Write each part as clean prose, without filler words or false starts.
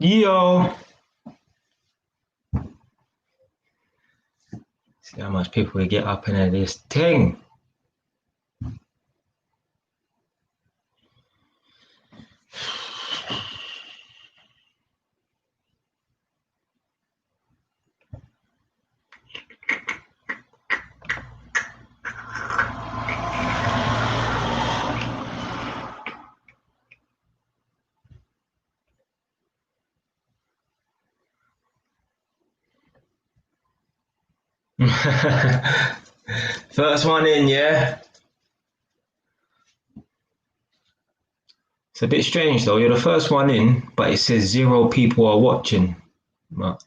Yo, see how much people we get up into this thing. First one in, yeah. It's a bit strange though. You're the first one in, but it says 0 people are watching. But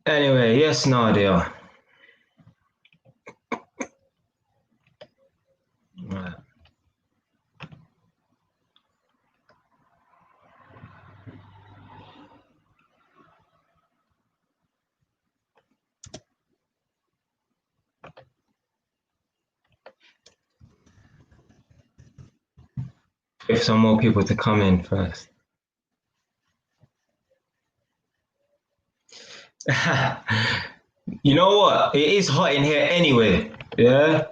anyway, yes, Nadia. Right. If some more people to come in first. You know what? It is hot in here anyway. Yeah,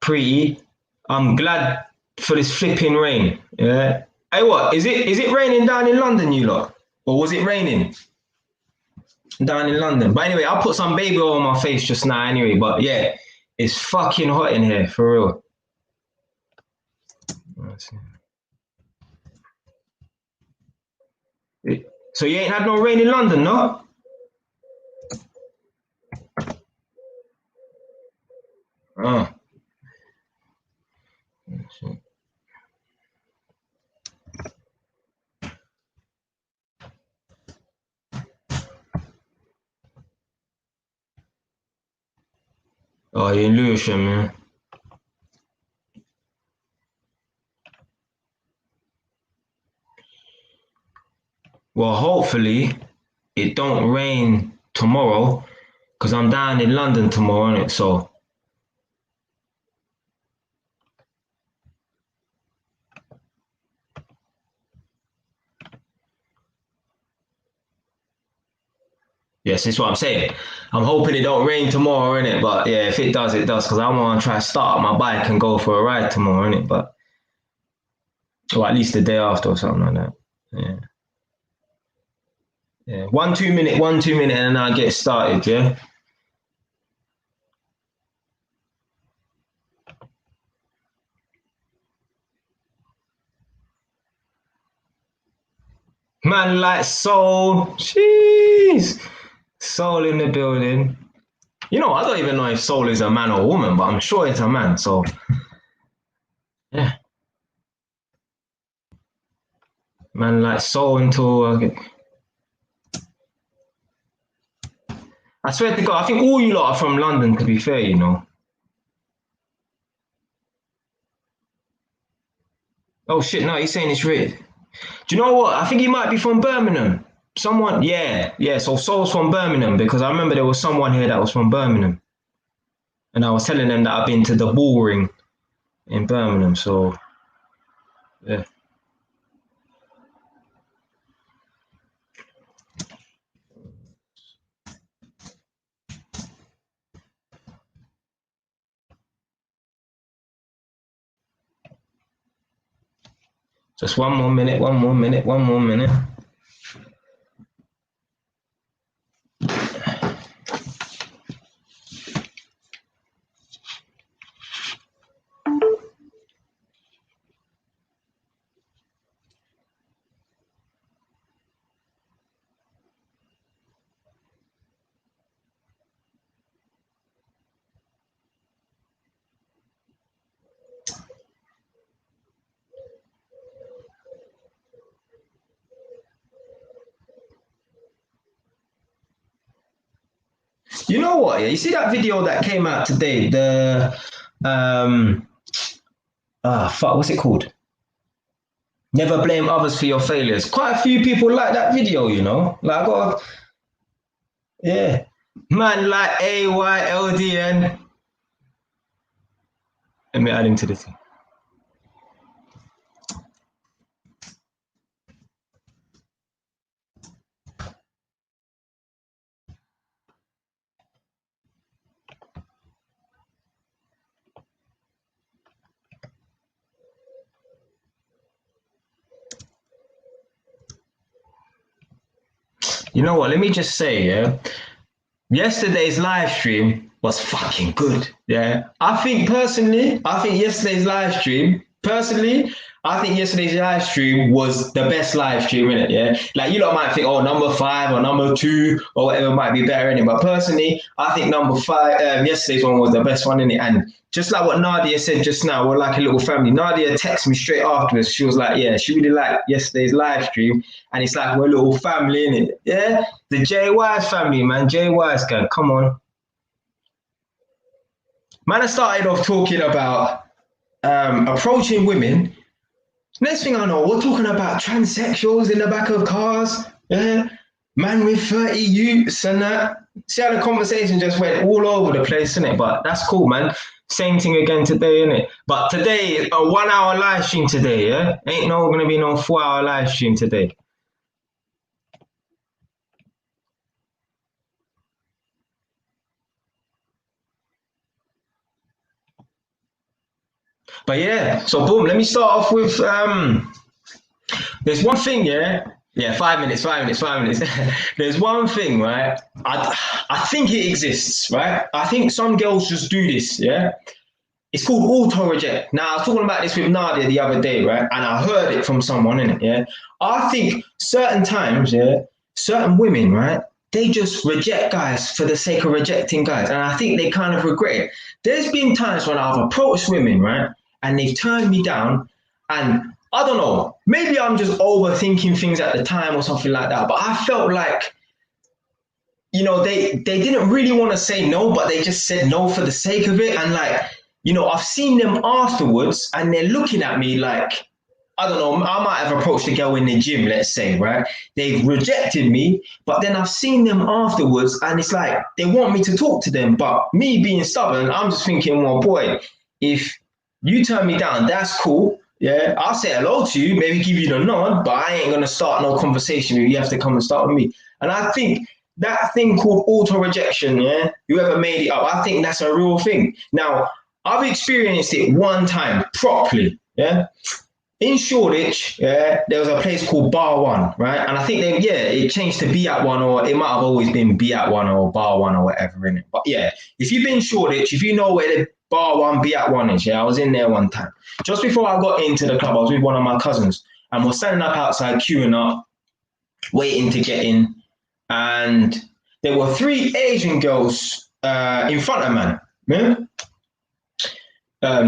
pretty. I'm glad for this flipping rain. Yeah. Hey, what is it? Is it raining down in London, you lot, or was it raining down in London? But anyway, I'll put some baby oil on my face just now. Anyway, but yeah, it's fucking hot in here for real. So you ain't had no rain in London, no? Oh. Oh, you're in Lewisham, man. Well, hopefully it don't rain tomorrow because I'm down in London tomorrow, innit? So yes, that's what I'm saying. I'm hoping it don't rain tomorrow, innit? But yeah, if it does, it does. Because I want to try to start up my bike and go for a ride tomorrow, innit? But or at least the day after or something like that. Yeah. Yeah. 1 2 minute, and then I get started, yeah. Man like soul. Jeez. Soul in the building. You know, I don't even know if soul is a man or a woman, but I'm sure it's a man. So yeah. Man like soul into I swear to God, I think all you lot are from London, to be fair, you know. Oh shit, no, he's saying it's red. Do you know what? I think he might be from Birmingham. Someone, yeah, yeah. So Soul's from Birmingham because I remember there was someone here that was from Birmingham, and I was telling them that I've been to the Bull Ring in Birmingham. So yeah. Just one more minute, one more minute, one more minute. You know what? Yeah, you see that video that came out today? The fuck, what's it called? Never blame others for your failures. Quite a few people like that video, you know. Like, I got, yeah, man, like AYLDN. Let me add him to the thing. you know what? Let me just say, yeah, yesterday's live stream was fucking good. Yeah. I think yesterday's live stream, personally, I think yesterday's live stream was the best live stream in it. Yeah. Like you lot might think, oh, number 5 or number 2 or whatever might be better in it. But personally, I think number 5, yesterday's one was the best one in it. And just like what Nadia said just now, we're like a little family. Nadia texted me straight afterwards. She was like, yeah, she really liked yesterday's live stream. And it's like we're a little family in it. Yeah. The JY's family, man. JY's gang. Come on. Man, I started off talking about approaching women. Next thing I know, we're talking about transsexuals in the back of cars. Yeah. Man with 30 youths and that. See how the conversation just went all over the place, innit? But that's cool, man. Same thing again today, innit? But today, a 1 hour live stream today, yeah? Ain't gonna be no 4 hour live stream today. But yeah, so boom, let me start off with there's one thing, yeah. Yeah, 5 minutes. There's one thing, right? I think it exists, right? I think some girls just do this, yeah. It's called auto reject. Now I was talking about this with Nadia the other day, right? And I heard it from someone in it, yeah. I think certain times, yeah, certain women, right? They just reject guys for the sake of rejecting guys. And I think they kind of regret it. There's been times when I've approached women, right? And they've turned me down. And I don't know, maybe I'm just overthinking things at the time or something like that. But I felt like, you know, they didn't really want to say no, but they just said no for the sake of it. And like, you know, I've seen them afterwards and they're looking at me like, I don't know, I might have approached a girl in the gym, let's say, right? They've rejected me, but then I've seen them afterwards and it's like they want me to talk to them. But me being stubborn, I'm just thinking, well, boy, if you turn me down, that's cool. Yeah, I'll say hello to you, maybe give you the nod, but I ain't going to start no conversation with you. You have to come and start with me. And I think that thing called auto rejection, yeah, whoever made it up, I think that's a real thing. Now, I've experienced it one time properly, yeah. In Shoreditch, yeah, there was a place called Bar One, right? And I think it changed to Be at One, or it might have always been Be at One or Bar One or whatever in it. But yeah, if you've been Shoreditch, if you know where the Bar One, Be at One is, yeah, I was in there one time. Just before I got into the club, I was with one of my cousins, and we're standing up outside, queuing up, waiting to get in, and there were 3 Asian girls in front of man, yeah?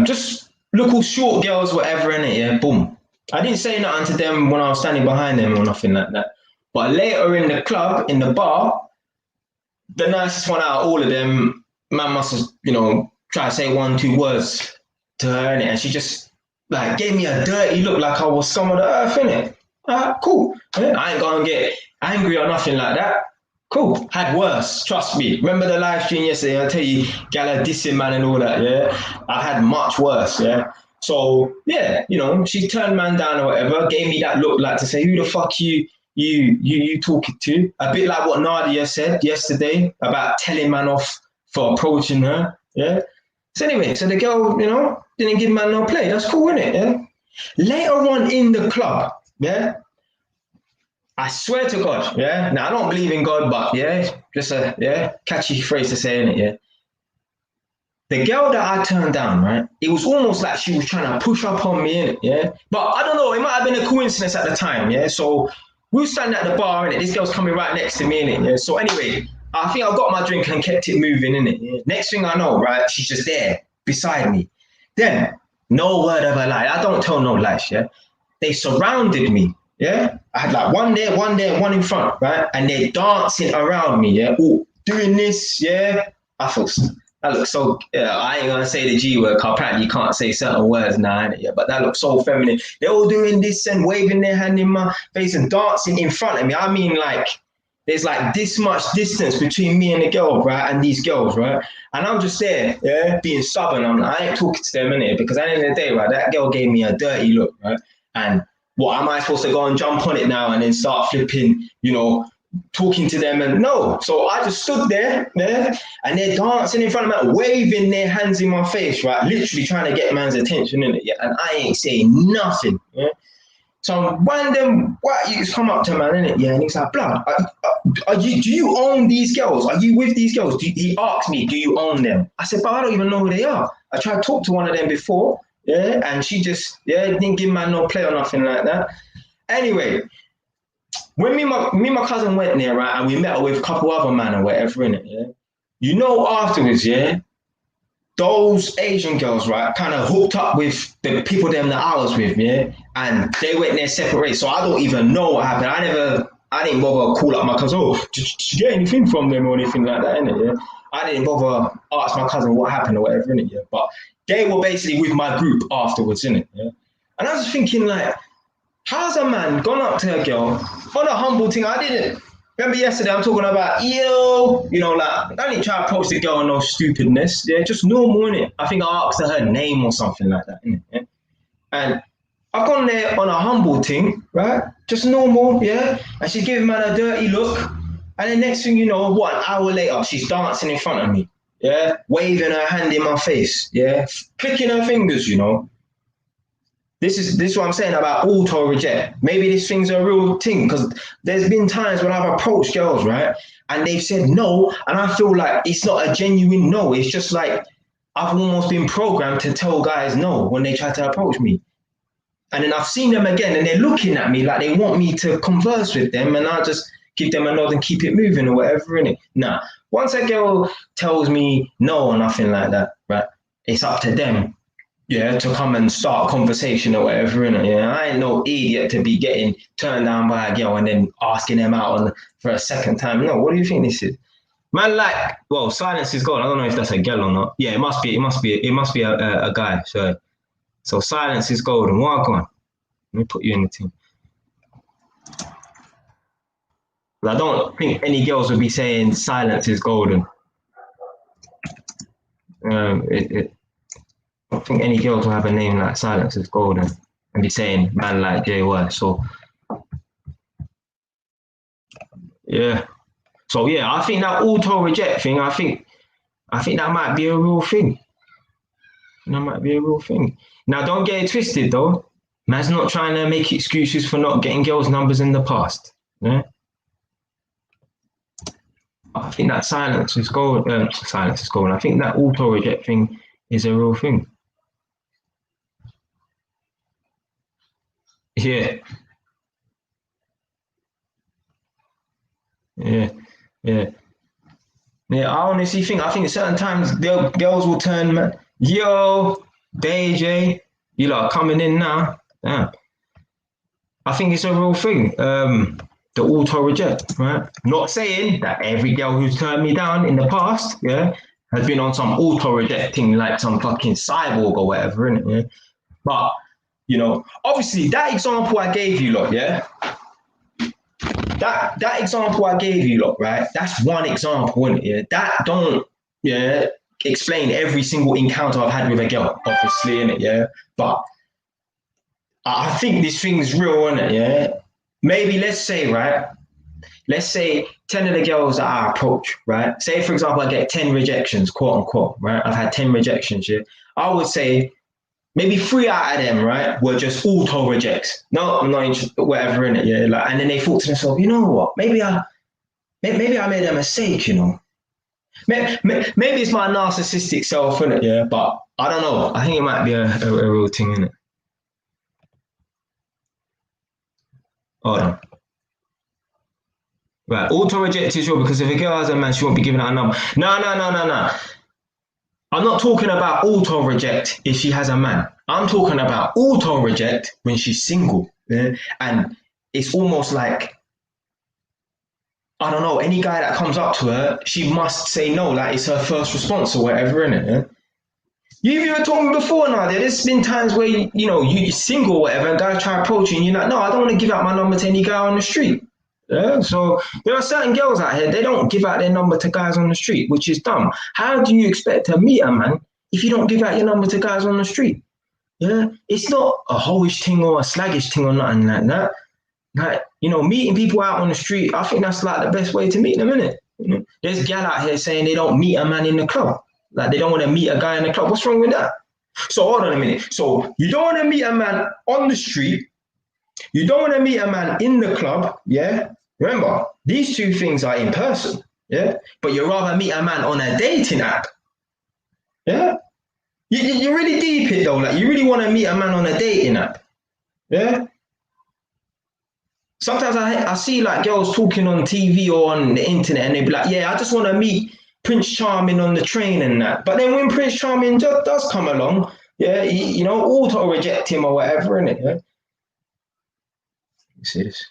Just little short girls, whatever, in it, yeah, boom. I didn't say nothing to them when I was standing behind them or nothing like that. But later in the club, in the bar, the nicest one out of all of them, man must have, you know, tried to say 1, 2 words to her, innit? And she just like gave me a dirty look like I was scum of the earth, innit? Cool. Yeah, I ain't gonna get angry or nothing like that. Cool. Had worse, trust me. Remember the live stream yesterday? I tell you, gala dissing man and all that, yeah? I had much worse, yeah? So, yeah, you know, she turned man down or whatever, gave me that look like to say, who the fuck you talking to? A bit like what Nadia said yesterday about telling man off for approaching her, yeah? So anyway, so the girl, you know, didn't give man no play. That's cool, innit, yeah? Later on in the club, yeah? I swear to God, yeah. Now I don't believe in God, but yeah, just a catchy phrase to say, innit, yeah. The girl that I turned down, right? It was almost like she was trying to push up on me, innit, yeah. But I don't know, it might have been a coincidence at the time, yeah. So we were standing at the bar, innit. This girl's coming right next to me, innit, yeah. So anyway, I think I got my drink and kept it moving, innit. Yeah? Next thing I know, right, she's just there beside me. Then, no word of a lie. I don't tell no lies, yeah. They surrounded me. Yeah, I had like one there, one in front, right? And they're dancing around me, yeah, all doing this, yeah. I thought that looks so. Yeah, I ain't gonna say the G word. Cause apparently you can't say certain words now, yeah. But that looks so feminine. They're all doing this and waving their hand in my face and dancing in front of me. I mean, like there's like this much distance between me and the girl, right? And these girls, right? And I'm just there, yeah, being stubborn. I ain't talking to them, innit? Because at the end of the day, right, that girl gave me a dirty look, right? And what am I supposed to go and jump on it now and then start flipping, you know, talking to them? And no. So I just stood there, yeah, and they're dancing in front of me, waving their hands in my face, right? Literally trying to get man's attention, innit? Yeah, and I ain't saying nothing. Yeah? some random white youths come up to man, innit? Yeah, and he's like, blood, are you, do you own these girls? Are you with these girls? He asked me, do you own them? I said, but I don't even know who they are. I tried to talk to one of them before, yeah, and she just, yeah, didn't give man no play or nothing like that. Anyway, when me and my cousin went there, right, and we met her with a couple other men or whatever, innit, yeah? You know, afterwards, yeah, those Asian girls, right, kind of hooked up with the people them that I was with, yeah, and they went their separate ways. So I don't even know what happened. I didn't bother call up my cousin. Oh, did you get anything from them or anything like that, innit? Yeah, I didn't bother ask my cousin what happened or whatever, innit? Yeah, but they were basically with my group afterwards, innit? Yeah, and I was thinking like, how's a man gone up to a girl on a humble thing? I didn't. Remember yesterday I'm talking about, yo, you know, like, I didn't try to approach the girl on no stupidness. Yeah, just normal, innit? I think I asked her her name or something like that, innit? Yeah? And I've gone there on a humble thing, right? Just normal, yeah? And she's giving man a dirty look. And then next thing you know, what, an hour later, she's dancing in front of me, yeah? Waving her hand in my face, yeah? Clicking her fingers, you know? This is what I'm saying about auto reject. Maybe this thing's a real thing because there's been times when I've approached girls, right, and they've said no, and I feel like it's not a genuine no. It's just like I've almost been programmed to tell guys no when they try to approach me, and then I've seen them again, and they're looking at me like they want me to converse with them, and I just give them a nod and keep it moving or whatever. Innit? Nah, once a girl tells me no or nothing like that, right, it's up to them. Yeah, to come and start a conversation or whatever, innit? Yeah, I ain't no idiot to be getting turned down by a girl and then asking them out for a second time. No, what do you think this is? Man, like, well, silence is gold. I don't know if that's a girl or not. Yeah, it must be a guy. So silence is gold. And what on? Let me put you in the team. I don't think any girls would be saying silence is golden. I don't think any girls will have a name like Silence is Golden and be saying man like JY. So yeah. So yeah, I think that auto reject thing, I think that might be a real thing. That might be a real thing. Now don't get it twisted though. Man's not trying to make excuses for not getting girls' numbers in the past. Yeah. I think that silence is golden. Silence is golden. I think that auto reject thing is a real thing. Yeah. Yeah. Yeah. Yeah, I honestly think certain times the girls will turn, man. Yo, DJ, you lot are coming in now. Yeah. I think it's a real thing. The auto reject, right? Not saying that every girl who's turned me down in the past, yeah, has been on some auto rejecting like some fucking cyborg or whatever, innit? Yeah. But you know, obviously that example I gave you, lot, yeah. That example I gave you, lot, right? That's one example, isn't it? Yeah? That don't, yeah, explain every single encounter I've had with a girl, obviously, innit? Yeah, but I think this thing's real, isn't it? Yeah, maybe let's say, right? Let's say 10 of the girls that I approach, right? Say, for example, I get 10 rejections, quote unquote, right? I've had 10 rejections, yeah. I would say maybe 3 out of them, right, were just auto rejects. No, I'm not interested, whatever in it, yeah. Like, and then they thought to themselves, you know what? Maybe I made a mistake, you know. Maybe it's my narcissistic self, innit? Yeah, but I don't know. I think it might be a real thing, innit? Hold on. Right, auto reject is real because if a girl has a man, she won't be giving out a number. No. I'm not talking about auto reject if she has a man. I'm talking about auto reject when she's single. Yeah? And it's almost like, I don't know, any guy that comes up to her, she must say no, like it's her first response or whatever, innit? Yeah? You've even told me before now, there's been times where, you're single or whatever, and guys try to approach you and you're like, no, I don't want to give out my number to any guy on the street. Yeah, so there are certain girls out here, they don't give out their number to guys on the street, which is dumb. How do you expect to meet a man if you don't give out your number to guys on the street? Yeah, it's not a hoish thing or a slaggish thing or nothing like that. Like, meeting people out on the street, I think that's like the best way to meet them, innit? There's a gal out here saying they don't meet a man in the club. Like they don't want to meet a guy in the club. What's wrong with that? So hold on a minute. So you don't want to meet a man on the street, You don't want to meet a man in the club, yeah? Remember, these two things are in person, yeah? But you rather meet a man on a dating app, yeah? You really deep it though, like you really want to meet a man on a dating app, yeah? Sometimes I see like girls talking on TV or on the internet and they be like, yeah, I just want to meet Prince Charming on the train and that. But then when Prince Charming does come along, yeah, auto reject him or whatever, innit? Yeah? You see this?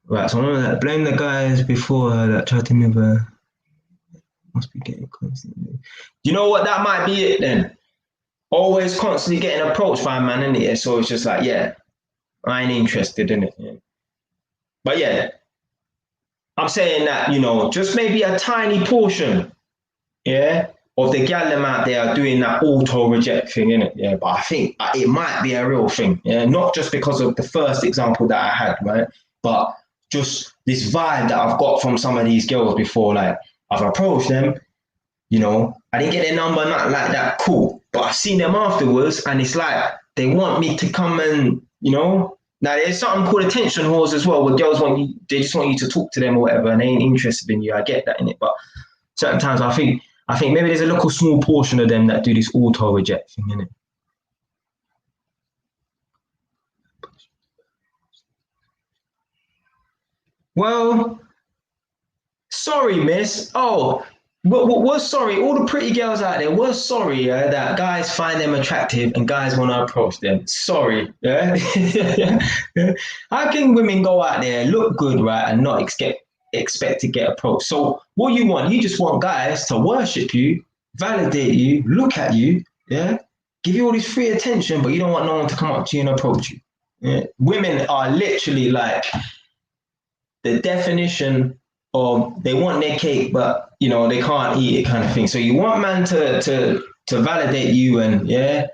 Right, so I'm gonna blame the guys before that tried to move must be getting constantly. You know what? That might be it then. Always constantly getting approached by a man, innit? Yeah? So it's just like, yeah, I ain't interested in it. Yeah. But yeah, I'm saying that, just maybe a tiny portion, yeah, of the gal them out there are doing that auto reject thing, innit? Yeah, but I think it might be a real thing, yeah, not just because of the first example that I had, right? But just this vibe that I've got from some of these girls before, like I've approached them, I didn't get their number, not like that, cool. But I've seen them afterwards, and it's like they want me to come and, now there's something called attention whores as well, where girls they just want you to talk to them or whatever, and they ain't interested in you. I get that in it, but certain times I think maybe there's a little small portion of them that do this auto reject thing, innit? Well, sorry, miss. Oh, we're sorry. All the pretty girls out there, we're sorry, yeah, that guys find them attractive and guys want to approach them. Sorry, yeah. How can women go out there, look good, right, and not expect to get approached? So what you want? You just want guys to worship you, validate you, look at you, yeah, give you all this free attention, but you don't want no one to come up to you and approach you. Yeah? Women are literally like the definition of they want their cake, but they can't eat it kind of thing. So you want man to validate you and yeah,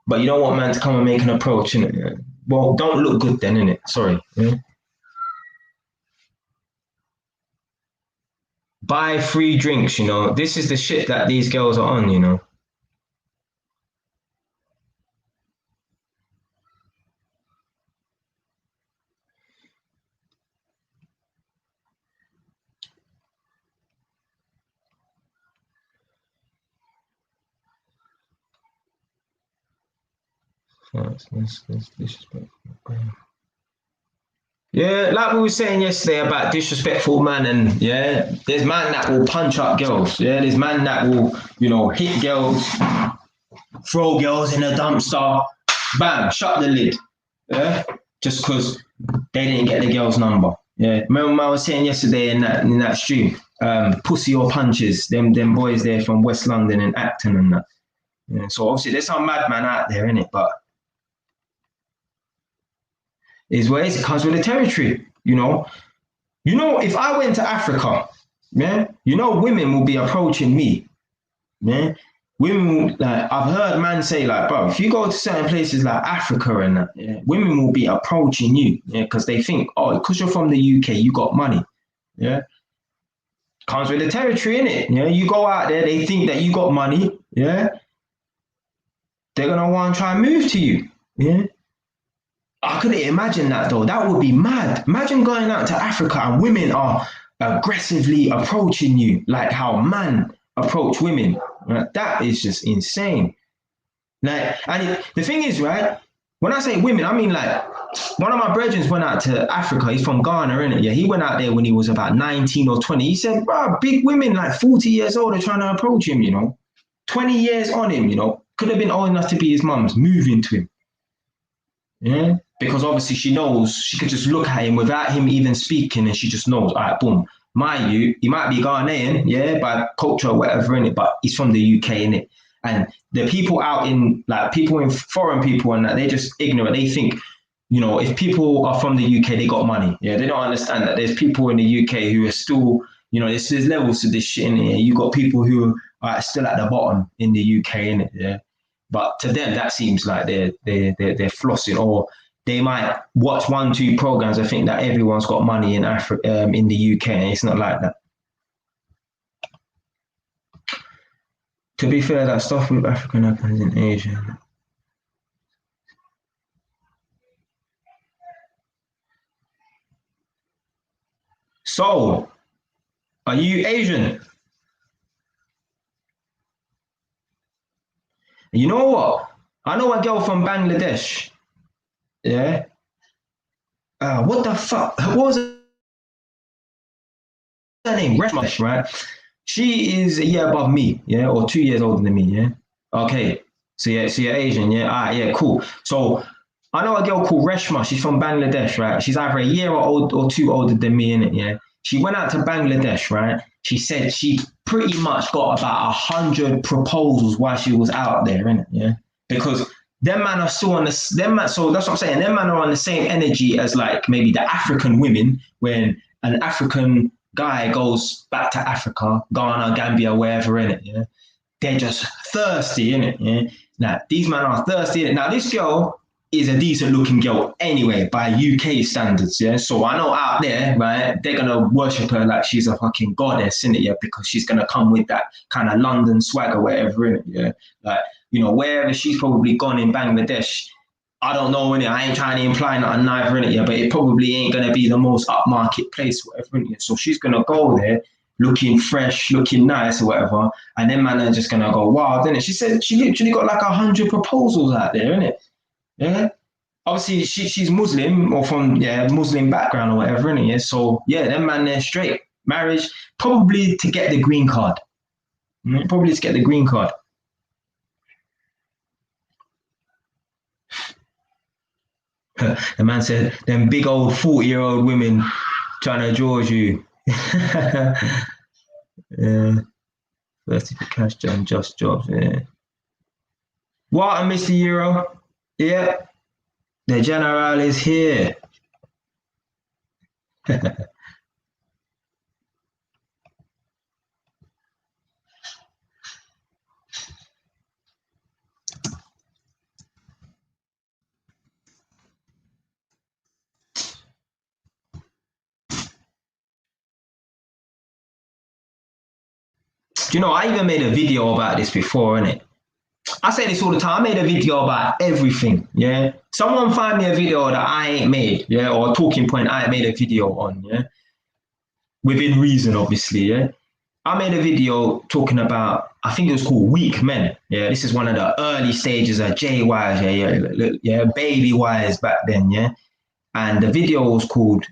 but you don't want man to come and make an approach, innit? Yeah? Well, don't look good then, innit? Sorry. Yeah? Buy free drinks, This is the shit that these girls are on. That's disrespectful. Yeah, like we were saying yesterday about disrespectful man, and yeah, there's man that will punch up girls. Yeah, there's man that will, hit girls, throw girls in a dumpster, bam, shut the lid. Yeah, just because they didn't get the girl's number. Yeah, remember I was saying yesterday in that stream, pussy or punches, them boys there from West London and Acton and that. Yeah, so obviously there's some madman out there in it, but is what it is. It comes with the territory. If I went to Africa, yeah, women will be approaching me. Yeah, women like I've heard man say like, bro, if you go to certain places like Africa and that, yeah, women will be approaching you, yeah, because they think, oh, because you're from the UK, you got money, yeah. Comes with the territory in it, yeah. You go out there, they think that you got money, yeah. They're gonna want to try and move to you, yeah. I couldn't imagine that though. That would be mad. Imagine going out to Africa and women are aggressively approaching you like how men approach women. Right? That is just insane. Like, and the thing is, right? When I say women, I mean like one of my brethren went out to Africa. He's from Ghana, innit? Yeah, he went out there when he was about 19 or 20. He said, bro, big women like 40 years old are trying to approach him, 20 years on him, could have been old enough to be his mum's, moving to him. Yeah, because obviously she knows she could just look at him without him even speaking, and she just knows. All right, boom. Mind you, he might be Ghanaian, yeah, by culture or whatever in it, but he's from the UK in it. And the people out in like people in foreign people and that they're just ignorant. They think, if people are from the UK, they got money. Yeah, they don't understand that there's people in the UK who are still, there's levels to this shit in here. You got people who are still at the bottom in the UK in it, yeah. But to them, that seems like they're flossing, or they might watch 1, 2 programs and think that everyone's got money in Africa, in the UK, and it's not like that. To be fair, that stuff with African happens in Asia. So, are you Asian? You know what? I know a girl from Bangladesh. Yeah. What the fuck? What was her name? Reshma, right? She is a year above me, yeah, or 2 years older than me, yeah. Okay. So you're Asian, yeah. Yeah, cool. So I know a girl called Reshma. She's from Bangladesh, right? She's either a year or old or two older than me, in it, yeah. She went out to Bangladesh, right? She said she pretty much got about 100 proposals while she was out there, innit, yeah. Because them man are still on the them man. So that's what I'm saying. Them man are on the same energy as like maybe the African women when an African guy goes back to Africa, Ghana, Gambia, wherever in it, yeah, they're just thirsty in it, yeah. Now these men are thirsty in it. Now this girl is a decent looking girl anyway by UK standards, yeah. So I know out there, right, they're gonna worship her like she's a fucking goddess in it, yeah, because she's gonna come with that kind of London swag or whatever in it, yeah. Like wherever she's probably gone in Bangladesh, I don't know in it. I ain't trying to imply nothing neither in it, yeah, but it probably ain't gonna be the most upmarket place, whatever in it. So she's gonna go there looking fresh, looking nice or whatever, and then man are just gonna go wild, innit? She said she literally got like 100 proposals out there, innit? Yeah. Obviously she's Muslim or from Muslim background or whatever, innit? Yeah. So yeah, them man they're straight. Marriage, probably to get the green card. Probably to get the green card. The man said, them big old 40-year-old women trying to George you. Yeah, 30 for cash and just jobs. Yeah. What, Mr. Euro? Yeah, the general is here. Do you know, I even made a video about this before, innit? I say this all the time. I made a video about everything. Yeah. Someone find me a video that I ain't made, yeah, or a talking point I ain't made a video on, yeah. Within reason, obviously, yeah. I made a video talking about, I think it was called Weak Men. Yeah, this is one of the early stages of JYs, baby wise back then, yeah. And the video was called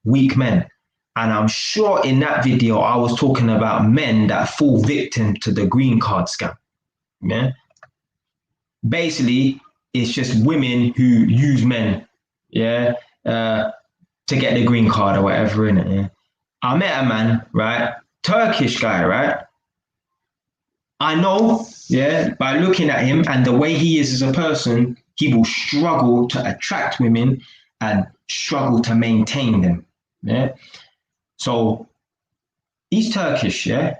Weak Men. And I'm sure in that video I was talking about men that fall victim to the green card scam. Yeah. Basically, it's just women who use men, yeah, to get the green card or whatever in it. Yeah. I met a man, right? Turkish guy, right? I know, yeah, by looking at him and the way he is as a person, he will struggle to attract women and struggle to maintain them. Yeah. So he's Turkish, yeah,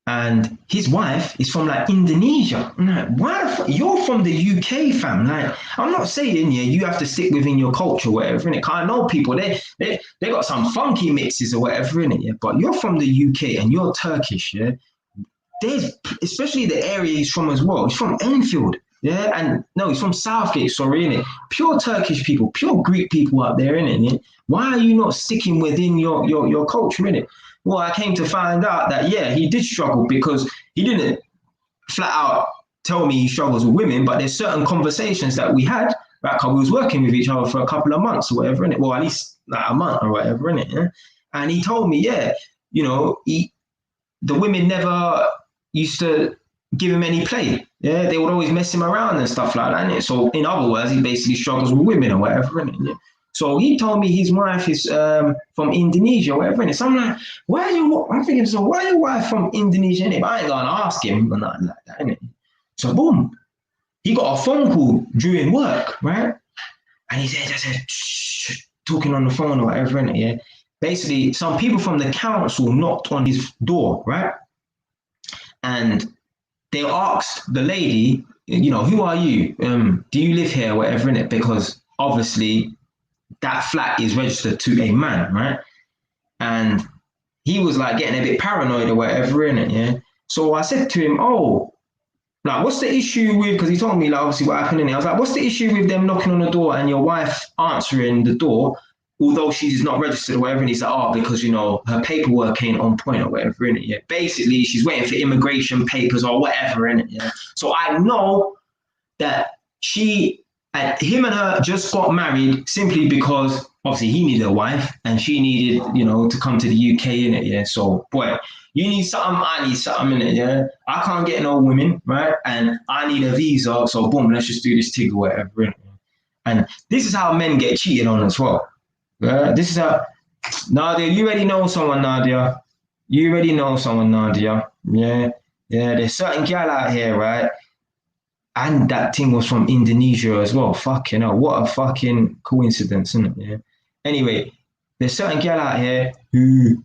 and his wife is from like Indonesia. I'm like, why you're from the UK, fam? Like, I'm not saying you have to stick within your culture, or whatever. And I know people they got some funky mixes or whatever in it, yeah. But you're from the UK and you're Turkish, yeah. There's especially the area he's from as well. He's from Enfield, yeah, and no, he's from Southgate. Sorry, innit? Pure Turkish people, pure Greek people up there, innit? Yeah? Why are you not sticking within your culture, innit? Well, I came to find out that he did struggle because he didn't flat out tell me he struggles with women, but there's certain conversations that we had, right? Because we was working with each other for a couple of months or whatever, innit? Well, at least like a month or whatever, innit? Yeah? And he told me, the women never used to give him any play. Yeah, they would always mess him around and stuff like that. Innit? So in other words, he basically struggles with women or whatever. Innit? Yeah. So he told me his wife is from Indonesia or whatever. Innit? So I'm like, I'm thinking, so why your wife from Indonesia? Innit? But I ain't gonna ask him or nothing like that. Innit? So boom, he got a phone call during work, right? And he said, shh, talking on the phone or whatever. Innit? Yeah. Basically, some people from the council knocked on his door, right? And they asked the lady, who are you? Do you live here, whatever, in it? Because obviously that flat is registered to a man, right? And he was like getting a bit paranoid or whatever in it, yeah. So I said to him, oh, like, what's the issue with, because he told me, like, obviously what happened in it. I was like, what's the issue with them knocking on the door and your wife answering the door, although she's not registered or whatever? And he's like, oh, because, her paperwork ain't on point or whatever, in it. Yeah. Basically, she's waiting for immigration papers or whatever, in it. Yeah. So I know that him and her just got married simply because obviously he needed a wife and she needed, to come to the UK in it. Yeah. So boy, you need something, I need something in it. Yeah. I can't get no women, right? And I need a visa. So boom, let's just do this thing or whatever. Innit? And this is how men get cheated on as well. This is how Nadia, you already know someone, Nadia. You already know someone, Nadia. Yeah. Yeah. There's certain gal out here, right? And that thing was from Indonesia as well. Fucking hell, what a fucking coincidence, isn't it? Yeah. Anyway, there's certain gal out here who,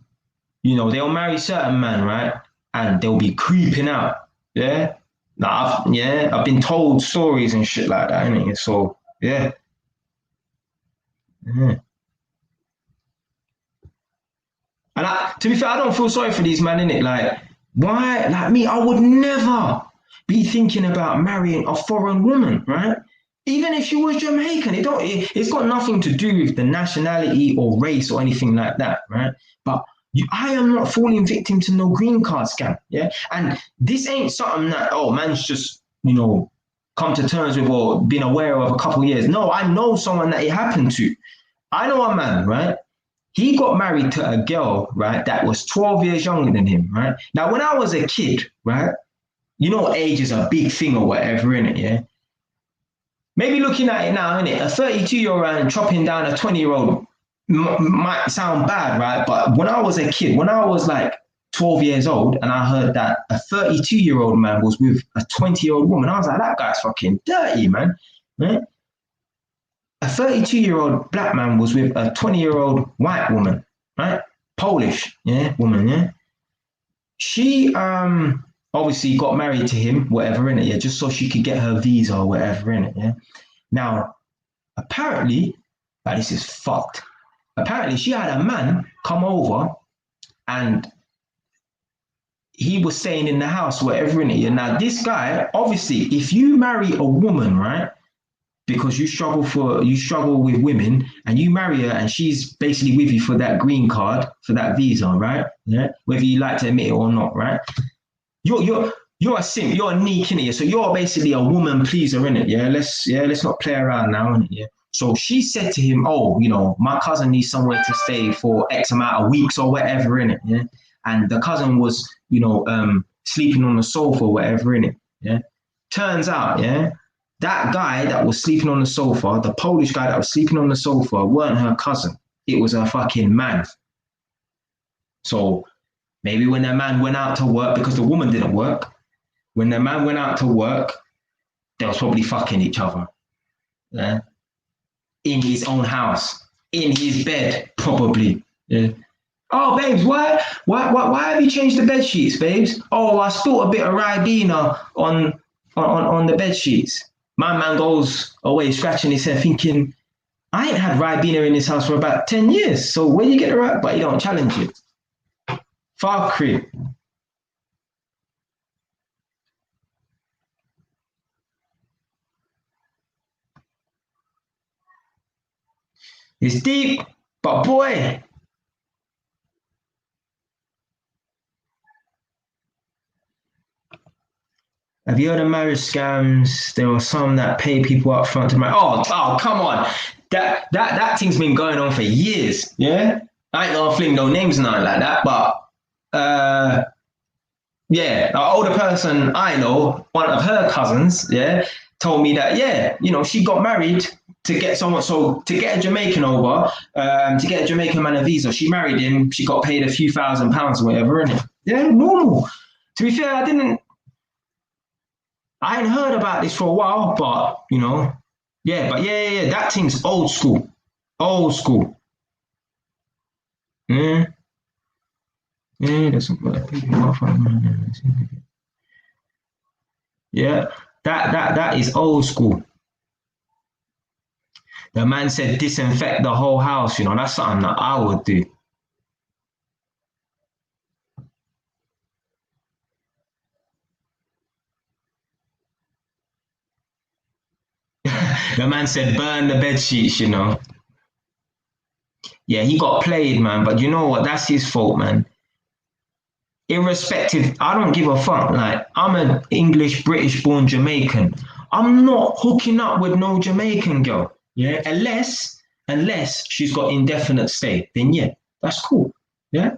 they'll marry certain man, right? And they'll be creeping out. Yeah. I've been told stories and shit like that, innit? So yeah. Yeah. And to be fair, I don't feel sorry for these men, innit? Like, why? Like me, I would never be thinking about marrying a foreign woman, right? Even if she was Jamaican, it's got nothing to do with the nationality or race or anything like that, right? But I am not falling victim to no green card scam, yeah? And this ain't something that, oh, man's just, come to terms with or been aware of a couple of years. No, I know someone that it happened to. I know a man, right? He got married to a girl, right, that was 12 years younger than him, right? Now, when I was a kid, right, age is a big thing or whatever, in it, yeah? Maybe looking at it now, innit, a 32-year-old and chopping down a 20-year-old might sound bad, right? But when I was a kid, when I was like 12 years old and I heard that a 32-year-old man was with a 20-year-old woman, I was like, that guy's fucking dirty, man. Right? A 32-year-old black man was with a 20-year-old white woman, right? Polish, yeah, woman, yeah. She obviously got married to him, whatever in it, yeah, just so she could get her visa or whatever in it, yeah. Now, apparently, like, this is fucked. Apparently, she had a man come over and he was staying in the house, whatever in it. Yeah. Now, this guy, obviously, if you marry a woman, right, because you struggle with women and you marry her and she's basically with you for that green card, for that visa, right? Yeah, whether you like to admit it or not, right? You're a simp, you're a neek in it, so you're basically a woman pleaser in it, yeah. Let's not play around now, innit, yeah. So she said to him, "Oh, my cousin needs somewhere to stay for X amount of weeks or whatever in it, yeah." And the cousin was, sleeping on the sofa or whatever in it, yeah. Turns out, yeah, that guy that was sleeping on the sofa, the Polish guy that was sleeping on the sofa, weren't her cousin. It was her fucking man. So maybe when their man went out to work, because the woman didn't work, when their man went out to work, they was probably fucking each other. Yeah. In his own house, in his bed, probably. Yeah. Oh, babes, why have you changed the bed sheets, babes? Oh, I spilled a bit of Ribena on the bed sheets. My man goes away scratching his head, thinking, I ain't had Ribena in this house for about 10 years. So where you get it right? But he don't challenge it. Fuckery. It's deep, but boy, have you heard of marriage scams? There are some that pay people up front to marry. Oh, come on. That thing's been going on for years. Yeah. I ain't gonna fling no names and nothing like that, but yeah, an older person I know, one of her cousins, yeah, told me that, yeah, she got married to get someone, so to get a Jamaican over, to get a Jamaican man a visa, she married him, she got paid a few £1,000s or whatever, innit? Yeah, normal. To be fair, I hadn't heard about this for a while, but, yeah, that thing's old school. Old school. Yeah, yeah, that's yeah, that is old school. The man said disinfect the whole house, that's something that I would do. The man said, burn the bed sheets, you know. Yeah, he got played, man. But you know what? That's his fault, man. Irrespective, I don't give a fuck. Like, I'm an English, British born Jamaican. I'm not hooking up with no Jamaican girl. Yeah, unless she's got indefinite stay, then yeah, that's cool. Yeah.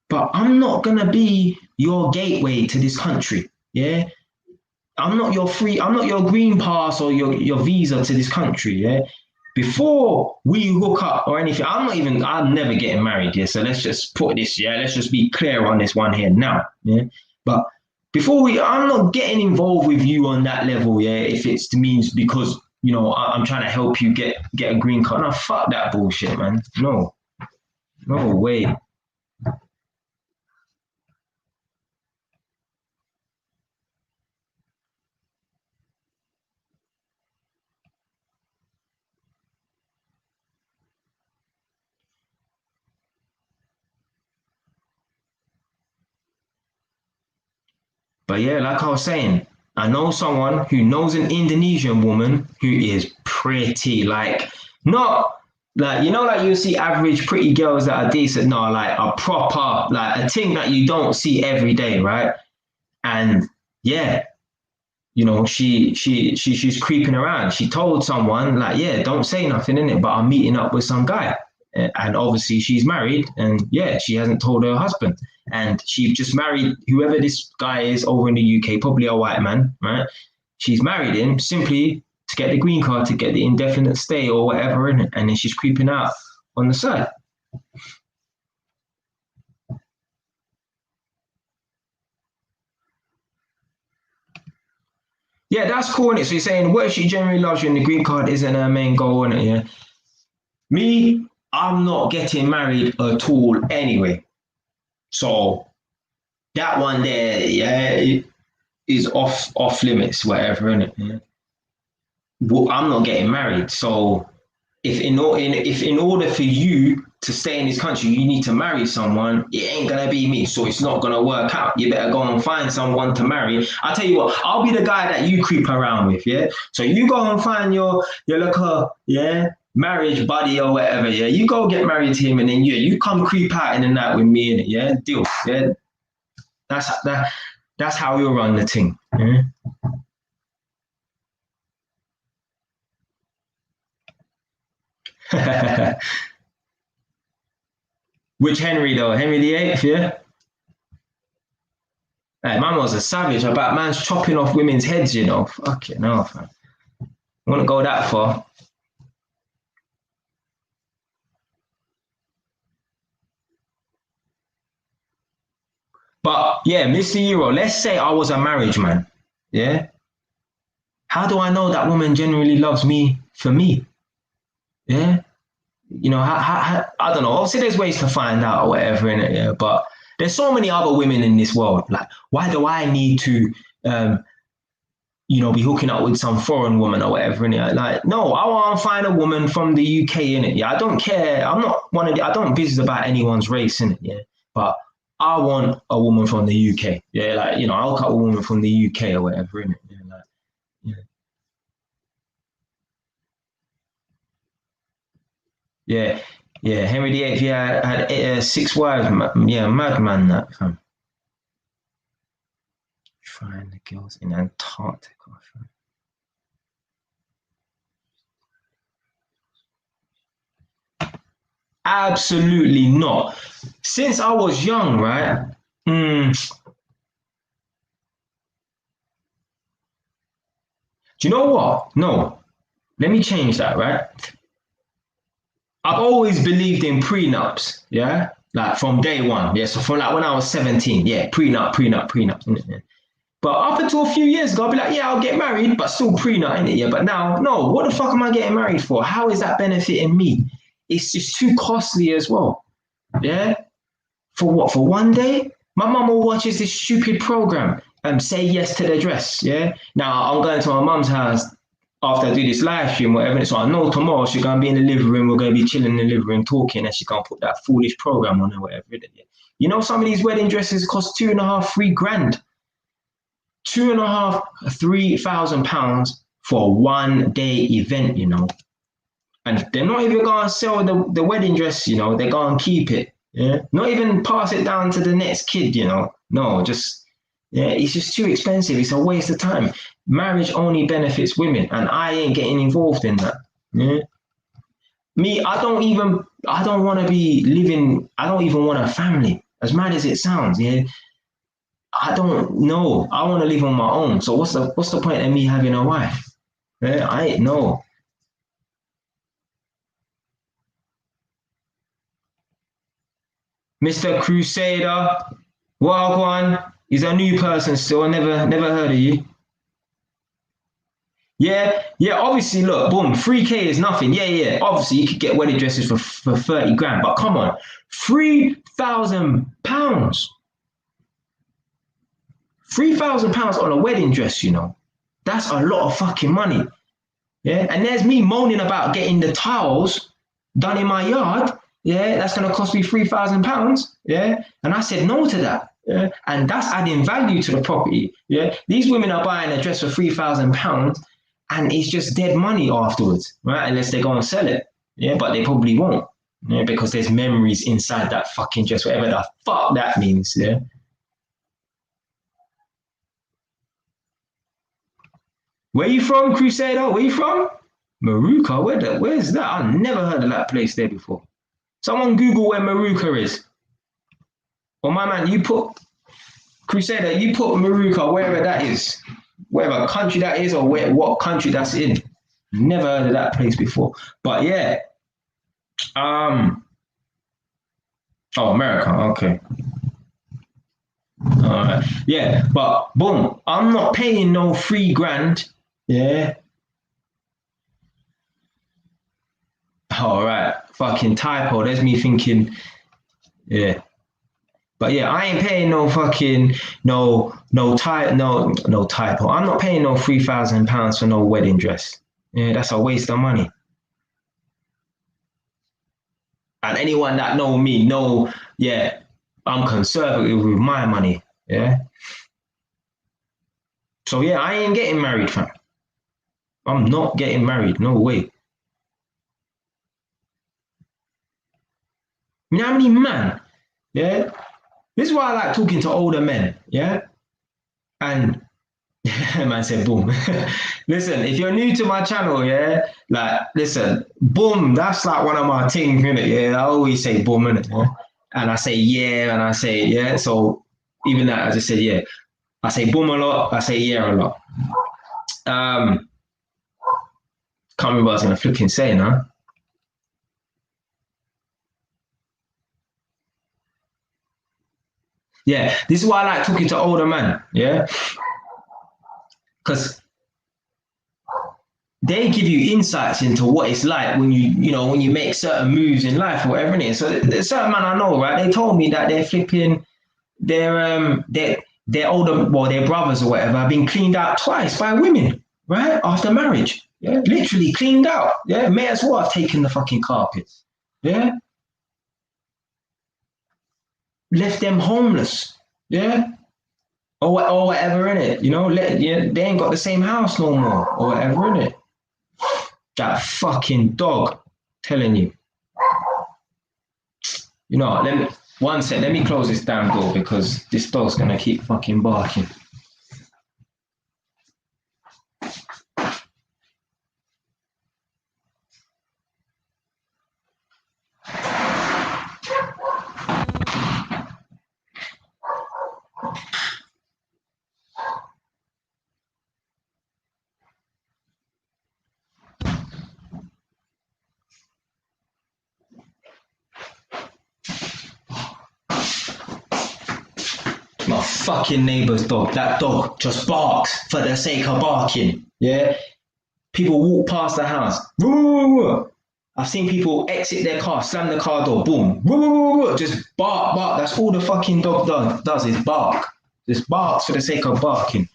But I'm not gonna be your gateway to this country. Yeah. I'm not your green pass or your visa to this country. Yeah. Before we hook up or anything, I'm never getting married. Yeah. So let's just put this, yeah, let's just be clear on this one here now. Yeah. But I'm not getting involved with you on that level. Yeah. If it's means because, I'm trying to help you get a green card. No, fuck that bullshit, man. No, no way. But yeah, like I was saying, I know someone who knows an Indonesian woman who is pretty, like not like like you see average pretty girls that are decent, no, like a proper, like a thing that you don't see every day, right? And yeah, she's creeping around. She told someone like, yeah, don't say nothing in it, but I'm meeting up with some guy. And obviously she's married, and yeah, she hasn't told her husband. And she just married whoever this guy is over in the UK, probably a white man, right? She's married him simply to get the green card, to get the indefinite stay or whatever in it, and then she's creeping out on the side. Yeah, that's cool, innit? So you're saying what if she generally loves you and the green card isn't her main goal, innit? Yeah. Me, I'm not getting married at all anyway. So that one there, yeah, is off limits, whatever, innit? Yeah. Well, I'm not getting married. So if in order for you to stay in this country, you need to marry someone, it ain't gonna be me. So it's not gonna work out. You better go and find someone to marry. I'll tell you what, I'll be the guy that you creep around with, yeah. So you go and find your little, yeah, marriage buddy or whatever, yeah. You go get married to him, and then you come creep out in the night with me, in it, yeah. Deal, yeah. That's how we'll run the thing. Yeah? Which Henry though? Henry VIII, yeah. Like, man was a savage about man's chopping off women's heads, you know. Fucking hell, fam. I wouldn't go that far. But yeah, Mr. Euro, let's say I was a marriage man. Yeah. How do I know that woman genuinely loves me for me? Yeah. I don't know. Obviously, there's ways to find out or whatever in it. Yeah. But there's so many other women in this world. Like, why do I need to um, be hooking up with some foreign woman or whatever. In it, like, no, I want to find a woman from the UK in it. Yeah, I don't care. I'm not one of the. I don't business about anyone's race in it. Yeah, but I want a woman from the UK. Yeah, like I'll cut a woman from the UK or whatever in it. Yeah, like, yeah, yeah, yeah. Henry VIII. Yeah, had six wives. Yeah, madman that. Find the girls in Antarctica. Absolutely not. Since I was young, right? Mm, do you know what? No, let me change that, right? I've always believed in prenups, yeah? Like from day one, yeah? So from like when I was 17, yeah, prenup. Yeah. But up until a few years ago, I'd be like, yeah, I'll get married, but still prenup, innit? Yeah, but now, no, what the fuck am I getting married for? How is that benefiting me? It's just too costly as well, yeah? For what? For one day? My mum will watches this stupid program. Say yes to the dress. Yeah. Now I'm going to my mum's house after I do this live stream, whatever. So I know tomorrow she's gonna be in the living room. We're gonna be chilling in the living room talking, and she's gonna put that foolish program on or whatever. Some of these wedding dresses cost 2.5, 3 grand, 2.5, 3,000 pounds for a 1 day event, and they're not even gonna sell the wedding dress, they're gonna keep it. Yeah, not even pass it down to the next kid, No, just yeah, it's just too expensive. It's a waste of time. Marriage only benefits women, and I ain't getting involved in that. Yeah. Me, I don't want to be living. I don't even want a family. As mad as it sounds, yeah. I don't know. I want to live on my own. So what's the point of me having a wife? Yeah, I ain't no. Mr. Crusader, Wagwan, he's a new person still. I never heard of you. Yeah, yeah. Obviously, look, boom, 3K is nothing. Yeah, yeah. Obviously, you could get wedding dresses for 30 grand, but come on, £3,000. £3,000 on a wedding dress, that's a lot of fucking money. Yeah, and there's me moaning about getting the tiles done in my yard. Yeah, that's gonna cost me £3,000. Yeah, and I said no to that. Yeah, and that's adding value to the property. Yeah, these women are buying a dress for £3,000, and it's just dead money afterwards, right? Unless they go and sell it. Yeah, but they probably won't. Yeah, because there's memories inside that fucking dress, whatever the fuck that means. Yeah. Where you from, Crusader? Where you from? Maruka? Where's that? I've never heard of that place there before. Someone Google where Maruka is. Or my man, you put Crusader, you put Maruka wherever that is, wherever country that is, or what country that's in. Never heard of that place before. But yeah, oh, America, okay. All right. Yeah, but boom, I'm not paying no 3 grand. Yeah. All right. Fucking typo. There's me thinking, yeah. But yeah, I ain't paying no fucking no typo. I'm not paying no £3,000 for no wedding dress. Yeah, that's a waste of money. And anyone that know me know, yeah, I'm conservative with my money. Yeah. So yeah, I ain't getting married, fam. I'm not getting married. No way. You know how many man? Yeah. This is why I like talking to older men. Yeah. And man said boom. Listen, if you're new to my channel, yeah, like listen, boom, that's like one of my things, innit? Yeah, I always say boom, innit? Yeah? And I say yeah, and I say yeah. So even that, I just said yeah. I say boom a lot, I say yeah a lot. Um, can't remember what I was gonna flipping say now. Yeah, this is why I like talking to older men, yeah, because they give you insights into what it's like when when you make certain moves in life or whatever it is. So there's certain man I know, right? They told me that they're flipping their older, well, their brothers or whatever have been cleaned out twice by women, right? After marriage. Yeah, literally cleaned out. Yeah, may as well have taken the fucking carpets. Yeah, left them homeless. Yeah, or whatever in it. They ain't got the same house no more or whatever in it. That fucking dog, telling you. Let me one sec. Let me close this damn door because this dog's gonna keep fucking barking. My fucking neighbour's dog. That dog just barks for the sake of barking. Yeah. People walk past the house. I've seen people exit their car, slam the car door, boom. Just bark, bark. That's all the fucking dog does is bark. Just barks for the sake of barking.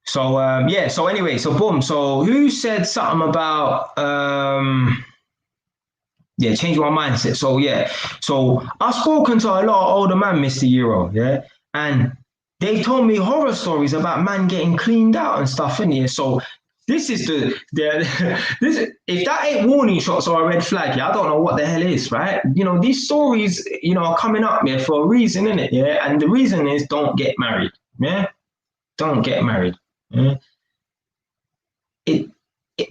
So yeah. So anyway. So boom. So who said something about Yeah, change my mindset. So yeah, so I've spoken to a lot of older man, Mr. Euro, yeah, and they told me horror stories about man getting cleaned out and stuff in here. So this is the this if that ain't warning shots or a red flag, yeah, I don't know what the hell is, right? These stories, are coming up here for a reason, innit? Yeah, and the reason is don't get married, yeah, don't get married. Yeah? It, it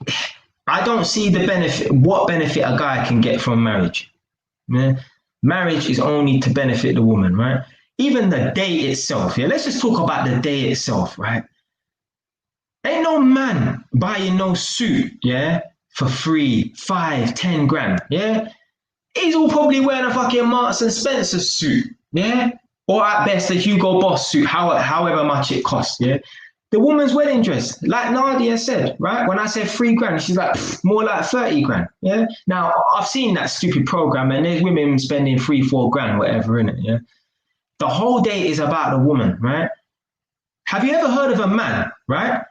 I don't see the benefit. What benefit a guy can get from marriage? Yeah? Marriage is only to benefit the woman, right? Even the day itself. Yeah, let's just talk about the day itself, right? Ain't no man buying no suit, yeah, for 3, 5, 10 grand, yeah. He's all probably wearing a fucking Marks and Spencer suit, yeah, or at best a Hugo Boss suit, however much it costs, yeah. The woman's wedding dress, like Nadia said, right? When I said 3 grand, she's like more like 30 grand. Yeah. Now I've seen that stupid program, and there's women spending 3, 4 grand, whatever, in it. Yeah. The whole day is about the woman, right? Have you ever heard of a man, right,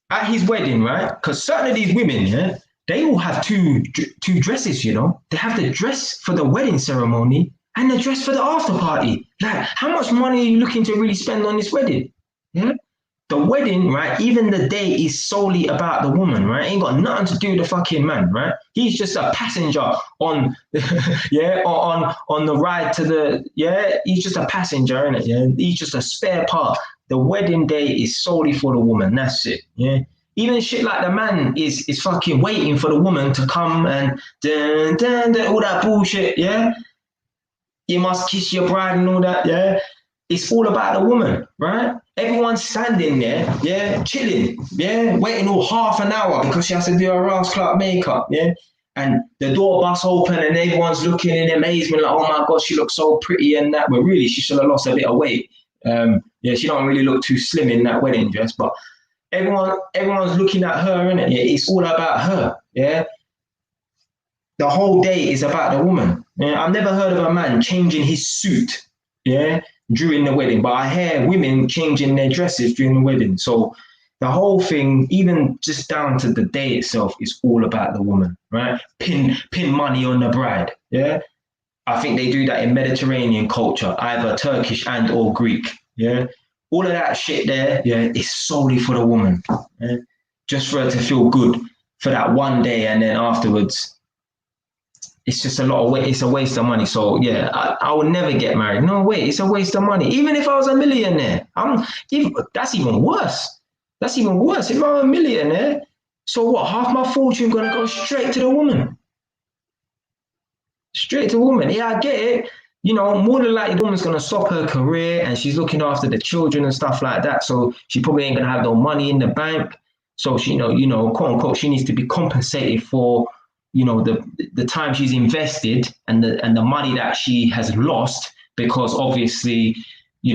at his wedding, right? Because certain of these women, yeah, they all have two dresses. They have the dress for the wedding ceremony and the dress for the after party. Like, how much money are you looking to really spend on this wedding? Yeah. The wedding, right? Even the day is solely about the woman, right? Ain't got nothing to do with the fucking man, right? He's just a passenger on, yeah, on the ride to the, yeah. He's just a passenger, innit? Yeah, he's just a spare part. The wedding day is solely for the woman. That's it. Yeah. Even shit like the man is fucking waiting for the woman to come and dun, dun, dun, all that bullshit. Yeah. You must kiss your bride and all that. Yeah. It's all about the woman, right? Everyone's standing there, yeah, chilling, yeah, waiting all half an hour because she has to do her Rouse Clark makeup, yeah. And the door busts open and everyone's looking in amazement, like, oh my God, she looks so pretty and that. But really, she should have lost a bit of weight. Yeah, she don't really look too slim in that wedding dress, but everyone's looking at her, innit? Yeah, it's all about her, yeah. The whole day is about the woman. Yeah? I've never heard of a man changing his suit, yeah, during the wedding, but I hear women changing their dresses during the wedding. So the whole thing, even just down to the day itself, is all about the woman, right? Pin money on the bride, yeah. I think they do that in Mediterranean culture, either Turkish and or Greek, yeah. All of that shit there, yeah, is solely for the woman, yeah? Just for her to feel good for that one day, and then afterwards, it's just a lot of waste. It's a waste of money. So yeah, I would never get married. No way, it's a waste of money. Even if I was a millionaire, that's even worse. That's even worse. If I'm a millionaire, so what? Half my fortune gonna go straight to the woman. Straight to the woman. Yeah, I get it. More than likely, the woman's gonna stop her career and she's looking after the children and stuff like that. So she probably ain't gonna have no money in the bank. So she, quote unquote, she needs to be compensated for the time she's invested and the money that she has lost, because obviously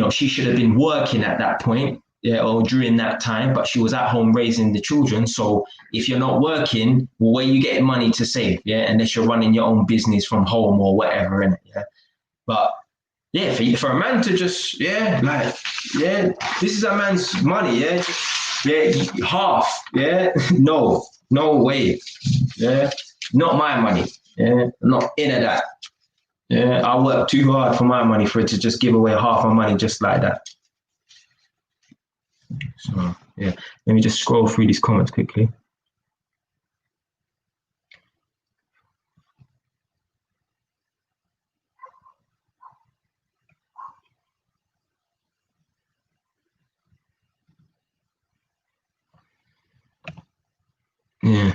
she should have been working at that point, yeah, or during that time, but she was at home raising the children. So if you're not working, well, where are you getting money to save? Yeah, unless you're running your own business from home or whatever, innit? Yeah. But yeah, for a man to just, yeah, like, yeah, this is a man's money, yeah, yeah, half, yeah, no way, yeah. Not my money. Yeah, I'm not into that. Yeah, I work too hard for my money for it to just give away half my money just like that. So yeah, let me just scroll through these comments quickly. Yeah.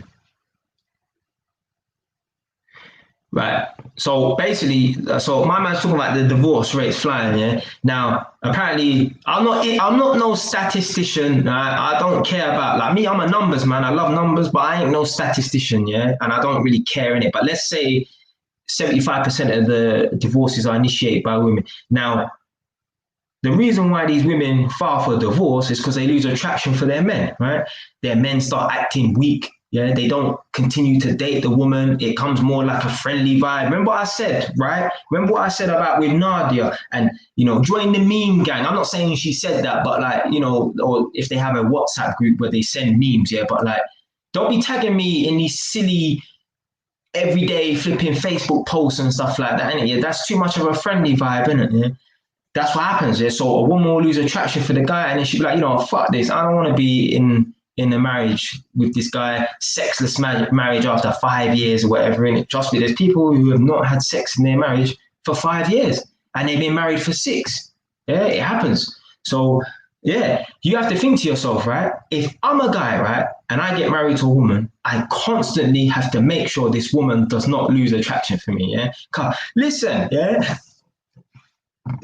Right. So basically, so my man's talking about the divorce rates flying. Yeah. Now, apparently, I'm not no statistician. I don't care about, like me. I'm a numbers man. I love numbers, but I ain't no statistician. Yeah. And I don't really care in it. But let's say 75% of the divorces are initiated by women. Now, the reason why these women file for divorce is because they lose attraction for their men, right? Their men start acting weak. Yeah, they don't continue to date the woman. It comes more like a friendly vibe. Remember what I said, right? Remember what I said about with Nadia and, join the meme gang. I'm not saying she said that, but like, or if they have a WhatsApp group where they send memes, yeah, but like, don't be tagging me in these silly every day flipping Facebook posts and stuff like that, innit? Yeah, that's too much of a friendly vibe, innit? Yeah? That's what happens. Yeah. So a woman will lose attraction for the guy, and then she'll be like, you know, fuck this. I don't want to be in a marriage with this guy, sexless marriage after 5 years or whatever. In it, trust me, there's people who have not had sex in their marriage for 5 years, and they've been married for 6. Yeah, it happens. So yeah, you have to think to yourself, right? If I'm a guy, right, and I get married to a woman, I constantly have to make sure this woman does not lose attraction for me. Yeah, listen, yeah.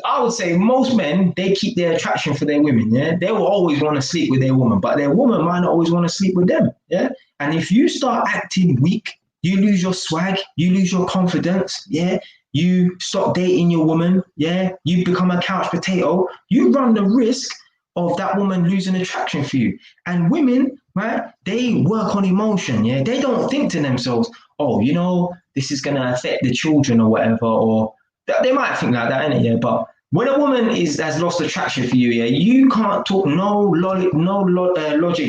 I would say most men, they keep their attraction for their women. Yeah, they will always want to sleep with their woman, but their woman might not always want to sleep with them. Yeah, and if you start acting weak, you lose your swag, you lose your confidence. Yeah, you stop dating your woman. Yeah, you become a couch potato. You run the risk of that woman losing attraction for you. And women, right? They work on emotion. Yeah, they don't think to themselves, oh, you know, this is gonna affect the children or whatever, or they might think like that, innit? Yeah, but when a woman has lost attraction for you, yeah, you can't talk logic.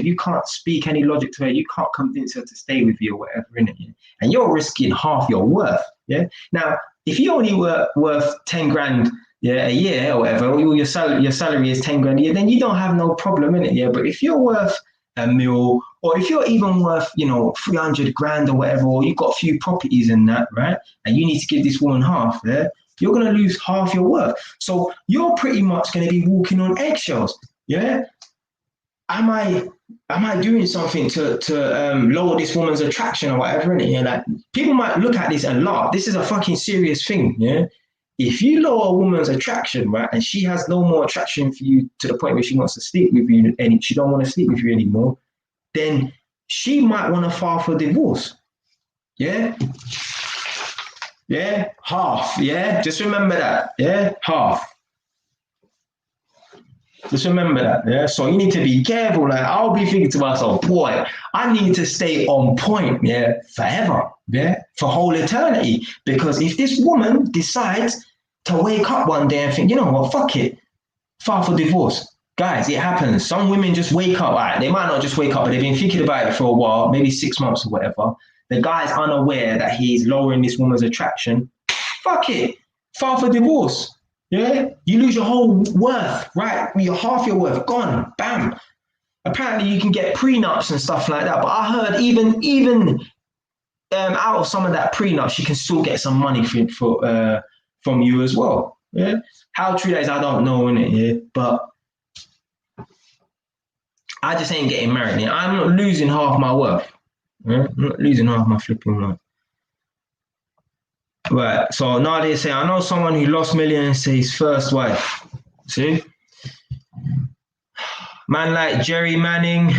You can't speak any logic to her. You can't convince her to stay with you or whatever, innit? Yeah? And you're risking half your worth. Yeah. Now, if you only were worth 10 grand, yeah, a year or whatever, or your salary is 10 grand a year, then you don't have no problem in it. Yeah. But if you're worth a mil, or if you're even worth, you know, 300 grand or whatever, or you've got a few properties in that, right? And you need to give this woman half, yeah, you're going to lose half your worth. So you're pretty much going to be walking on eggshells. Yeah. Am I doing something to lower this woman's attraction or whatever? And yeah, like people might look at this and laugh. This is a fucking serious thing. Yeah. If you lower a woman's attraction, right, and she has no more attraction for you to the point where she wants to sleep with you and she don't want to sleep with you anymore, then she might want to file for divorce. Yeah. Yeah, half. Yeah, just remember that. Yeah, half. Just remember that. Yeah, so you need to be careful. Like I'll be thinking to myself, boy, I need to stay on point. Yeah, forever. Yeah, for whole eternity. Because if this woman decides to wake up one day and think, you know what, fuck it, file for divorce. Guys, it happens. Some women just wake up. Right? They might not just wake up, but they've been thinking about it for a while, maybe 6 months or whatever. The guy's unaware that he's lowering this woman's attraction. Fuck it. File for divorce. Yeah? You lose your whole worth, right? Your half your worth gone. Bam. Apparently you can get prenups and stuff like that. But I heard even out of some of that prenup, she can still get some money from you as well. Yeah. How true that is, I don't know, innit? Yeah. But I just ain't getting married. Yeah? I'm not losing half my worth. Yeah? I'm not losing half my flipping worth. Right. So now they say, I know someone who lost millions to his first wife. See? Man like Jerry Manning,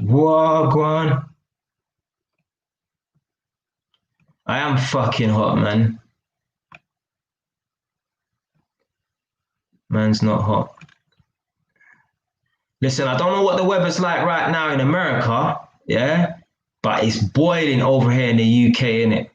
Wagwan. I am fucking hot, man. Man's not hot. Listen, I don't know what the weather's like right now in America, yeah? But it's boiling over here in the UK, innit?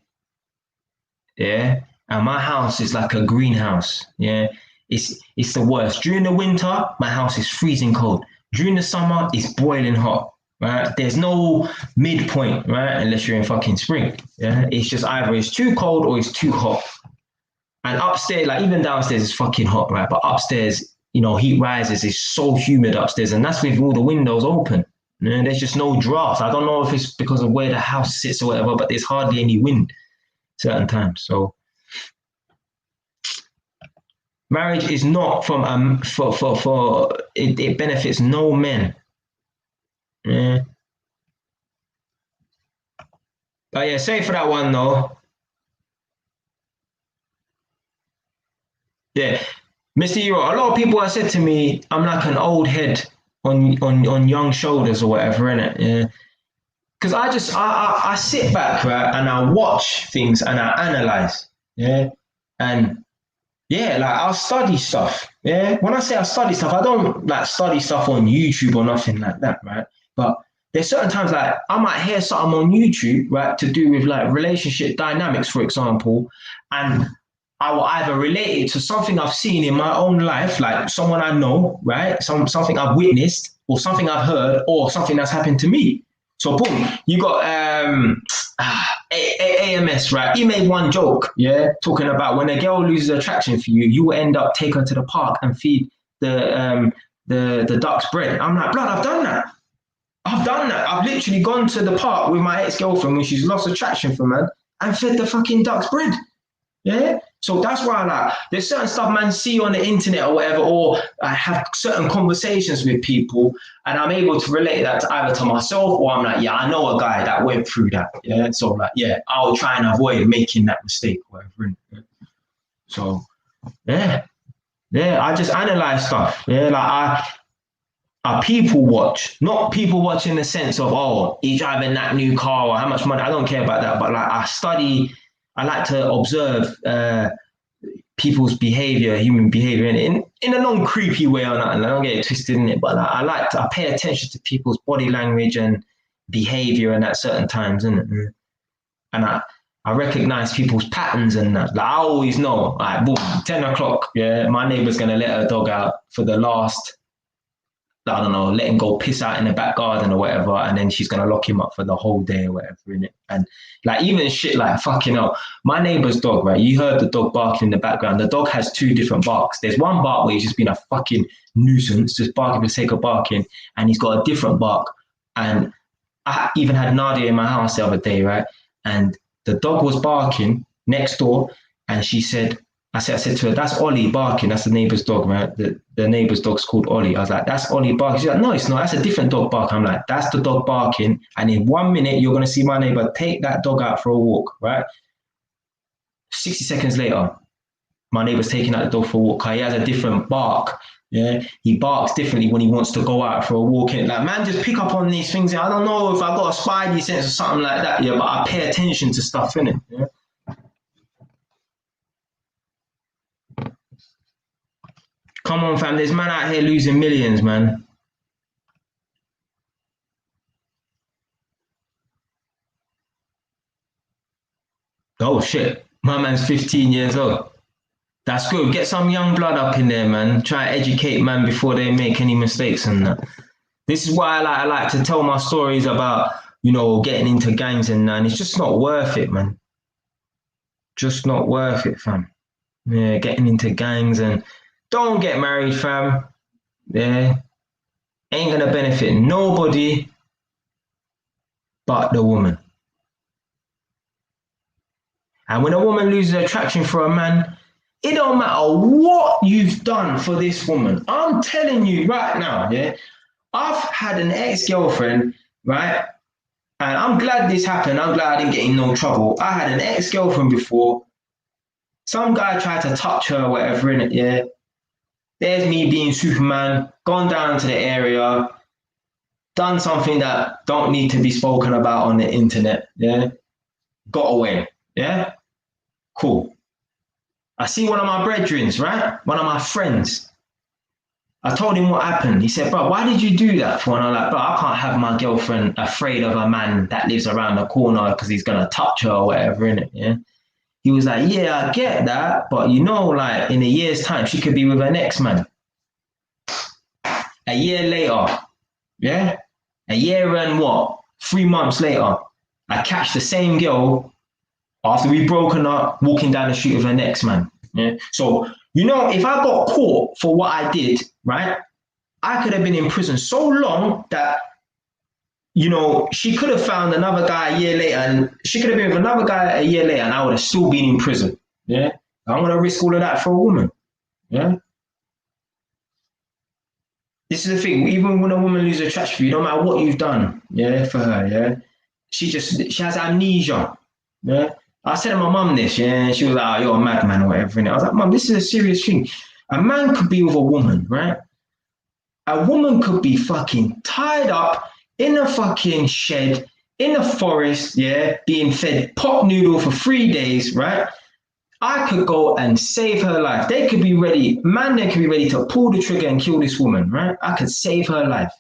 Yeah? And my house is like a greenhouse, yeah? It's the worst. During the winter, my house is freezing cold. During the summer, it's boiling hot, right? There's no midpoint, right? Unless you're in fucking spring, yeah? It's just either it's too cold or it's too hot. And upstairs, like even downstairs, it's fucking hot, right? But upstairs, you know, heat rises. It's so humid upstairs, and that's with all the windows open. Yeah, there's just no draft. I don't know if it's because of where the house sits or whatever, but there's hardly any wind certain times. So marriage is not from for it benefits no men. Yeah. But yeah, say for that one though. Yeah. Mr. Euro, a lot of people have said to me, I'm like an old head on young shoulders or whatever, innit? Yeah. Because I sit back, right, and I watch things and I analyze. Yeah. And yeah, like I'll study stuff. Yeah. When I say I study stuff, I don't like study stuff on YouTube or nothing like that, right? But there's certain times like I might hear something on YouTube, right, to do with like relationship dynamics, for example, and I will either relate it to something I've seen in my own life, like someone I know, right? Something I've witnessed, or something I've heard, or something that's happened to me. So boom, you got AMS, right? He made one joke, yeah, talking about when a girl loses attraction for you, you will end up take her to the park and feed the ducks bread. I'm like, blood, I've done that. I've done that. I've literally gone to the park with my ex-girlfriend when she's lost attraction for man and fed the fucking ducks bread. Yeah. So that's why I like there's certain stuff man see on the internet or whatever, or I have certain conversations with people and I'm able to relate that to either to myself or I'm like, yeah, I know a guy that went through that. Yeah. So like, yeah, I'll try and avoid making that mistake or whatever. So yeah. Yeah, I just analyze stuff. Yeah, like I people watch, not people watch in the sense of, oh, he's driving that new car or how much money. I don't care about that. But like I study, I like to observe people's behavior, human behavior, in a non-creepy way or nothing. I don't get it twisted in it, but like, I pay attention to people's body language and behavior and at certain times, and I recognize people's patterns and that. Like I always know, like boom, 10 o'clock, yeah, my neighbor's gonna let her dog out for the last, I don't know, let him go piss out in the back garden or whatever, and then she's gonna lock him up for the whole day or whatever, innit? And like even shit like fucking hell, my neighbor's dog, right? You heard the dog barking in the background. The dog has two different barks. There's one bark where he's just been a fucking nuisance, just barking for the sake of barking, and he's got a different bark. And I even had Nadia in my house the other day, right? And the dog was barking next door, and I said to her, that's Ollie barking. That's the neighbor's dog, right? The neighbor's dog's called Ollie. I was like, that's Ollie barking. She's like, no, it's not. That's a different dog barking. I'm like, that's the dog barking. And in 1 minute, you're going to see my neighbor take that dog out for a walk, right? 60 seconds later, my neighbor's taking out the dog for a walk. He has a different bark. Yeah, he barks differently when he wants to go out for a walk. Like, man, just pick up on these things. I don't know if I got a spidey sense or something like that. Yeah, but I pay attention to stuff, innit? Yeah. Come on, fam. There's man out here losing millions, man. Oh shit, my man's 15 years old. That's good. Get some young blood up in there, man. Try to educate man before they make any mistakes and that. This is why I like to tell my stories about, getting into gangs and that. And it's just not worth it, man. Just not worth it, fam. Yeah, getting into gangs and don't get married, fam. Yeah. Ain't gonna benefit nobody but the woman. And when a woman loses attraction for a man, it don't matter what you've done for this woman. I'm telling you right now, yeah. I've had an ex-girlfriend, right? And I'm glad this happened. I'm glad I didn't get in no trouble. I had an ex-girlfriend before. Some guy tried to touch her, whatever, in it, yeah. There's me being Superman, gone down to the area, done something that don't need to be spoken about on the internet, yeah. Got away, yeah. Cool. I see one of my brethrens, right? One of my friends. I told him what happened. He said, bro, why did you do that for? And I'm like, bro, I can't have my girlfriend afraid of a man that lives around the corner because he's going to touch her or whatever, innit? Yeah. He was like, yeah, I get that. But like in a year's time, she could be with her next man. A year later, yeah? A year and 3 months later, I catch the same girl after we broken up, walking down the street with her next man. Yeah. So, if I got caught for what I did, right, I could have been in prison so long that, she could have found another guy a year later and she could have been with another guy a year later and I would have still been in prison. Yeah. I'm going to risk all of that for a woman. Yeah. This is the thing. Even when a woman loses attraction for you, no matter what you've done, yeah, for her, yeah, she has amnesia. Yeah. I said to my mum this, yeah, and she was like, oh, you're a madman or whatever. And I was like, mum, this is a serious thing. A man could be with a woman, right? A woman could be fucking tied up in a fucking shed, in the forest, yeah, being fed pot noodle for 3 days, right? I could go and save her life. They could be ready to pull the trigger and kill this woman, right? I could save her life.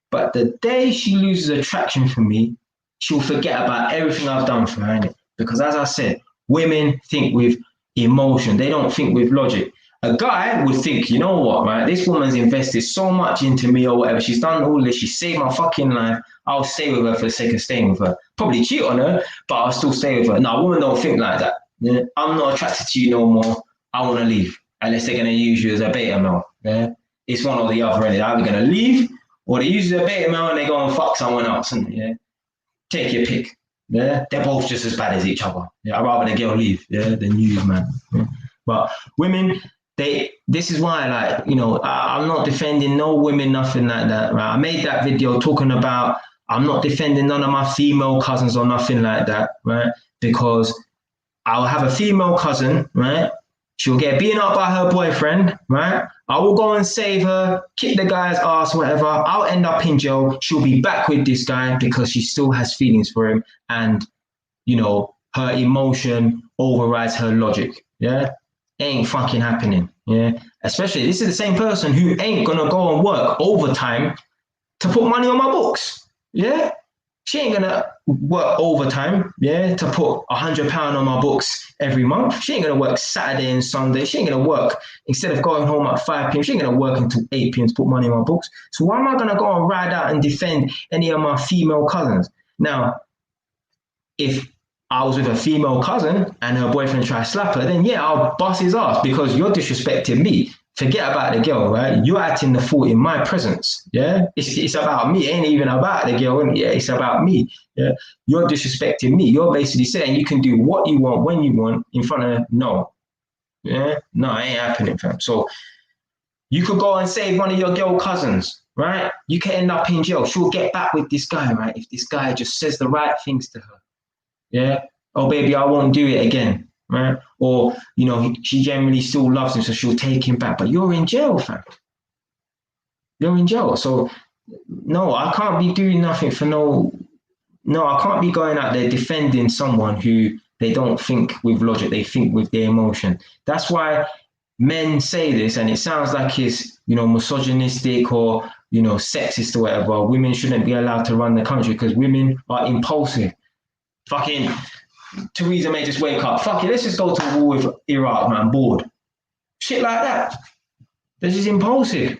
But the day she loses attraction for me, she'll forget about everything I've done for her, innit? Because as I said, women think with emotion. They don't think with logic. A guy would think, you know what, right? This woman's invested so much into me or whatever. She's done all this. She saved my fucking life. I'll stay with her for the sake of staying with her. Probably cheat on her, but I'll still stay with her. No, a woman don't think like that. Yeah? I'm not attracted to you no more. I want to leave. Unless they're going to use you as a beta male. Yeah? It's one or the other. They're either going to leave or they use you as a beta male and they go and fuck someone else. And, yeah? Take your pick. Yeah? They're both just as bad as each other. Yeah? I'd rather the girl leave, yeah, than use, man. Yeah? But women, this is why, like, you know, I'm not defending no women, nothing like that, right? I made that video talking about I'm not defending none of my female cousins or nothing like that, right? Because I'll have a female cousin, right? She'll get beaten up by her boyfriend, right? I will go and save her, kick the guy's ass, whatever. I'll end up in jail. She'll be back with this guy because she still has feelings for him. And, you know, her emotion overrides her logic. Yeah. Ain't fucking happening. Yeah. Especially this is the same person who ain't gonna go and work overtime to put money on my books. Yeah. She ain't gonna work overtime, yeah, to put £100 on my books every month. She ain't gonna work Saturday and Sunday. She ain't gonna work instead of going home at 5 p.m. She ain't gonna work until 8 p.m. to put money on my books. So why am I gonna go and ride out and defend any of my female cousins? Now, if I was with a female cousin and her boyfriend tried to slap her, then yeah, I'll bust his ass because you're disrespecting me. Forget about the girl, right? You're acting the fool in my presence. Yeah, it's about me. It ain't even about the girl. Yeah, it's about me. Yeah, you're disrespecting me. You're basically saying you can do what you want when you want in front of no. Yeah, no, it ain't happening, fam. So you could go and save one of your girl cousins, right? You can end up in jail. She'll get back with this guy, right? If this guy just says the right things to her. Yeah. Oh, baby, I won't do it again. Right? Or, you know, she generally still loves him, so she'll take him back. But you're in jail, fam. You're in jail. So, no, I can't be doing nothing for no, I can't be going out there defending someone who they don't think with logic, they think with their emotion. That's why men say this, and it sounds like it's, you know, misogynistic or, you know, sexist or whatever. Women shouldn't be allowed to run the country because women are impulsive. Fucking Theresa May just wake up. Fuck it, let's just go to war with Iraq, man. Bored. Shit like that. They're just impulsive.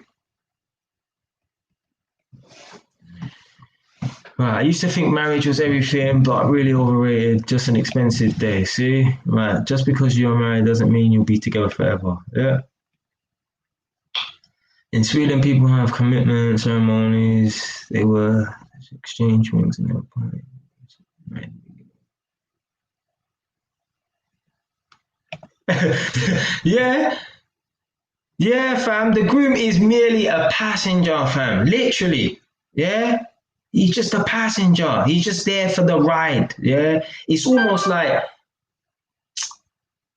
Right, I used to think marriage was everything, but really overrated. Just an expensive day. See, right? Just because you're married doesn't mean you'll be together forever. Yeah. In Sweden, people have commitment ceremonies. They were exchange rings and their right. Yeah, yeah, fam. The groom is merely a passenger, fam. Literally, yeah. He's just a passenger. He's just there for the ride. Yeah. It's almost like,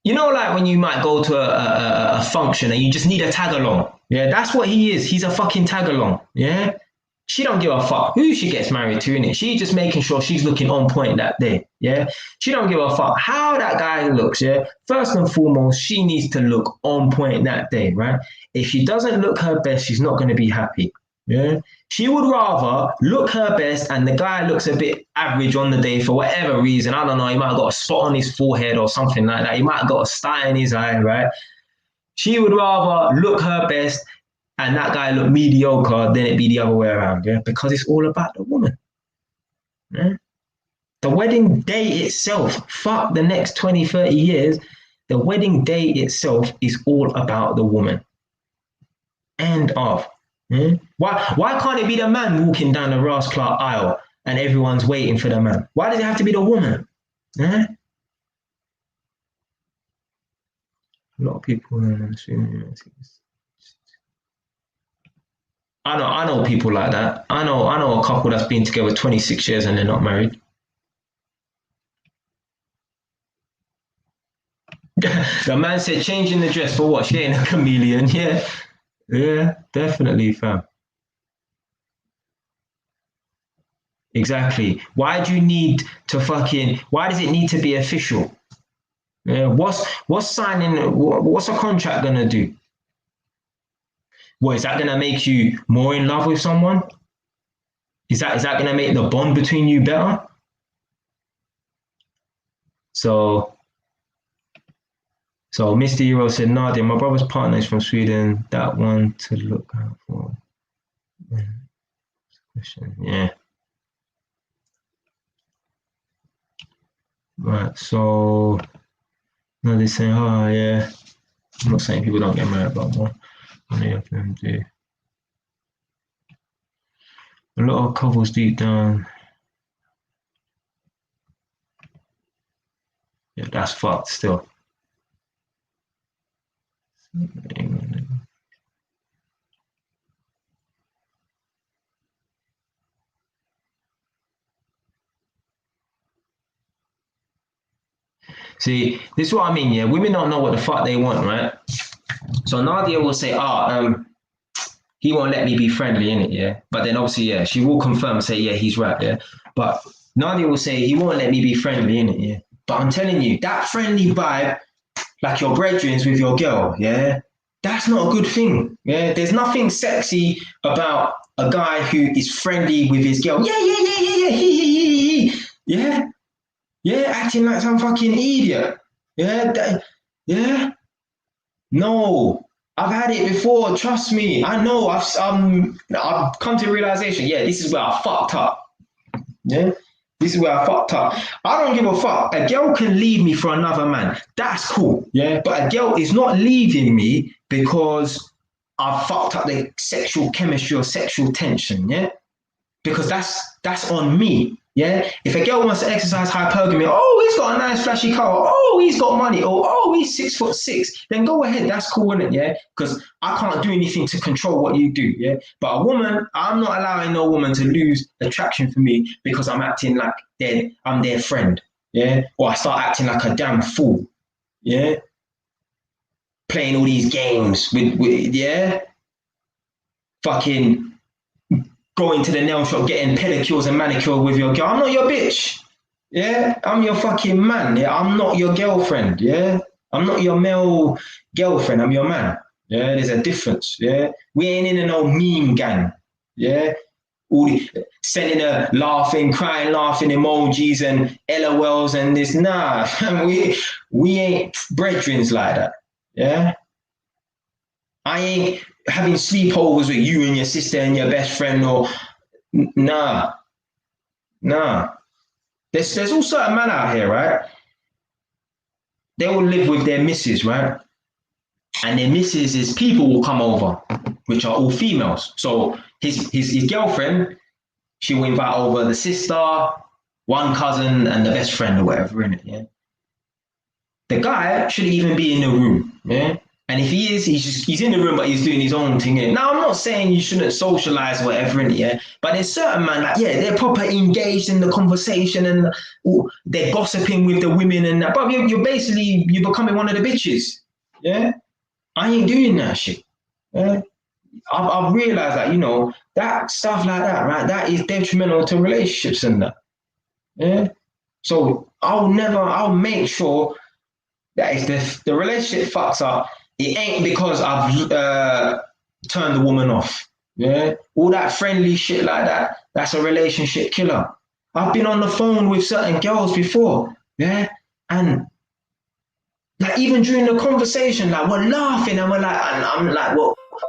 you know, like when you might go to a function and you just need a tag along. Yeah, that's what he is. He's a fucking tag along. Yeah. She don't give a fuck who she gets married to, innit? She's just making sure she's looking on point that day. Yeah. She don't give a fuck how that guy looks. Yeah. First and foremost, she needs to look on point that day, right? If she doesn't look her best, she's not going to be happy. Yeah. She would rather look her best and the guy looks a bit average on the day for whatever reason. I don't know. He might have got a spot on his forehead or something like that. He might have got a sty in his eye, right? She would rather look her best and that guy look mediocre than it be the other way around, yeah? Because it's all about the woman. Yeah? The wedding day itself, fuck the next 20, 30 years, the wedding day itself is all about the woman. End of. Yeah? Why can't it be the man walking down the Ross Clark aisle and everyone's waiting for the man? Why does it have to be the woman? Yeah? A lot of people I know people like that. I know a couple that's been together 26 years and they're not married. The man said changing the dress for what? She ain't a chameleon. Yeah. Yeah, definitely, fam. Exactly. Why do you need to why does it need to be official? Yeah, what's signing what's a contract gonna do? What is that gonna make you more in love with someone? Is that gonna make the bond between you better? So So Mr. Euro said, Nadia, my brother's partner is from Sweden. That one to look out for. Yeah. Right. So now they're saying, oh yeah. I'm not saying people don't get married, but more many of them do. A lot of couples deep down. Yeah, that's fucked still. See, this is what I mean, yeah. Women don't know what the fuck they want, right? So Nadia will say, he won't let me be friendly in it, yeah. But then obviously, yeah, she will confirm and say, yeah, he's right, yeah. But Nadia will say he won't let me be friendly in it, yeah. But I'm telling you, that friendly vibe, like your brethren's with your girl, yeah, that's not a good thing. Yeah, there's nothing sexy about a guy who is friendly with his girl. Yeah, yeah, yeah, yeah, yeah, yeah, yeah, acting like some fucking idiot. Yeah, yeah. No, I've had it before. Trust me, I know. I've come to the realization. Yeah, this is where I fucked up. Yeah, this is where I fucked up. I don't give a fuck. A girl can leave me for another man. That's cool. Yeah, but a girl is not leaving me because I've fucked up the sexual chemistry or sexual tension. Yeah, because that's on me. Yeah, if a girl wants to exercise hypergamy, oh, he's got a nice flashy car, oh, he's got money, or oh, he's 6'6", then go ahead, that's cool, isn't it? Yeah, because I can't do anything to control what you do. Yeah, but a woman, I'm not allowing no woman to lose attraction for me because I'm acting like I'm their friend. Yeah, or I start acting like a damn fool. Yeah, playing all these games with yeah, fucking going to the nail shop, getting pedicures and manicure with your girl. I'm not your bitch. Yeah, I'm your fucking man. Yeah, I'm not your girlfriend. Yeah, I'm not your male girlfriend. I'm your man. Yeah, there's a difference. Yeah, we ain't in no meme gang. Yeah, all the, sending a laughing, crying, laughing emojis and LOLs and this. Nah, we ain't brethrens like that. Yeah, I ain't having sleepovers with you and your sister and your best friend or nah, nah. There's also a man out here, right? They will live with their missus, right? And their missus is people will come over, which are all females. So his girlfriend, she will invite over the sister, one cousin, and the best friend or whatever in it. Yeah. The guy shouldn't even be in the room. Yeah. And if he is, he's in the room, but he's doing his own thing. Yeah? Now, I'm not saying you shouldn't socialize or whatever, in it, yeah. But there's certain man, like, yeah, they're proper engaged in the conversation and they're gossiping with the women and that. But you're becoming one of the bitches. Yeah, I ain't doing that shit. Yeah? I've realized that that stuff like that, right? That is detrimental to relationships and that. Yeah. So I'll make sure that if the relationship fucks up, it ain't because I've turned the woman off. Yeah, all that friendly shit like that, that's a relationship killer. I've been on the phone with certain girls before, yeah, and like even during the conversation, like we're laughing and I'm like,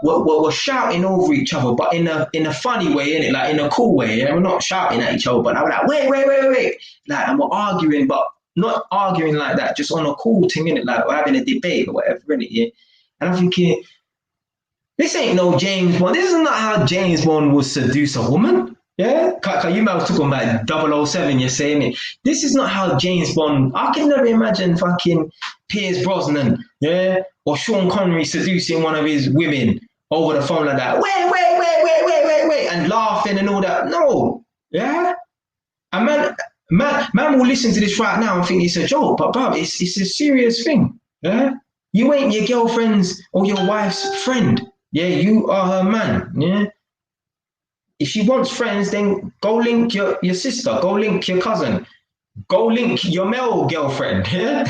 we're shouting over each other, but in a funny way, innit? Like in a cool way. Yeah, we're not shouting at each other, but I'm like, wait, like, and we're arguing, but not arguing like that, just on a cool thing, innit? Like we're having a debate or whatever, innit? Yeah, and I'm thinking, this ain't no James Bond. This is not how James Bond would seduce a woman. Yeah, you might was talking about 007, you're saying it. This is not how James Bond. I can never imagine fucking Pierce Brosnan, yeah, or Sean Connery seducing one of his women over the phone like that. Wait, and laughing and all that. No, yeah, and man will listen to this right now and think it's a joke, but bruv, it's a serious thing. Yeah, you ain't your girlfriend's or your wife's friend. Yeah, you are her man. Yeah. If she wants friends, then go link your sister, go link your cousin, go link your male girlfriend. Yeah.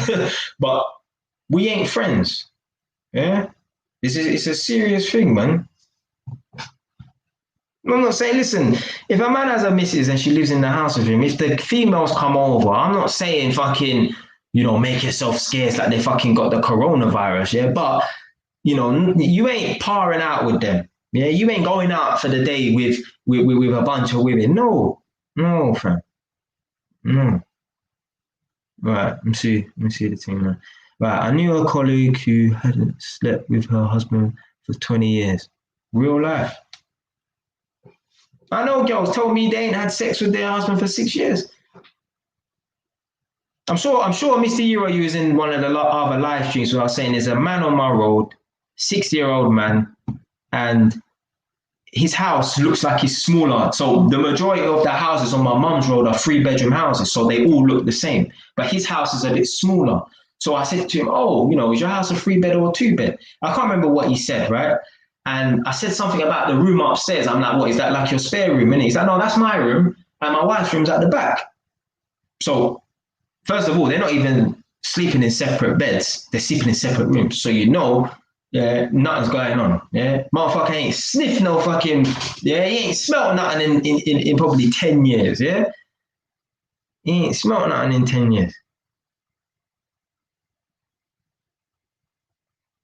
But we ain't friends. Yeah. It's a serious thing, man. I'm not saying, listen, if a man has a missus and she lives in the house with him, if the females come over, I'm not saying fucking, make yourself scarce like they fucking got the coronavirus, yeah? But, you ain't parring out with them. Yeah, you ain't going out for the day with a bunch of women. No, no, fam. No. Right, let me see the thing now. Right, I knew a colleague who hadn't slept with her husband for 20 years. Real life. I know girls told me they ain't had sex with their husband for 6 years. I'm sure Mr. Euro, you was in one of the other live streams where I was saying there's a man on my road, 6-year-old man, and his house looks like it's smaller. So the majority of the houses on my mum's road are 3-bedroom houses, so they all look the same. But his house is a bit smaller. So I said to him, "Oh, is your house a 3-bed or a 2-bed?" I can't remember what he said, right? And I said something about the room upstairs. I'm like, "What is that, like your spare room?" And he's like, "No, that's my room, and my wife's room's at the back." So first of all, they're not even sleeping in separate beds. They're sleeping in separate rooms. So yeah, nothing's going on. Yeah, motherfucker ain't sniffed no fucking. Yeah, he ain't smelt nothing in probably 10 years. Yeah, he ain't smelt nothing in 10 years.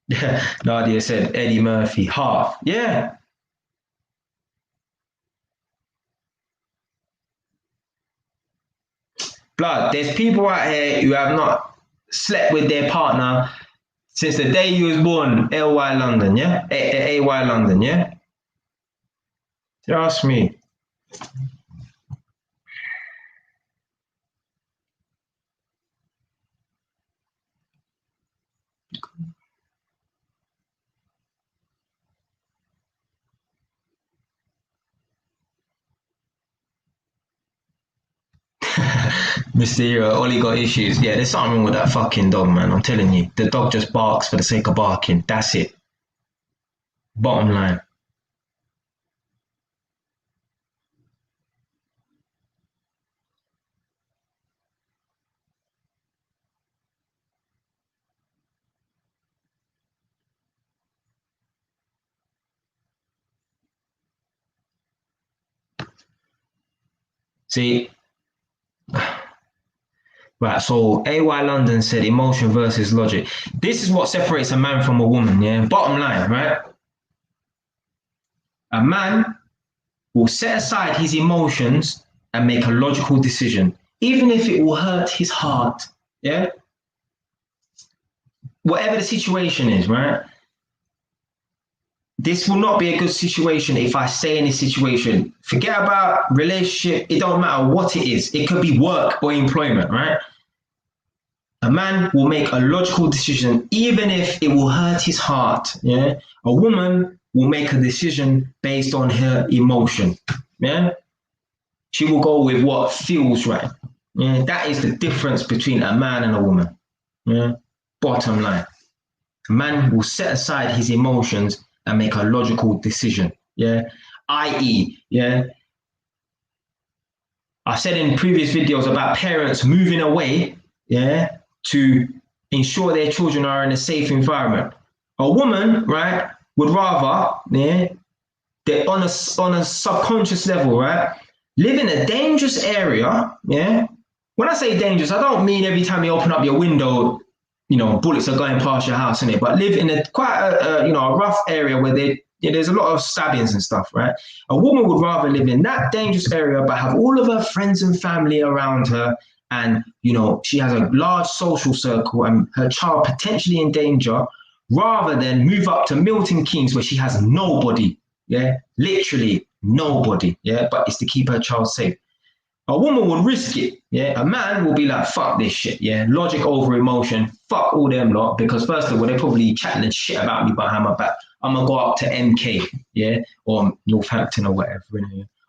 Yeah, Nadia said Eddie Murphy half. Yeah, blood. There's people out here who have not slept with their partner since the day he was born. LY London. Yeah, AY London. Yeah. Trust me. Mr. Hero, Ollie got issues. Yeah, there's something wrong with that fucking dog, man. I'm telling you. The dog just barks for the sake of barking. That's it. Bottom line. See, right, so AY London said emotion versus logic. This is what separates a man from a woman, yeah? Bottom line, right? A man will set aside his emotions and make a logical decision, even if it will hurt his heart, yeah? Whatever the situation is, right? This will not be a good situation if I stay in this situation. Forget about relationship. It don't matter what it is. It could be work or employment, right? A man will make a logical decision, even if it will hurt his heart. Yeah. A woman will make a decision based on her emotion. Yeah. She will go with what feels right. Yeah. That is the difference between a man and a woman. Yeah. Bottom line. A man will set aside his emotions and make a logical decision. Yeah. I.e., yeah. I said in previous videos about parents moving away, yeah, to ensure their children are in a safe environment. A woman, right, would rather, yeah, that on a subconscious level, right, live in a dangerous area, yeah. When I say dangerous, I don't mean every time you open up your window, bullets are going past your house, innit? But live in a quite a rough area where there's a lot of stabbings and stuff, right? A woman would rather live in that dangerous area, but have all of her friends and family around her, and she has a large social circle, and her child potentially in danger, rather than move up to Milton Keynes where she has nobody, yeah, literally nobody, yeah, but it's to keep her child safe. A woman would risk it, yeah. A man will be like, "Fuck this shit, yeah." Logic over emotion. Fuck all them lot, because first of all, they're probably chatting and shit about me behind my back. I'm gonna go up to MK, yeah, or Northampton or whatever.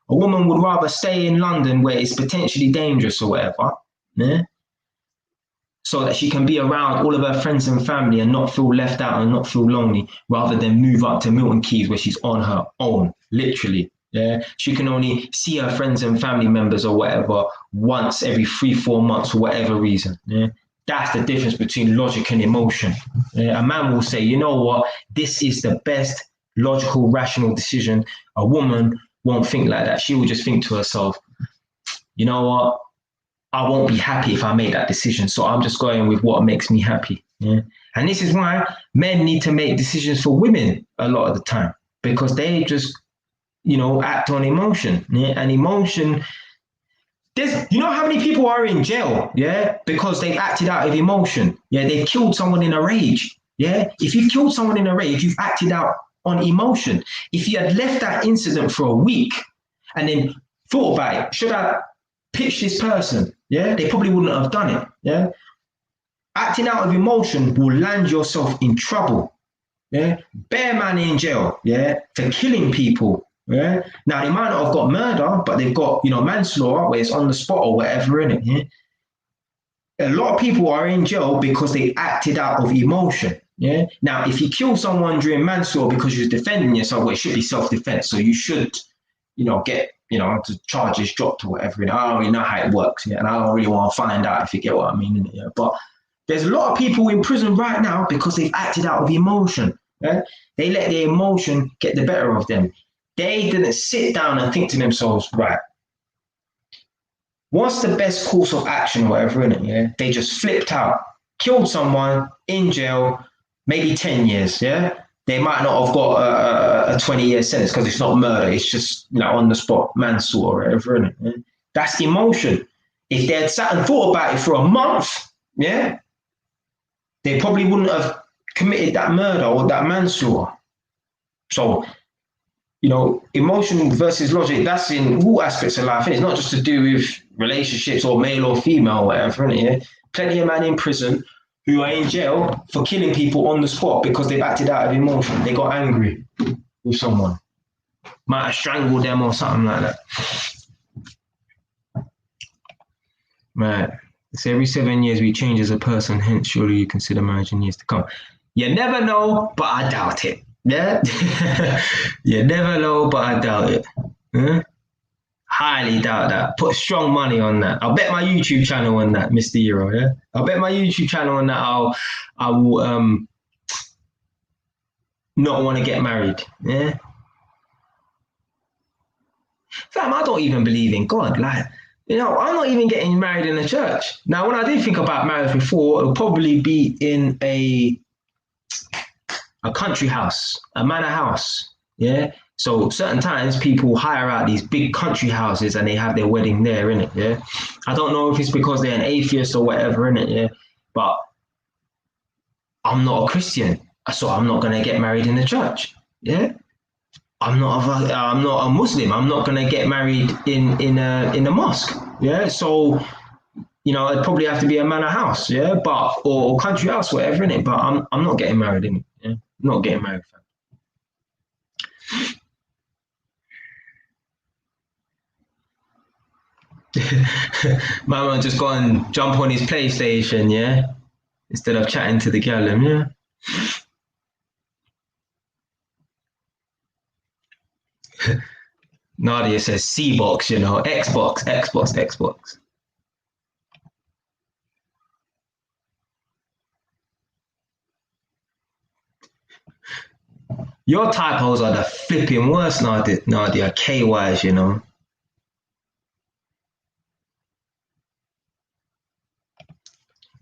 A woman would rather stay in London where it's potentially dangerous or whatever, yeah, so that she can be around all of her friends and family and not feel left out and not feel lonely, rather than move up to Milton Keynes where she's on her own, literally. Yeah, she can only see her friends and family members or whatever once every 3-4 months for whatever reason. Yeah, that's the difference between logic and emotion. Yeah? A man will say, "You know what? This is the best logical, rational decision." A woman won't think like that. She will just think to herself, "You know what? I won't be happy if I make that decision. So I'm just going with what makes me happy. Yeah. And this is why men need to make decisions for women a lot of the time, because they just, act on emotion. Yeah. And emotion, you know how many people are in jail, yeah, because they've acted out of emotion. Yeah, they've killed someone in a rage. Yeah. If you killed someone in a rage, you've acted out on emotion. If you had left that incident for a week and then thought about it, should I pitch this person? Yeah, they probably wouldn't have done it. Yeah, acting out of emotion will land yourself in trouble. Yeah, bear man in jail. Yeah, for killing people. Yeah, now they might not have got murder, but they've got manslaughter where it's on the spot or whatever in it. Yeah, a lot of people are in jail because they acted out of emotion. Yeah. Now, if you kill someone during manslaughter because you're defending yourself, well, it should be self-defense. So you should, get the charges dropped or whatever. I don't really know how it works, yeah, and I don't really want to find out if you get what I mean. Yeah. But there's a lot of people in prison right now because they've acted out of emotion. Yeah? They let their emotion get the better of them. They didn't sit down and think to themselves, right, what's the best course of action, whatever, in it? Yeah, they just flipped out, killed someone in jail, maybe 10 years. Yeah, they might not have got a 20-year sentence because it's not murder, it's just on the spot manslaughter, whatever, in it. Yeah? That's emotion. If they had sat and thought about it for a month, yeah, they probably wouldn't have committed that murder or that manslaughter. So, emotion versus logic, that's in all aspects of life. It's not just to do with relationships or male or female or whatever. Yeah? Plenty of men in prison who are in jail for killing people on the spot because they've acted out of emotion. They got angry with someone. Might have strangled them or something like that. Right. It's every 7 years we change as a person, hence surely you consider marriage in years to come. You never know, but I doubt it. Yeah? You never know, but I doubt it. Yeah? Highly doubt that. Put strong money on that. I'll bet my YouTube channel on that, Mr. Euro, yeah? I'll bet my YouTube channel on that I will not want to get married. Yeah? Fam, I don't even believe in God. Like, I'm not even getting married in a church. Now, when I did think about marriage before, it'll probably be in a country house, a manor house. Yeah. So certain times people hire out these big country houses and they have their wedding there, innit? Yeah. I don't know if it's because they're an atheist or whatever, innit? Yeah. But I'm not a Christian, so I'm not gonna get married in the church. Yeah. I'm not a Muslim. I'm not gonna get married in a mosque. Yeah. So it'd probably have to be a manor house. Yeah. But or country house, whatever, innit? But I'm not getting married, innit? Yeah. Not getting married, fam. My man just go and jump on his PlayStation, yeah, instead of chatting to the girl, yeah. Nadia says C-box, Xbox, Xbox, Xbox. Your typos are the flipping worst, Nadia, K-wise,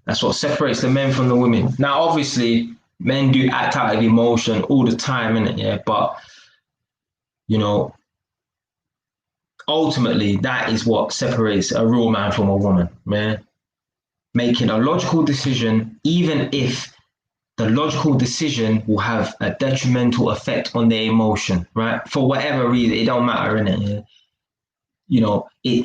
That's what separates the men from the women. Now, obviously, men do act out of emotion all the time, innit? Yeah, but ultimately, that is what separates a real man from a woman, man. Making a logical decision, even if the logical decision will have a detrimental effect on their emotion, right? For whatever reason, it don't matter, innit? Yeah?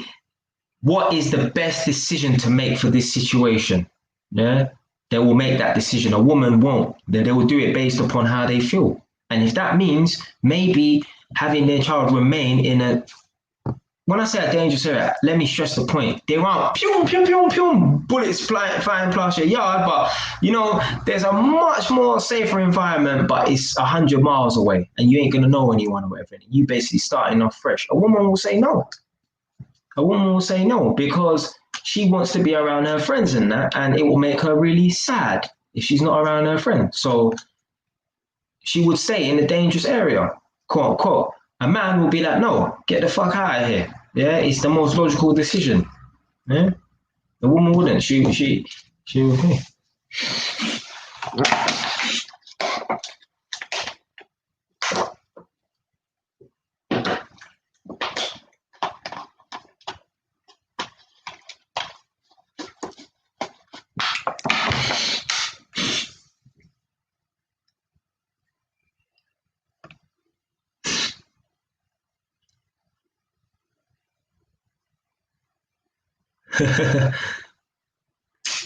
What is the best decision to make for this situation? Yeah, they will make that decision. A woman won't. They will do it based upon how they feel. And if that means maybe having their child remain in when I say a dangerous area, let me stress the point. There aren't pew, pew, pew, pew, bullets flying past your yard, but there's a much more safer environment, but it's 100 miles away and you ain't gonna know anyone or whatever. You basically starting off fresh. A woman will say no. A woman will say no because she wants to be around her friends and that, and it will make her really sad if she's not around her friends. So she would say in a dangerous area, quote unquote, a man will be like, no, get the fuck out of here. Yeah, it's the most logical decision. Yeah. The woman wouldn't. She would pay.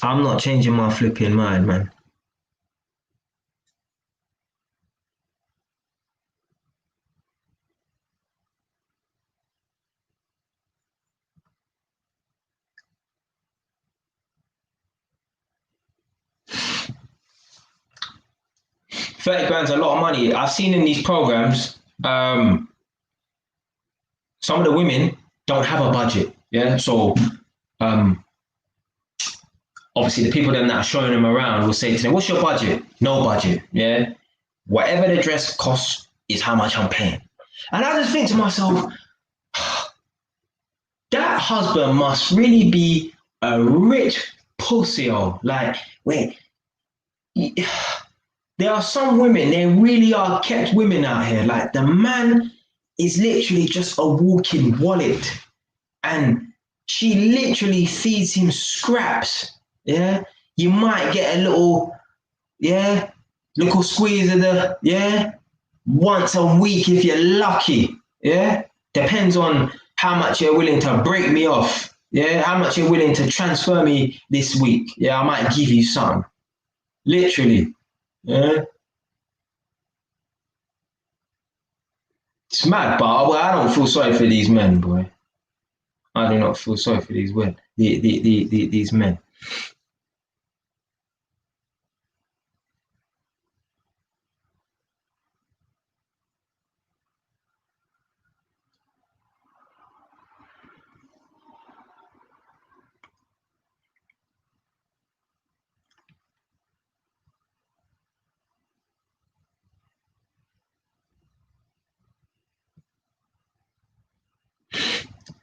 I'm not changing my flipping mind, man. £30 a lot of money. I've seen in these programs, some of the women don't have a budget. Yeah, so um, obviously the people then that are showing them around will say to them, "What's your budget?" No budget. Yeah, whatever the dress costs is how much I'm paying. And I just think to myself, that husband must really be a rich pussy. Like, wait, there are some women, they really are kept women out here. Like, the man is literally just a walking wallet, and she literally feeds him scraps. Yeah, you might get a little squeeze of once a week if you're lucky. Yeah, depends on how much you're willing to break me off. Yeah, how much you're willing to transfer me this week. Yeah, I might give you some. Literally. Yeah. It's mad, but I don't feel sorry for these men, boy. I do not feel sorry for these men. These men.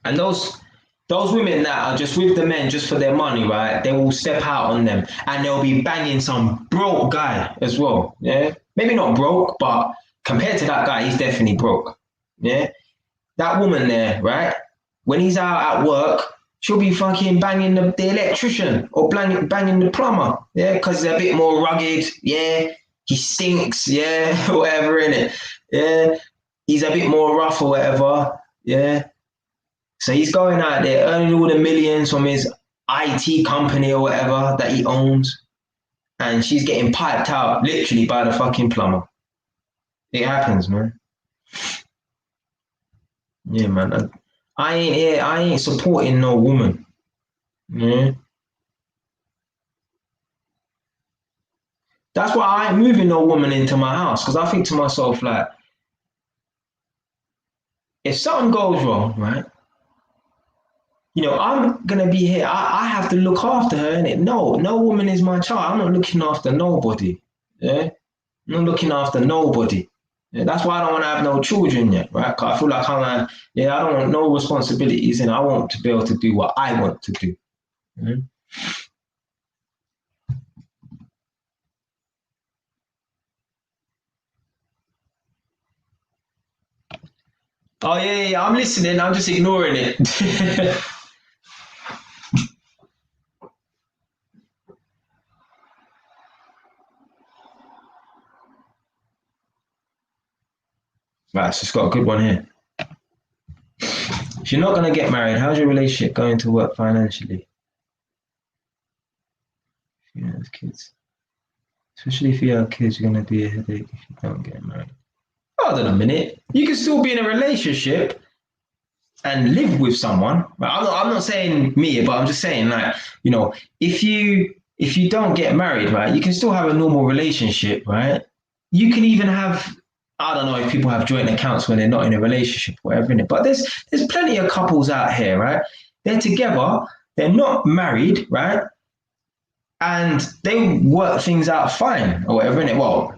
And those women that are just with the men just for their money, right? They will step out on them and they'll be banging some broke guy as well. Yeah. Maybe not broke, but compared to that guy, he's definitely broke. Yeah. That woman there, right? When he's out at work, she'll be fucking banging the electrician or banging the plumber. Yeah. Because they're a bit more rugged. Yeah. He stinks. Yeah. Whatever in it. Yeah. He's a bit more rough or whatever. Yeah. So he's going out there earning all the millions from his IT company or whatever that he owns, and she's getting piped out literally by the fucking plumber. It happens, man. Yeah, man. I ain't here. I ain't supporting no woman. Yeah. That's why I ain't moving no woman into my house, because I think to myself, like, if something goes wrong, right? I'm gonna be here. I have to look after her, innit? No woman is my child. I'm not looking after nobody. Yeah, I'm not looking after nobody. Yeah, that's why I don't want to have no children yet, right? 'Cause I feel like I don't want no responsibilities, and I want to be able to do what I want to do. Yeah? Oh yeah, I'm listening. I'm just ignoring it. Right, so it's got a good one here. If you're not gonna get married, how's your relationship going to work financially? If you have kids. Especially if you have kids, you're gonna be a headache if you don't get married. Hold on a minute. You can still be in a relationship and live with someone. I'm not saying me, but I'm just saying, like, if you don't get married, right, you can still have a normal relationship, right? You can even have, I don't know if people have joint accounts when they're not in a relationship or whatever in it, but there's plenty of couples out here, right? They're together, they're not married, right? And they work things out fine or whatever in it. Well,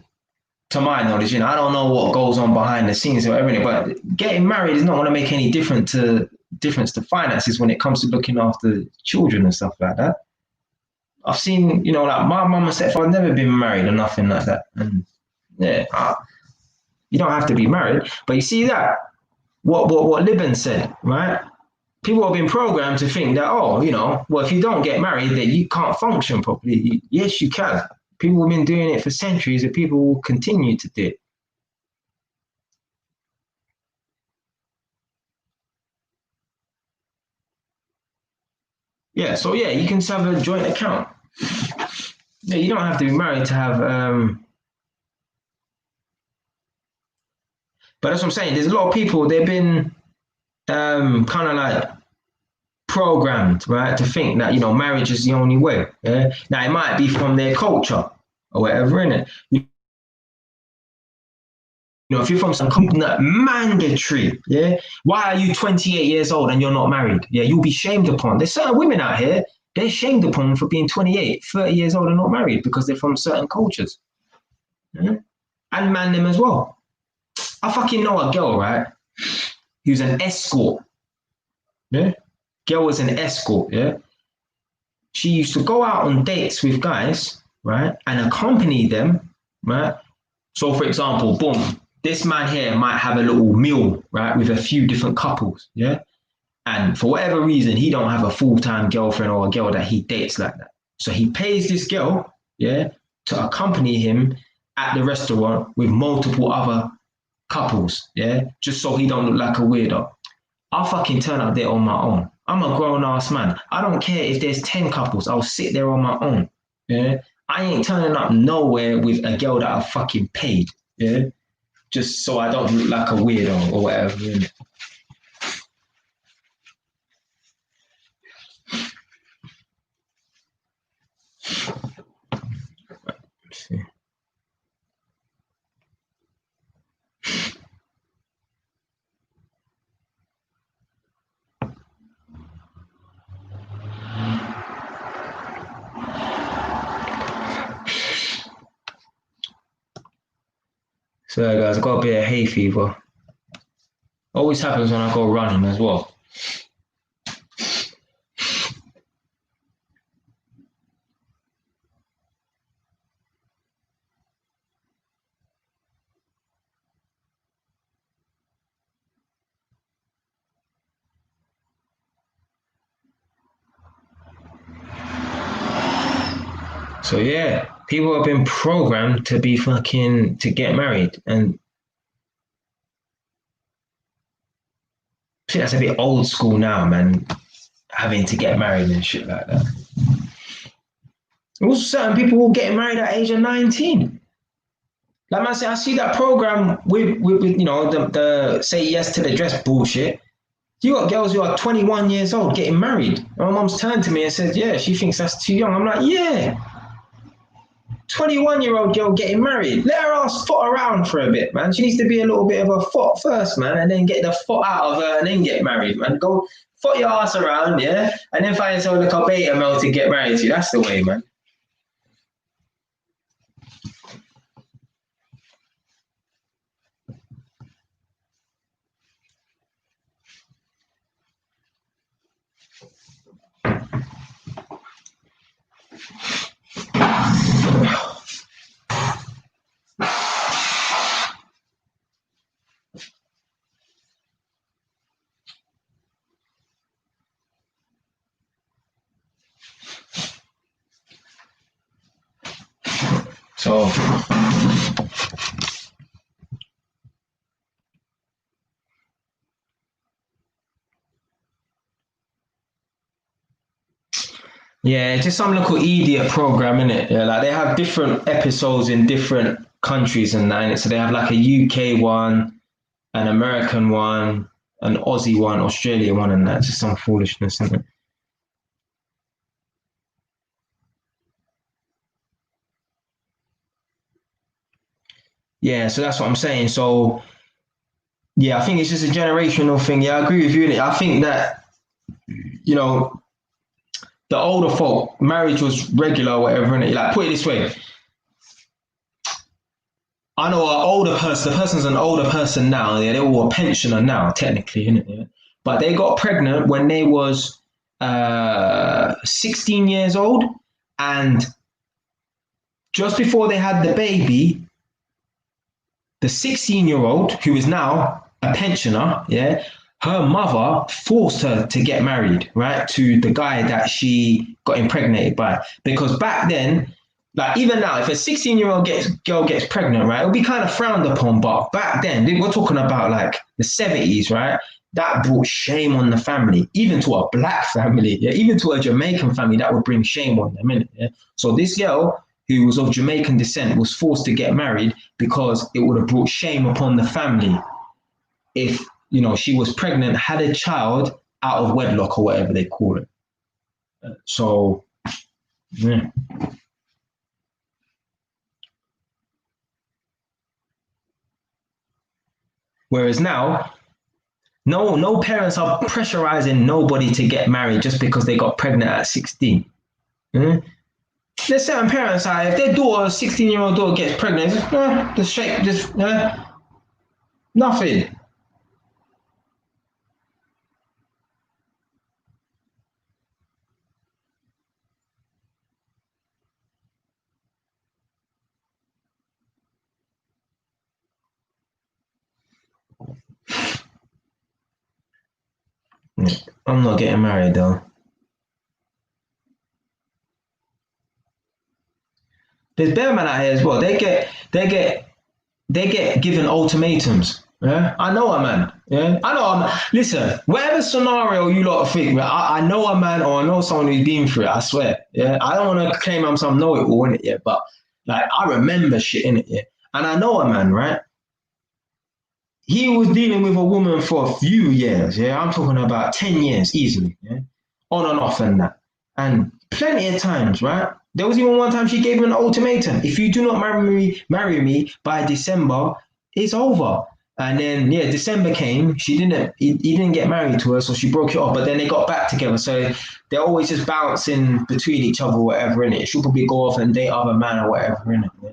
to my knowledge, I don't know what goes on behind the scenes or everything, but getting married is not going to make any difference to finances when it comes to looking after children and stuff like that. I've seen, like my mum and stepfather never been married or nothing like that. And yeah, you don't have to be married. But you see that, what Libin said, right? People have been programmed to think that, well, if you don't get married, then you can't function properly. Yes, you can. People have been doing it for centuries and people will continue to do it. Yeah, so yeah, you can have a joint account. Yeah, you don't have to be married to have but that's what I'm saying. There's a lot of people, they've been kind of like programmed, right, to think that marriage is the only way. Yeah. Now it might be from their culture or whatever, innit? If you're from some company that mandatory, yeah. Why are you 28 years old and you're not married? Yeah, you'll be shamed upon. There's certain women out here, they're shamed upon for being 28, 30 years old and not married because they're from certain cultures. Yeah? And man them as well. I fucking know a girl, right? Who's an escort. Yeah. Girl was an escort, yeah. She used to go out on dates with guys, right, and accompany them, right. So, for example, boom, this man here might have a little meal, right, with a few different couples, yeah, and for whatever reason, he don't have a full-time girlfriend or a girl that he dates like that. So he pays this girl, yeah, to accompany him at the restaurant with multiple other couples, yeah, just so he don't look like a weirdo. I'll fucking turn up there on my own. I'm a grown ass man. I don't care if there's 10 couples. I'll sit there on my own. Yeah. I ain't turning up nowhere with a girl that I fucking paid. Yeah. Just so I don't look like a weirdo or whatever. Yeah. So guys, I got a bit of hay fever. Always happens when I go running as well. So yeah, people have been programmed to be fucking to get married, and I think that's a bit old school now, man. Having to get married and shit like that. Also, certain people will get married at age of 19. Like man, I see that program with the say yes to the dress bullshit. You got girls who are 21 years old getting married. And my mom's turned to me and said, yeah, she thinks that's too young. I'm like, yeah. 21-year-old girl getting married. Let her ass foot around for a bit, man. She needs to be a little bit of a foot first, man, and then get the foot out of her and then get married, man. Go foot your ass around, yeah, and then find yourself like a beta male to get married to. That's the way, man. So yeah, it's just some local idiot program, innit? Yeah, like they have different episodes in different countries and that, innit? So they have like a UK one, an American one, an Aussie one, Australia one, and that's just some foolishness, isn't it? Yeah, so that's what I'm saying. So yeah, I think it's just a generational thing. Yeah, I agree with you. Innit? I think that you know the older folk, marriage was regular or whatever, innit? Like put it this way, I know an older person. The person's an older person now. Yeah, they're all a pensioner now, technically, innit? Yeah? But they got pregnant when they was 16 years old, and just before they had the baby, the 16-year-old who is now a pensioner, yeah, her mother forced her to get married, right, to the guy that she got impregnated by. Because back then, like even now, if a 16-year-old girl gets pregnant, right, it'll be kind of frowned upon. But back then, we're talking about like the 70s, right? That brought shame on the family, even to a black family, yeah, even to a Jamaican family, that would bring shame on them, innit? Yeah? So this girl who was of Jamaican descent was forced to get married because it would have brought shame upon the family if she was pregnant, had a child out of wedlock or whatever they call it. So yeah. Whereas now, no parents are pressurizing nobody to get married just because they got pregnant at 16. Mm? There's certain parents if their daughter, 16-year-old daughter gets pregnant, just straight, just nothing. I'm not getting married though. There's bear men out here as well. They get given ultimatums. Yeah, I know a man. Yeah, I know a man. Listen, whatever scenario you lot think, I know a man or I know someone who's been through it. I swear. Yeah, I don't want to claim I'm some know-it-all in it yet, but like I remember shit in it. Yeah, and I know a man, right? He was dealing with a woman for a few years. Yeah, I'm talking about 10 years easily. Yeah, on and off and that, and plenty of times, right? There was even one time she gave him an ultimatum: if you do not marry me by December, it's over. And then yeah, December came. He didn't get married to her, so she broke it off. But then they got back together. So they're always just bouncing between each other, whatever in it. She'll probably go off and date other man or whatever in it. Yeah.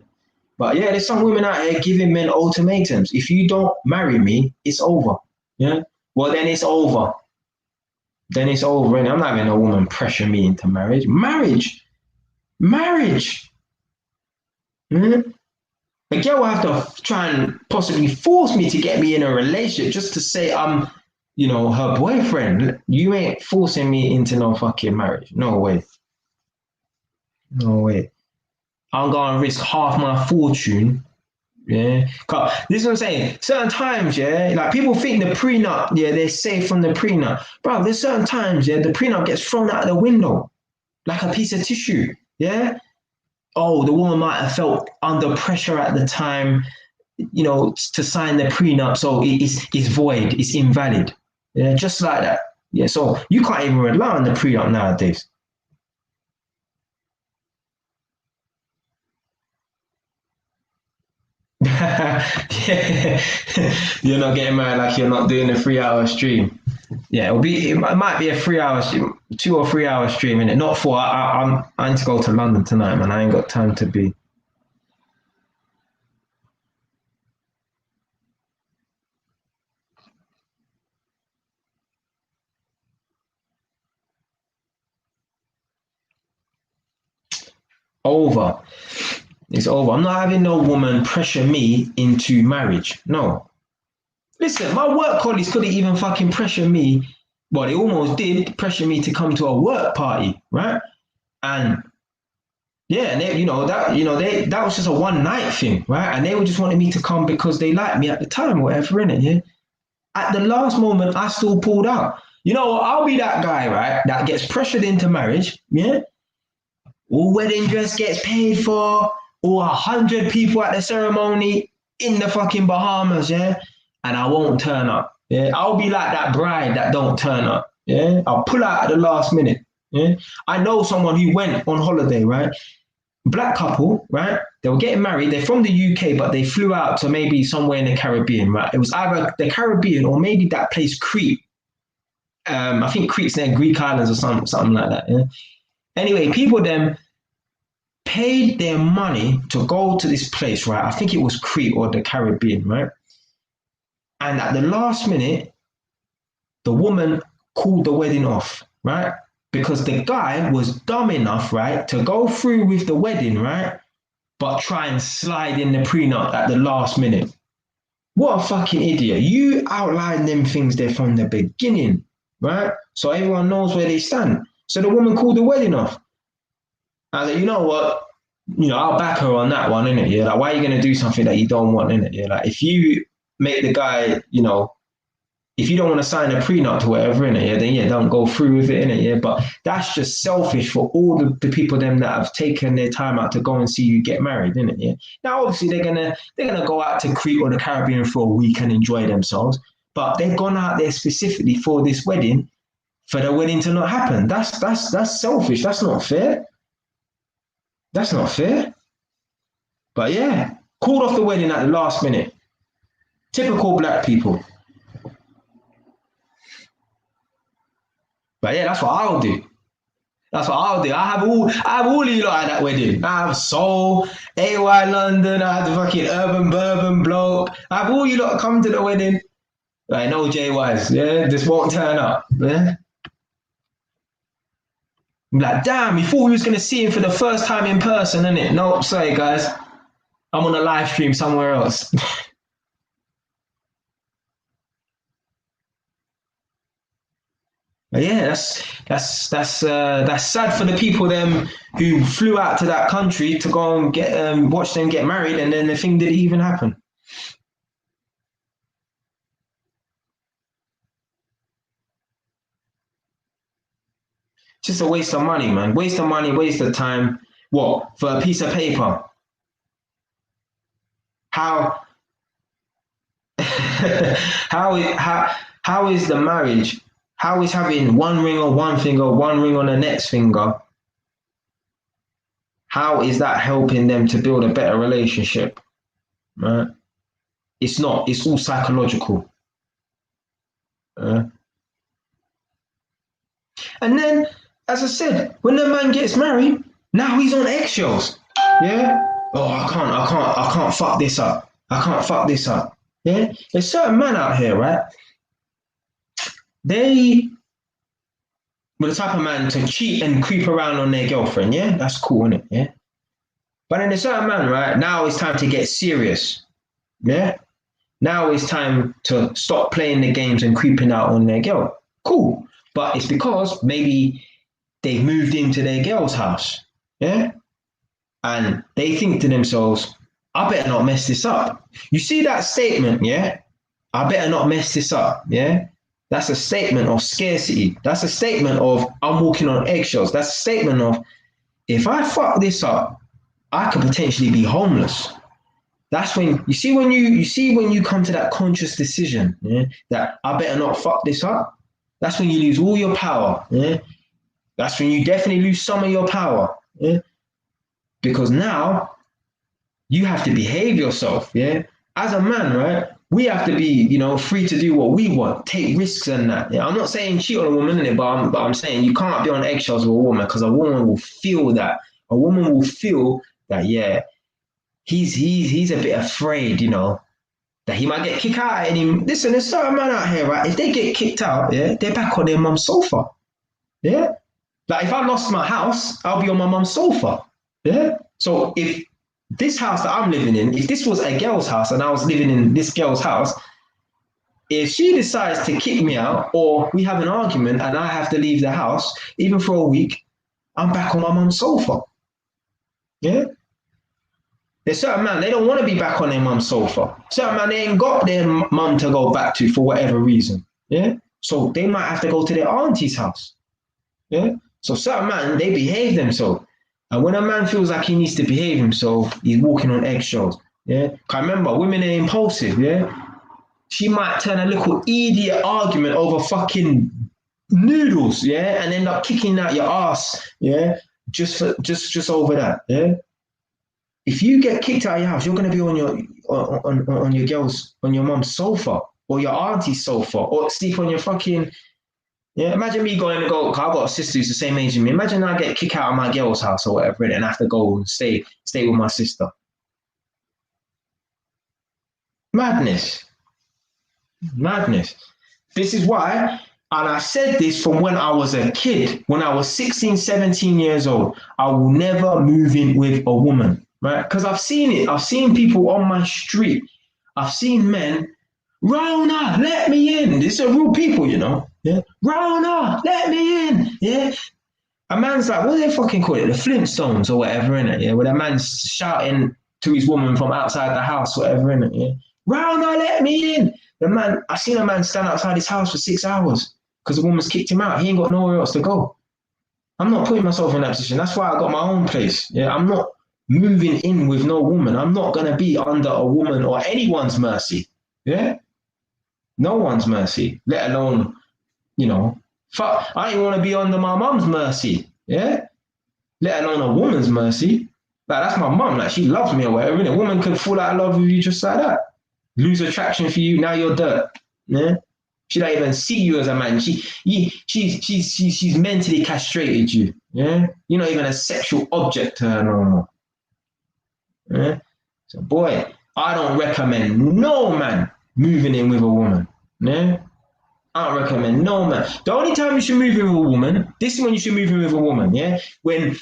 But yeah, there's some women out here giving men ultimatums. If you don't marry me, it's over. Yeah. Well, then it's over. Then it's over. And I'm not having a woman pressure me into marriage. Marriage. Mm? A girl will have to try and possibly force me to get me in a relationship just to say I'm her boyfriend. You ain't forcing me into no fucking marriage. No way. No way. I'm gonna risk half my fortune. Yeah, this is what I'm saying. Certain times, yeah, like people think the prenup, yeah, they're safe from the prenup. Bro, there's certain times, yeah, the prenup gets thrown out of the window like a piece of tissue. Yeah. Oh, the woman might have felt under pressure at the time, to sign the prenup, so it's void, it's invalid. Yeah, just like that. Yeah, so you can't even rely on the prenup nowadays. Yeah. You're not getting married like you're not doing a 3 hour stream. Yeah, it might be a 3 hour stream, 2 or 3 hour stream in it, not four. I need to go to London tonight, man. I ain't got time to be over. It's over. I'm not having no woman pressure me into marriage. No. Listen, my work colleagues couldn't even fucking pressure me. Well, they almost did pressure me to come to a work party, right? And yeah, and that was just a one night thing, right? And they were just wanting me to come because they liked me at the time, whatever, innit? Yeah. At the last moment, I still pulled out. I'll be that guy, right? That gets pressured into marriage, yeah? All wedding dress gets paid for, or 100 people at the ceremony in the fucking Bahamas, yeah? And I won't turn up. Yeah, I'll be like that bride that don't turn up. Yeah, I'll pull out at the last minute. Yeah, I know someone who went on holiday, right? Black couple, right? They were getting married. They're from the UK, but they flew out to maybe somewhere in the Caribbean, right? It was either the Caribbean or maybe that place Crete. I think Crete's near Greek islands or something like that. Yeah? Anyway, people them paid their money to go to this place, right? I think it was Crete or the Caribbean, right? And at the last minute, the woman called the wedding off, right? Because the guy was dumb enough, right, to go through with the wedding, right? But try and slide in the prenup at the last minute. What a fucking idiot. You outlined them things there from the beginning, right? So everyone knows where they stand. So the woman called the wedding off. I was like, you know what? I'll back her on that one, innit? Yeah. Like, why are you gonna do something that you don't want, innit? Yeah. Like if you make the guy, if you don't want to sign a prenup to whatever, innit? Yeah, then yeah, don't go through with it, innit? Yeah. But that's just selfish for all the people them that have taken their time out to go and see you get married, innit? Yeah. Now obviously they're gonna go out to Crete or the Caribbean for a week and enjoy themselves. But they've gone out there specifically for this wedding, for the wedding to not happen. That's selfish. That's not fair. That's not fair. But yeah, called off the wedding at the last minute. Typical black people. But yeah, that's what I'll do. That's what I'll do. I have all of you lot at that wedding. I have Soul, AY London, I have the fucking Urban Bourbon bloke. I have all you lot come to the wedding. Like no JYs, yeah, just won't turn up. Yeah. I'm like, damn, you thought we was gonna see him for the first time in person, innit? Nope, sorry guys. I'm on a live stream somewhere else. But yeah, that's sad for the people them who flew out to that country to go and get watch them get married, and then the thing didn't even happen. Just a waste of money, man. Waste of money, waste of time. What for a piece of paper? How how is the marriage? How is having one ring on one finger, one ring on the next finger? How is that helping them to build a better relationship? Right? It's not. It's all psychological. Uh, and then, as I said, when the man gets married, now he's on eggshells. Yeah. Oh, I can't fuck this up. I can't fuck this up. Yeah. There's certain men out here, right? They were the type of man to cheat and creep around on their girlfriend. Yeah, that's cool, isn't it? Yeah. But then there's certain man, right? Now it's time to get serious. Yeah. Now it's time to stop playing the games and creeping out on their girl. Cool. But it's because maybe they've moved into their girl's house. Yeah. And they think to themselves, I better not mess this up. You see that statement, yeah? I better not mess this up, yeah? That's a statement of scarcity. That's a statement of I'm walking on eggshells. That's a statement of if I fuck this up, I could potentially be homeless. That's when you come to that conscious decision, yeah, that I better not fuck this up. That's when you lose all your power, yeah. That's when you definitely lose some of your power, yeah. Because now you have to behave yourself, yeah. As a man, right? We have to be, free to do what we want, take risks and that. Yeah, I'm not saying cheat on a woman in it, but I'm saying you can't be on eggshells with a woman because a woman will feel that. A woman will feel that, yeah, he's a bit afraid, that he might get kicked out. And listen, there's certain men out here, right? If they get kicked out, yeah, they're back on their mum's sofa. Yeah. Like if I lost my house, I'll be on my mum's sofa. Yeah. So if this house that I'm living in, if this was a girl's house and I was living in this girl's house, if she decides to kick me out or we have an argument and I have to leave the house, even for a week, I'm back on my mum's sofa. Yeah. There's certain man, they don't want to be back on their mum's sofa. Certain man, they ain't got their mum to go back to for whatever reason. Yeah. So they might have to go to their auntie's house. Yeah. So certain man, they behave themselves. And when a man feels like he needs to behave himself, he's walking on eggshells. Yeah. Cause remember, women are impulsive. Yeah. She might turn a little idiot argument over fucking noodles. Yeah. And end up kicking out your ass. Yeah. Just over that. Yeah. If you get kicked out of your house, you're going to be on your girl's, on your mum's sofa or your auntie's sofa or sleep on your fucking Yeah, imagine me going to go, 'cause I've got a sister who's the same age as me. Imagine I get kicked out of my girl's house or whatever, and I have to go and stay with my sister. Madness. Madness. This is why, and I said this from when I was a kid, when I was 16, 17 years old, I will never move in with a woman, right? Because I've seen it. I've seen people on my street. I've seen men, Rona, let me in. These are real people, you know. Yeah. Rona, let me in. Yeah. A man's like, what do they fucking call it? The Flintstones or whatever, innit? Yeah. Where the man's shouting to his woman from outside the house, whatever, innit? Yeah. Rona, let me in. The man, I seen a man stand outside his house for 6 hours because the woman's kicked him out. He ain't got nowhere else to go. I'm not putting myself in that position. That's why I got my own place. Yeah. I'm not moving in with no woman. I'm not gonna be under a woman or anyone's mercy. Yeah. No one's mercy, let alone, you know, fuck, I ain't want to be under my mum's mercy, yeah? Let alone a woman's mercy. Like, that's my mum, like, she loves me or whatever, and a woman could fall out of love with you just like that. Lose attraction for you, now you're dirt, yeah? She don't even see you as a man. She's mentally castrated you, yeah? You're not even a sexual object to her no more, yeah? So, boy, I don't recommend no man moving in with a woman, yeah? I don't recommend no man. The only time you should move in with a woman, this is when you should move in with a woman, yeah? When,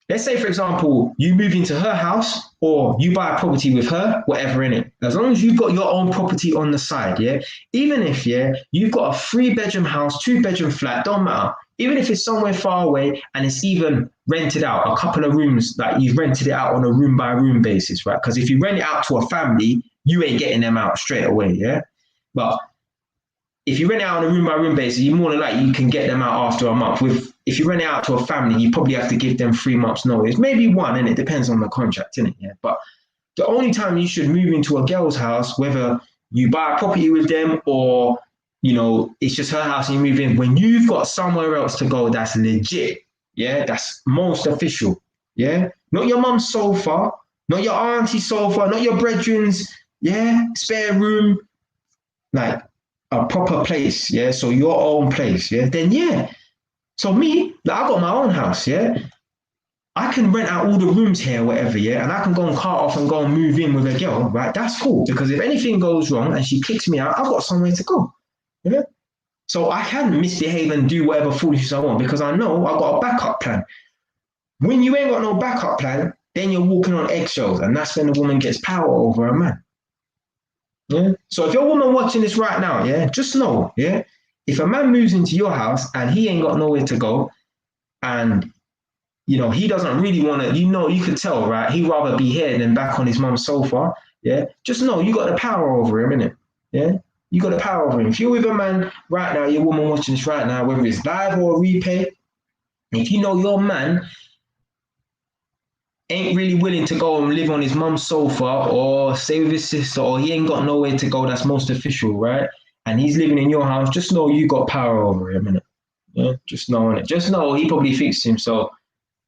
let's say, for example, you move into her house or you buy a property with her, whatever in it. As long as you've got your own property on the side, yeah? Even if, yeah, you've got a 3-bedroom house, 2-bedroom flat, don't matter. Even if it's somewhere far away and it's even rented out, a couple of rooms, like you've rented it out on a room by room basis, right? Because if you rent it out to a family, you ain't getting them out straight away, yeah? But if you rent it out on a room by room basis, you're more than likely you can get them out after a month. With if you rent it out to a family, you probably have to give them 3 months notice, maybe one, and it depends on the contract, innit? Yeah. But the only time you should move into a girl's house, whether you buy a property with them or you know it's just her house and you move in, when you've got somewhere else to go that's legit, yeah, that's most official, yeah, not your mum's sofa, not your auntie's sofa, not your brethren's, yeah, spare room, like a proper place, yeah. So your own place, yeah. Then yeah. So me, like I got my own house, yeah. I can rent out all the rooms here, whatever, yeah, and I can go and cart off and go and move in with a girl, right? That's cool because if anything goes wrong and she kicks me out, I've got somewhere to go, yeah. So I can misbehave and do whatever foolishness I want because I know I've got a backup plan. When you ain't got no backup plan, then you're walking on eggshells, and that's when the woman gets power over a man. Yeah. So if you're a woman watching this right now, yeah, just know, yeah, if a man moves into your house and he ain't got nowhere to go, and you know he doesn't really want to, you know, you could tell, right? He'd rather be here than back on his mum's sofa. Yeah. Just know you got the power over him, innit? Yeah. You got the power over him. If you're with a man right now, you're a woman watching this right now, whether it's live or replay, if you know your man ain't really willing to go and live on his mum's sofa or stay with his sister, or he ain't got nowhere to go that's most official, right? And he's living in your house, just know you got power over him, innit? Yeah, just knowing it. Just know he probably thinks to himself,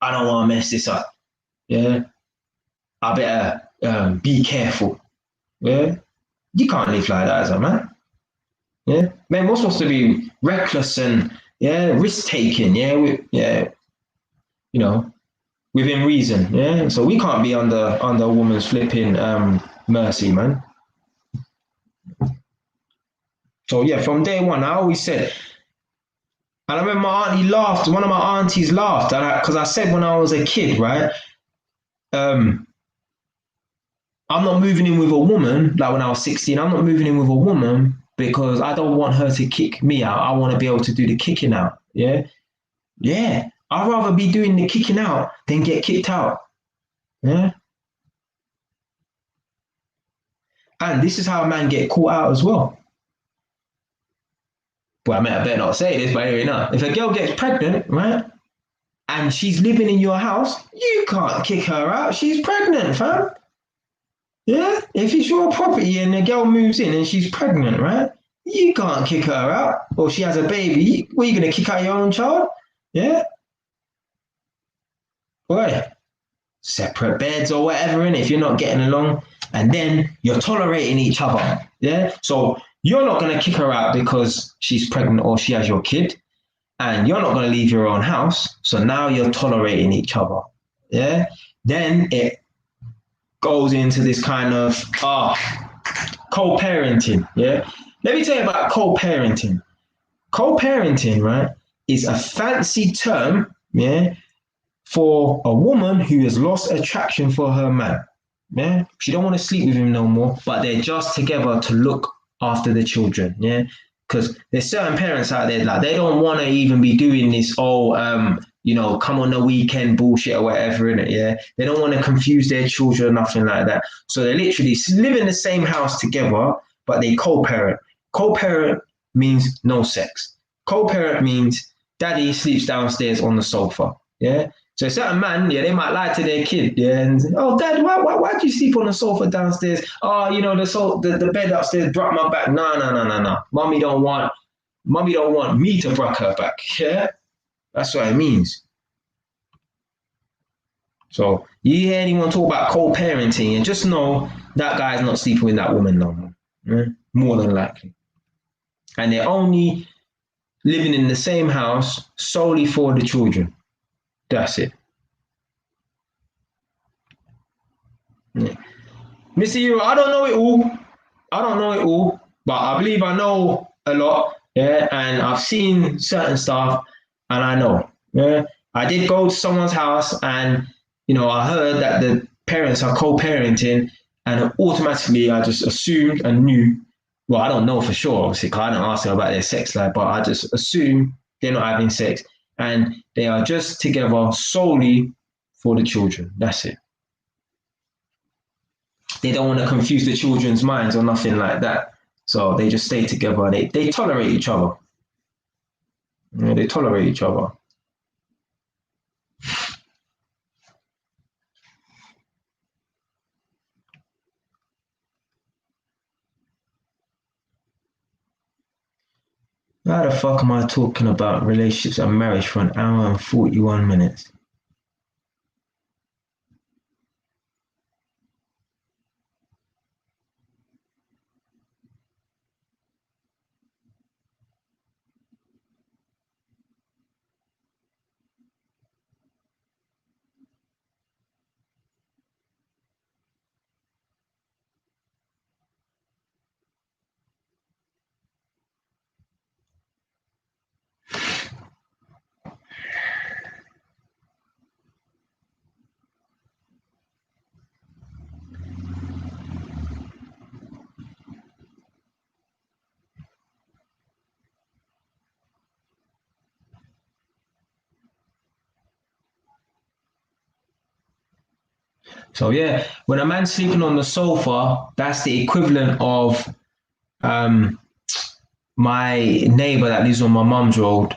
I don't want to mess this up. Yeah, I better be careful. Yeah, you can't live like that as a man. Yeah, man, we're supposed to be reckless and yeah, risk taking. Yeah, yeah, you know, within reason. Yeah, so we can't be under a woman's flipping mercy, man. So yeah, from day one, I always said, and I remember my auntie laughed. One of my aunties laughed, because I said when I was a kid, right? Um, I'm not moving in with a woman. Like when I was 16, I'm not moving in with a woman because I don't want her to kick me out. I want to be able to do the kicking out. Yeah, yeah. I'd rather be doing the kicking out than get kicked out. Yeah. And this is how a man get caught out as well. Well, I mean, I better not say this, but anyway, no. If a girl gets pregnant, right, and she's living in your house, you can't kick her out. She's pregnant, fam. Yeah? If it's your property and the girl moves in and she's pregnant, right, you can't kick her out. Or she has a baby. What, are you going to kick out your own child? Yeah? Boy, separate beds or whatever, and if you're not getting along, and then you're tolerating each other. Yeah? So You're not going to kick her out because she's pregnant or she has your kid, and you're not going to leave your own house. So now you're tolerating each other. Yeah. Then it goes into this kind of co-parenting. Yeah. Let me tell you about co-parenting. Co-parenting, right, is a fancy term, yeah, for a woman who has lost attraction for her man. Yeah, she don't want to sleep with him no more, but they're just together to look after the children. Yeah, because there's certain parents out there like they don't want to even be doing this come on the weekend bullshit or whatever in it. Yeah, they don't want to confuse their children or nothing like that. So they literally live in the same house together, but they co-parent. Co-parent means no sex. Co-parent means daddy sleeps downstairs on the sofa. Yeah. So a certain man, yeah, they might lie to their kid, yeah, and oh, dad, why do you sleep on the sofa downstairs? Oh, the bed upstairs brought my back. No, no, no, no, no. Mommy don't want me to break her back. Yeah, that's what it means. So you hear anyone talk about co-parenting, and just know that guy's not sleeping with that woman no more. Yeah? More than likely, and they're only living in the same house solely for the children. That's it. Yeah. Mr. Euro, I don't know it all. I don't know it all, but I believe I know a lot. Yeah, and I've seen certain stuff, and I know. Yeah, I did go to someone's house, and I heard that the parents are co-parenting, and automatically I just assumed and knew. Well, I don't know for sure, obviously, because I didn't ask them about their sex life, but I just assume they're not having sex, and they are just together solely for the children. That's it. They don't want to confuse the children's minds or nothing like that. So they just stay together. They tolerate each other. Yeah, they tolerate each other. How the fuck am I talking about relationships and marriage for an hour and 41 minutes? So yeah, when a man's sleeping on the sofa, that's the equivalent of um, my neighbor that lives on my mum's road,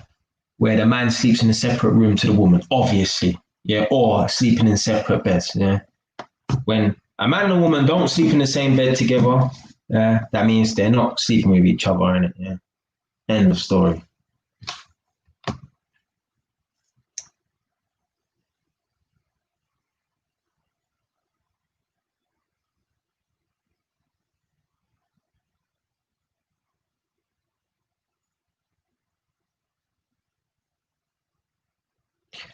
where the man sleeps in a separate room to the woman, obviously, yeah, or sleeping in separate beds, yeah. When a man and a woman don't sleep in the same bed together, that means they're not sleeping with each other, innit? Yeah. End of story.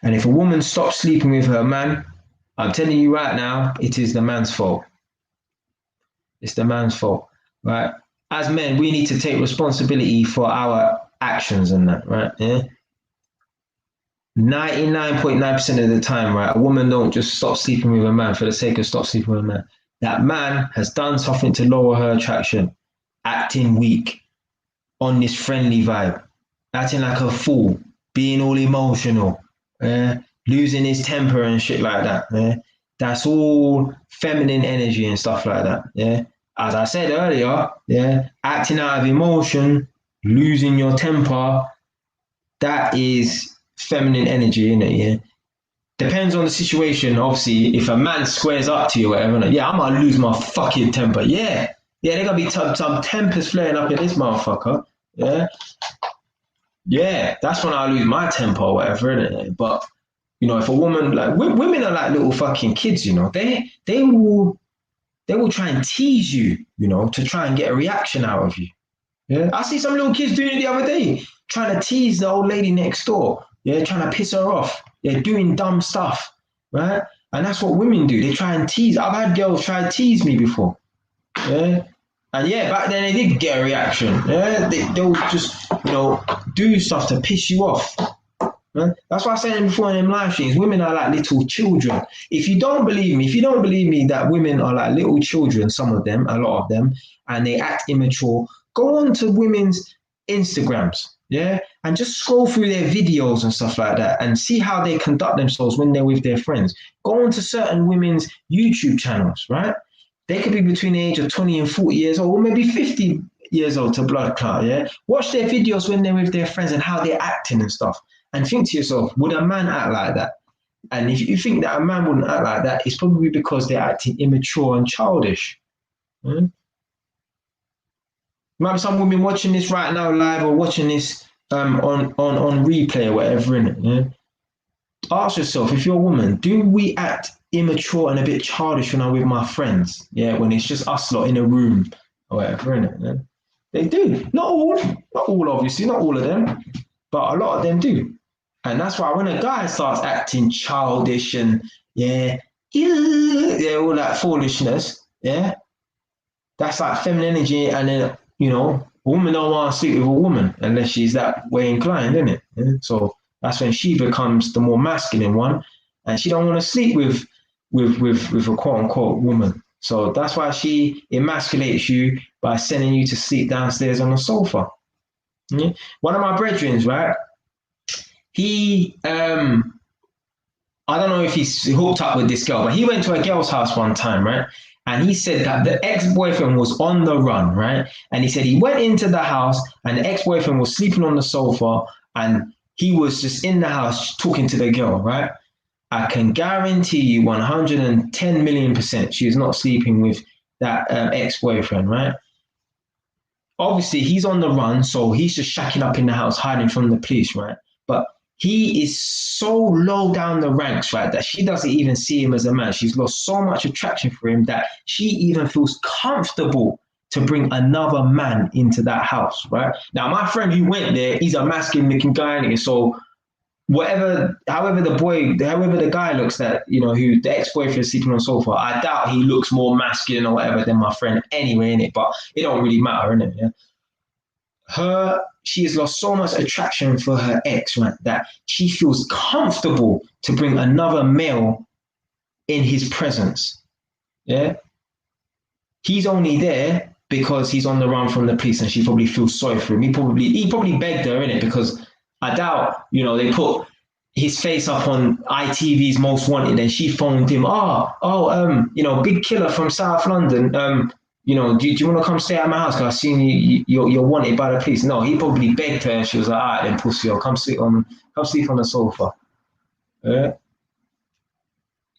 And if a woman stops sleeping with her man, I'm telling you right now, it is the man's fault. It's the man's fault, right? As men, we need to take responsibility for our actions and that, right? Yeah. 99.9% of the time, right, a woman don't just stop sleeping with a man for the sake of stop sleeping with a man. That man has done something to lower her attraction, acting weak, on this friendly vibe, acting like a fool, being all emotional, losing his temper and shit like that. That's all feminine energy and stuff like that. Yeah. As I said earlier, yeah, acting out of emotion, losing your temper, that is feminine energy, isn't it? Yeah. Depends on the situation. Obviously, if a man squares up to you, or whatever, like, yeah, I'm gonna lose my fucking temper. Yeah, yeah, there gonna be some tempers flaring up in this motherfucker. Yeah, yeah, that's when I lose my temper, or whatever, isn't it? But if a woman like women are like little fucking kids, they will try and tease you, to try and get a reaction out of you. Yeah, I see some little kids doing it the other day, trying to tease the old lady next door. Yeah, trying to piss her off. They're doing dumb stuff, right? And that's what women do. They try and tease. I've had girls try to tease me before. Yeah. And yeah, back then they did get a reaction. Yeah, they'll just, do stuff to piss you off. Man. That's why I said before in them live streams, women are like little children. If you don't believe me, if you don't believe me that women are like little children, some of them, a lot of them, and they act immature, go on to women's Instagrams, yeah, and just scroll through their videos and stuff like that and see how they conduct themselves when they're with their friends. Go on to certain women's YouTube channels, right? They could be between the age of 20 and 40 years old, or maybe 50 years old to blood clot, yeah? Watch their videos when they're with their friends and how they're acting and stuff. And think to yourself, would a man act like that? And if you think that a man wouldn't act like that, it's probably because they're acting immature and childish. Hmm? Maybe some women watching this right now live or watching this on replay or whatever, innit? Yeah? Ask yourself, if you're a woman, do we act immature and a bit childish when I'm with my friends? Yeah, when it's just us lot in a room or whatever, innit? Yeah? They do. Not all, obviously, not all of them, but a lot of them do. And that's why when a guy starts acting childish and yeah, all that foolishness, yeah, that's like feminine energy. And then, a woman don't want to sleep with a woman unless she's that way inclined, isn't it? Yeah? So that's when she becomes the more masculine one, and she don't want to sleep with a quote unquote woman. So that's why she emasculates you by sending you to sleep downstairs on the sofa. Yeah? One of my brethrens, right? He I don't know if he's hooked up with this girl, but he went to a girl's house one time, right? And he said that the ex-boyfriend was on the run, right? And he said he went into the house and the ex-boyfriend was sleeping on the sofa and he was just in the house talking to the girl, right? I can guarantee you 110 million% she is not sleeping with that ex-boyfriend, right? Obviously, he's on the run, so he's just shacking up in the house, hiding from the police, right? But he is so low down the ranks, right, that she doesn't even see him as a man. She's lost so much attraction for him that she even feels comfortable to bring another man into that house, right? Now, my friend who went there, he's a masculine looking guy, so however the guy looks that, who the ex-boyfriend is sleeping on the sofa, I doubt he looks more masculine or whatever than my friend anyway, innit? But it don't really matter, innit? Yeah? She has lost so much attraction for her ex, right, that she feels comfortable to bring another male in his presence. Yeah. He's only there because he's on the run from the police and she probably feels sorry for him. He probably begged her in it because I doubt, they put his face up on ITV's Most Wanted and she phoned him, big killer from South London. Do you want to come stay at my house? Because I've seen you're wanted by the police. No, he probably begged her and she was like, all right, then pussy, come sleep on the sofa. Yeah.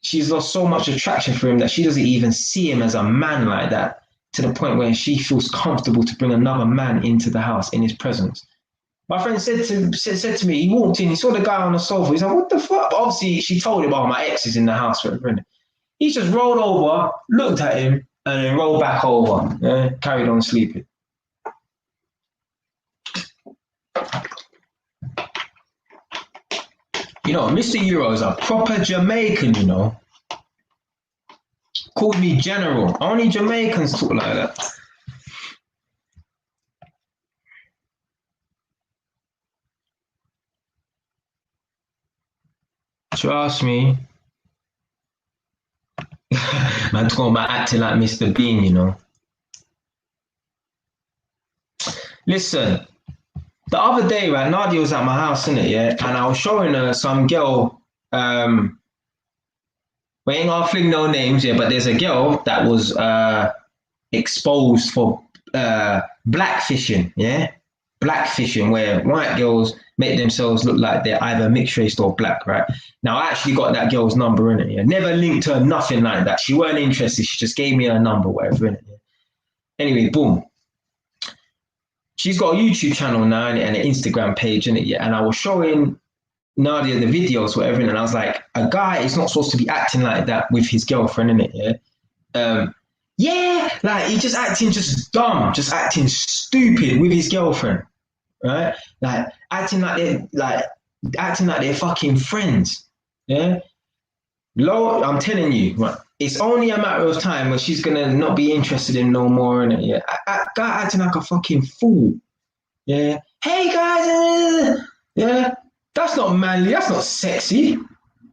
She's lost so much attraction for him that she doesn't even see him as a man like that, to the point where she feels comfortable to bring another man into the house in his presence. My friend said to me, he walked in, he saw the guy on the sofa. He's like, what the fuck? But obviously, she told him, oh, my ex is in the house. He just rolled over, looked at him, and then rolled back over. Carried on sleeping. Mr. Euro is a proper Jamaican, Called me General. Only Jamaicans talk like that. Trust me. Man, talking about acting like Mr. Bean, Listen, the other day, right, Nadia was at my house, innit, yeah? And I was showing her some girl, we ain't gonna fling no names, yeah, but there's a girl that was exposed for blackfishing, yeah? Blackfishing, where white girls make themselves look like they're either mixed race or black, right? Now, I actually got that girl's number in it, yeah? Never linked her, nothing like that. She weren't interested, she just gave me her number, whatever, in it, yeah? Anyway, boom. She's got a YouTube channel now and an Instagram page in it, yeah. And I was showing Nadia the videos, whatever, and I was like, a guy is not supposed to be acting like that with his girlfriend in it, yeah. Yeah, like he just acting just dumb, just acting stupid with his girlfriend, right? Like acting like they're fucking friends. Yeah. Low, I'm telling you, right, it's only a matter of time when she's gonna not be interested in no more in it. Yeah. Guy acting like a fucking fool. Yeah. Hey guys, yeah. That's not manly, that's not sexy.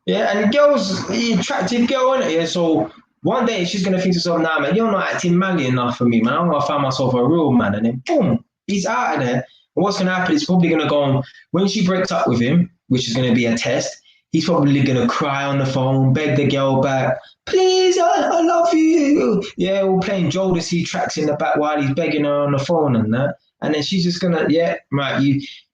Yeah, and girls, the attractive girl, innit? Yeah, so one day she's gonna think to herself, nah, man, you're not acting manly enough for me, man. I'm gonna find myself a real man, and then boom, he's out of there. And what's gonna happen? He's probably gonna go on when she breaks up with him, which is gonna be a test. He's probably gonna cry on the phone, beg the girl back, please, I love you. Yeah, we're playing Jodeci tracks in the back while he's begging her on the phone and that. And then she's just gonna, yeah, right,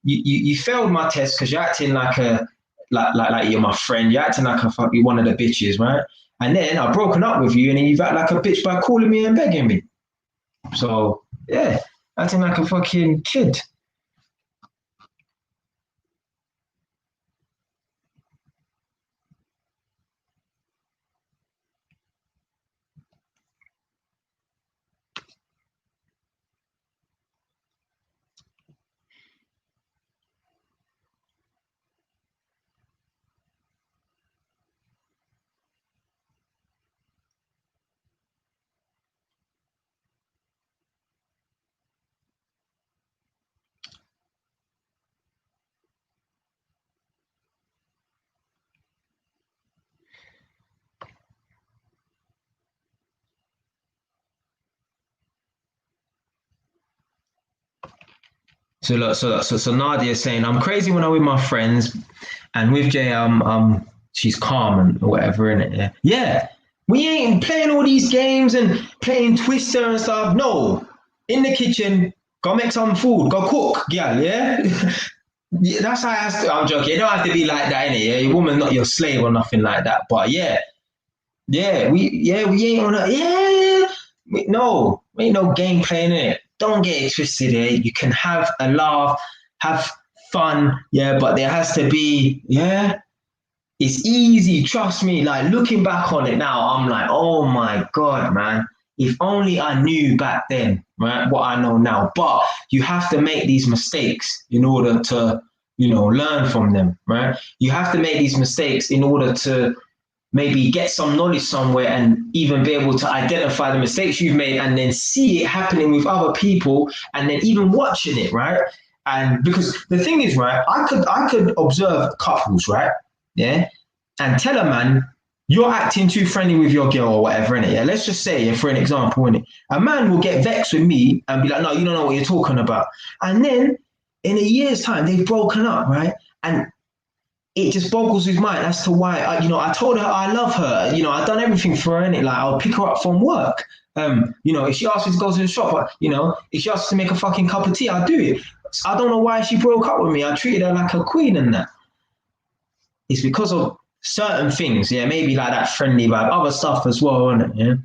you failed my test because you're acting like a like you're my friend. You're acting like you one of the bitches, right? And then I've broken up with you, and then you've acted like a bitch by calling me and begging me. So yeah, acting like a fucking kid. So look, so Nadia's saying I'm crazy when I'm with my friends, and with Jay, she's calm and whatever in it. Yeah, yeah. We ain't playing all these games and playing Twister and stuff. No, in the kitchen, go make some food, go cook, girl. Yeah. Yeah, that's how it has to. I'm joking. It don't have to be like that, innit? Yeah, your woman's not your slave or nothing like that. But yeah, we ain't on a no, we ain't no game playing in it. Don't get it twisted. Eh? You can have a laugh, have fun, yeah, but there has to be it's easy, trust me. Like looking back on it now, I'm like, oh my god, man. If only I knew back then, right, what I know now. But you have to make these mistakes in order to, learn from them, right? You have to make these mistakes in order to maybe get some knowledge somewhere and even be able to identify the mistakes you've made and then see it happening with other people and then even watching it, right? And because the thing is, right, I could observe couples, right? Yeah. And tell a man, you're acting too friendly with your girl or whatever, innit? Yeah. Let's just say, for an example, innit? A man will get vexed with me and be like, no, you don't know what you're talking about. And then in a year's time, they've broken up, right? And it just boggles his mind as to why I told her I love her. I've done everything for her, and like I'll pick her up from work. If she asks me to go to the shop, if she asks to make a fucking cup of tea, I'll do it. I don't know why she broke up with me. I treated her like a queen and that. It's because of certain things, yeah, maybe like that friendly vibe, other stuff as well, isn't it? Yeah.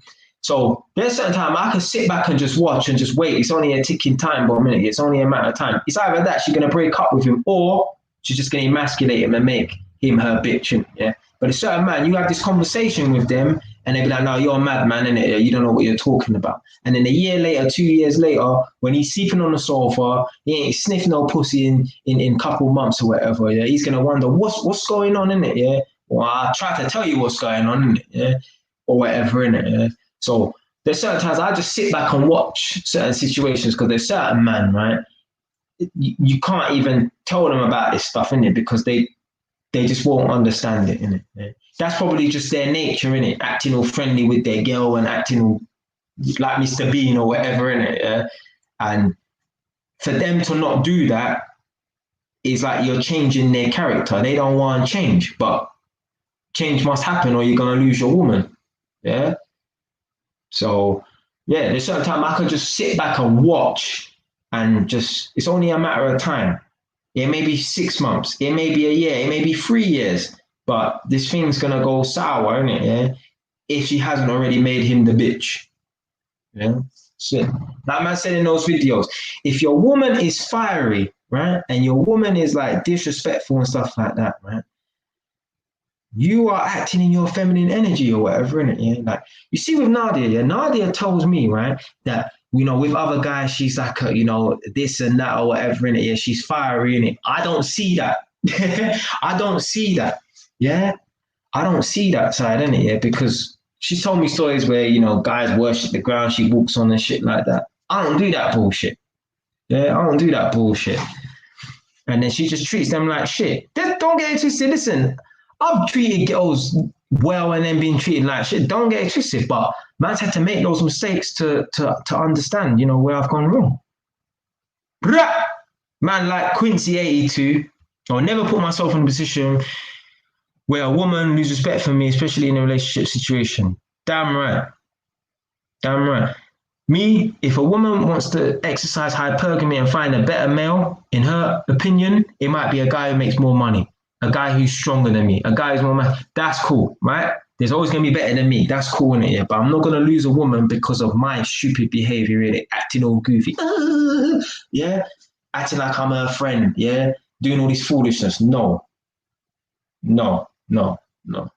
So there's certain time I can sit back and just watch and just wait. It's only a ticking time bomb, minute. It's only a matter of time. It's either that she's gonna break up with him or she's just gonna emasculate him and make him her bitch. Yeah. But a certain man, you have this conversation with them and they be like, no, you're a madman, innit? You don't know what you're talking about. And then a year later, 2 years later, when he's sleeping on the sofa, he ain't sniffing no pussy in couple months or whatever, yeah, he's gonna wonder what's going on in it, yeah. Well, I try to tell you what's going on in it, yeah, or whatever in it, yeah. So there's certain times I just sit back and watch certain situations because there's certain man, right? You can't even tell them about this stuff in it because they just won't understand it in it. Yeah. That's probably just their nature in it, acting all friendly with their girl and acting all like Mr. Bean or whatever in it. Yeah? And for them to not do that is like you're changing their character. They don't want change, but change must happen or you're gonna lose your woman. Yeah. So yeah, there's certain time I could just sit back and watch and just it's only a matter of time. It may be 6 months, it may be a year, it may be 3 years, but this thing's gonna go sour, isn't it? Yeah. If she hasn't already made him the bitch. Yeah. Shit. Like man said in those videos, if your woman is fiery, right, and your woman is like disrespectful and stuff like that, right, You are acting in your feminine energy or whatever, innit? Yeah. Like you see with Nadia, yeah. Nadia tells me, right, that with other guys, she's like this and that or whatever, innit? Yeah, she's fiery, innit? I don't see that. I don't see that. Yeah. I don't see that side, innit? Yeah, because she told me stories where, guys worship the ground she walks on and shit like that. I don't do that bullshit. Yeah, I don't do that bullshit. And then she just treats them like shit. Just don't get it twisted. Listen, I've treated girls well and then been treated like shit. Don't get it twisted. But man's had to make those mistakes to understand, where I've gone wrong. Man, like Quincy 82, I'll never put myself in a position where a woman loses respect for me, especially in a relationship situation. Damn right. Damn right. Me, if a woman wants to exercise hypergamy and find a better male, in her opinion, it might be a guy who makes more money, a guy who's stronger than me, a guy who's more man. That's cool, right? There's always going to be better than me. That's cool, innit? Yeah? But I'm not going to lose a woman because of my stupid behavior, really, acting all goofy. Yeah? Acting like I'm her friend, yeah? Doing all this foolishness. No, no, no, no.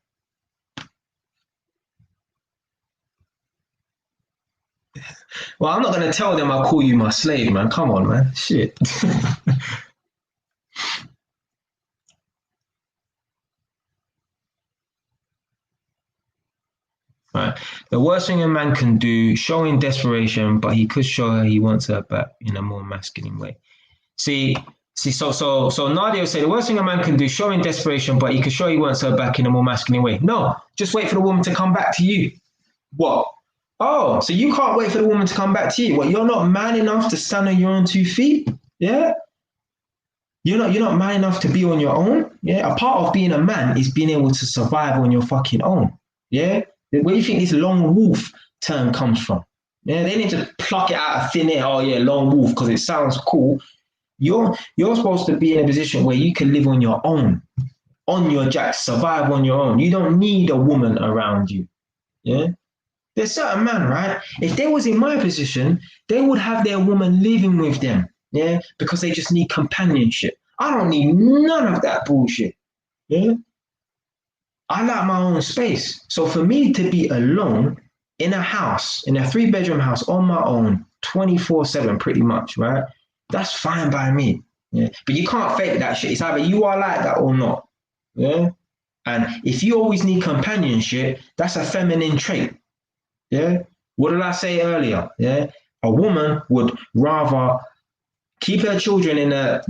Well, I'm not going to tell them I'll call you my slave, man. Come on, man. Shit. Right. The worst thing a man can do, showing desperation, but he could show her he wants her back in a more masculine way. See, so Nadia said the worst thing a man can do, showing desperation, but he could show he wants her back in a more masculine way. No, just wait for the woman to come back to you. What? Oh, so you can't wait for the woman to come back to you. What? You're not man enough to stand on your own 2 feet? Yeah. You're not man enough to be on your own. Yeah. A part of being a man is being able to survive on your fucking own. Yeah. Where do you think this lone wolf term comes from? Yeah, they need to pluck it out of thin air. Oh yeah, lone wolf, because it sounds cool. You're supposed to be in a position where you can live on your own, on your jacks, survive on your own. You don't need a woman around you. Yeah. There's certain men, right? If they was in my position, they would have their woman living with them. Yeah. Because they just need companionship. I don't need none of that bullshit. Yeah. I like my own space. So for me to be alone in a house, in a 3-bedroom house on my own, 24/7 pretty much, right? That's fine by me. Yeah. But you can't fake that shit. It's either you are like that or not. Yeah. And if you always need companionship, that's a feminine trait. Yeah. What did I say earlier? Yeah. A woman would rather keep her children in a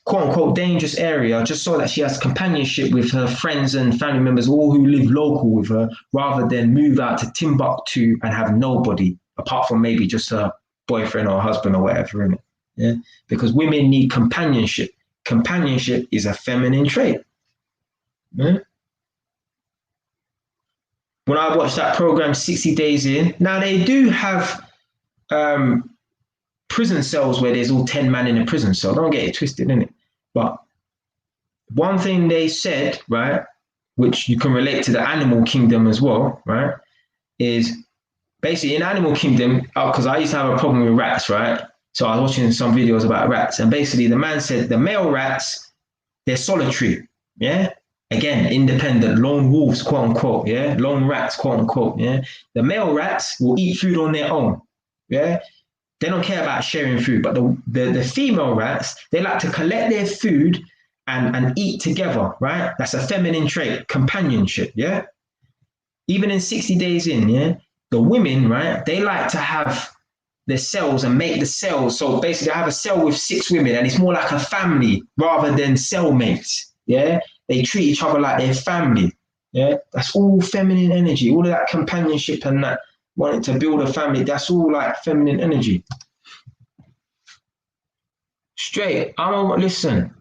quote unquote dangerous area just so that she has companionship with her friends and family members, all who live local with her, rather than move out to Timbuktu and have nobody apart from maybe just her boyfriend or husband or whatever in it. Yeah. Because women need companionship. Companionship is a feminine trait. Yeah? When I watched that program 60 Days In, now they do have prison cells where there's all 10 men in a prison cell. Don't get it twisted, innit? But one thing they said, right, which you can relate to the animal kingdom as well, right, is basically in animal kingdom, because I used to have a problem with rats, right? So I was watching some videos about rats, and basically the man said the male rats, they're solitary, yeah? Again, independent, lone wolves, quote unquote, yeah? Lone rats, quote unquote, yeah? The male rats will eat food on their own, yeah? They don't care about sharing food, but the female rats, they like to collect their food and eat together, right? That's a feminine trait, companionship, yeah? Even in 60 Days In, yeah? The women, right, they like to have the cells and make the cells. So basically, I have a cell with 6 women, and it's more like a family rather than cellmates. Yeah, they treat each other like their family. Yeah, that's all feminine energy. All of that companionship and that wanting to build a family. That's all like feminine energy. Straight. Listen.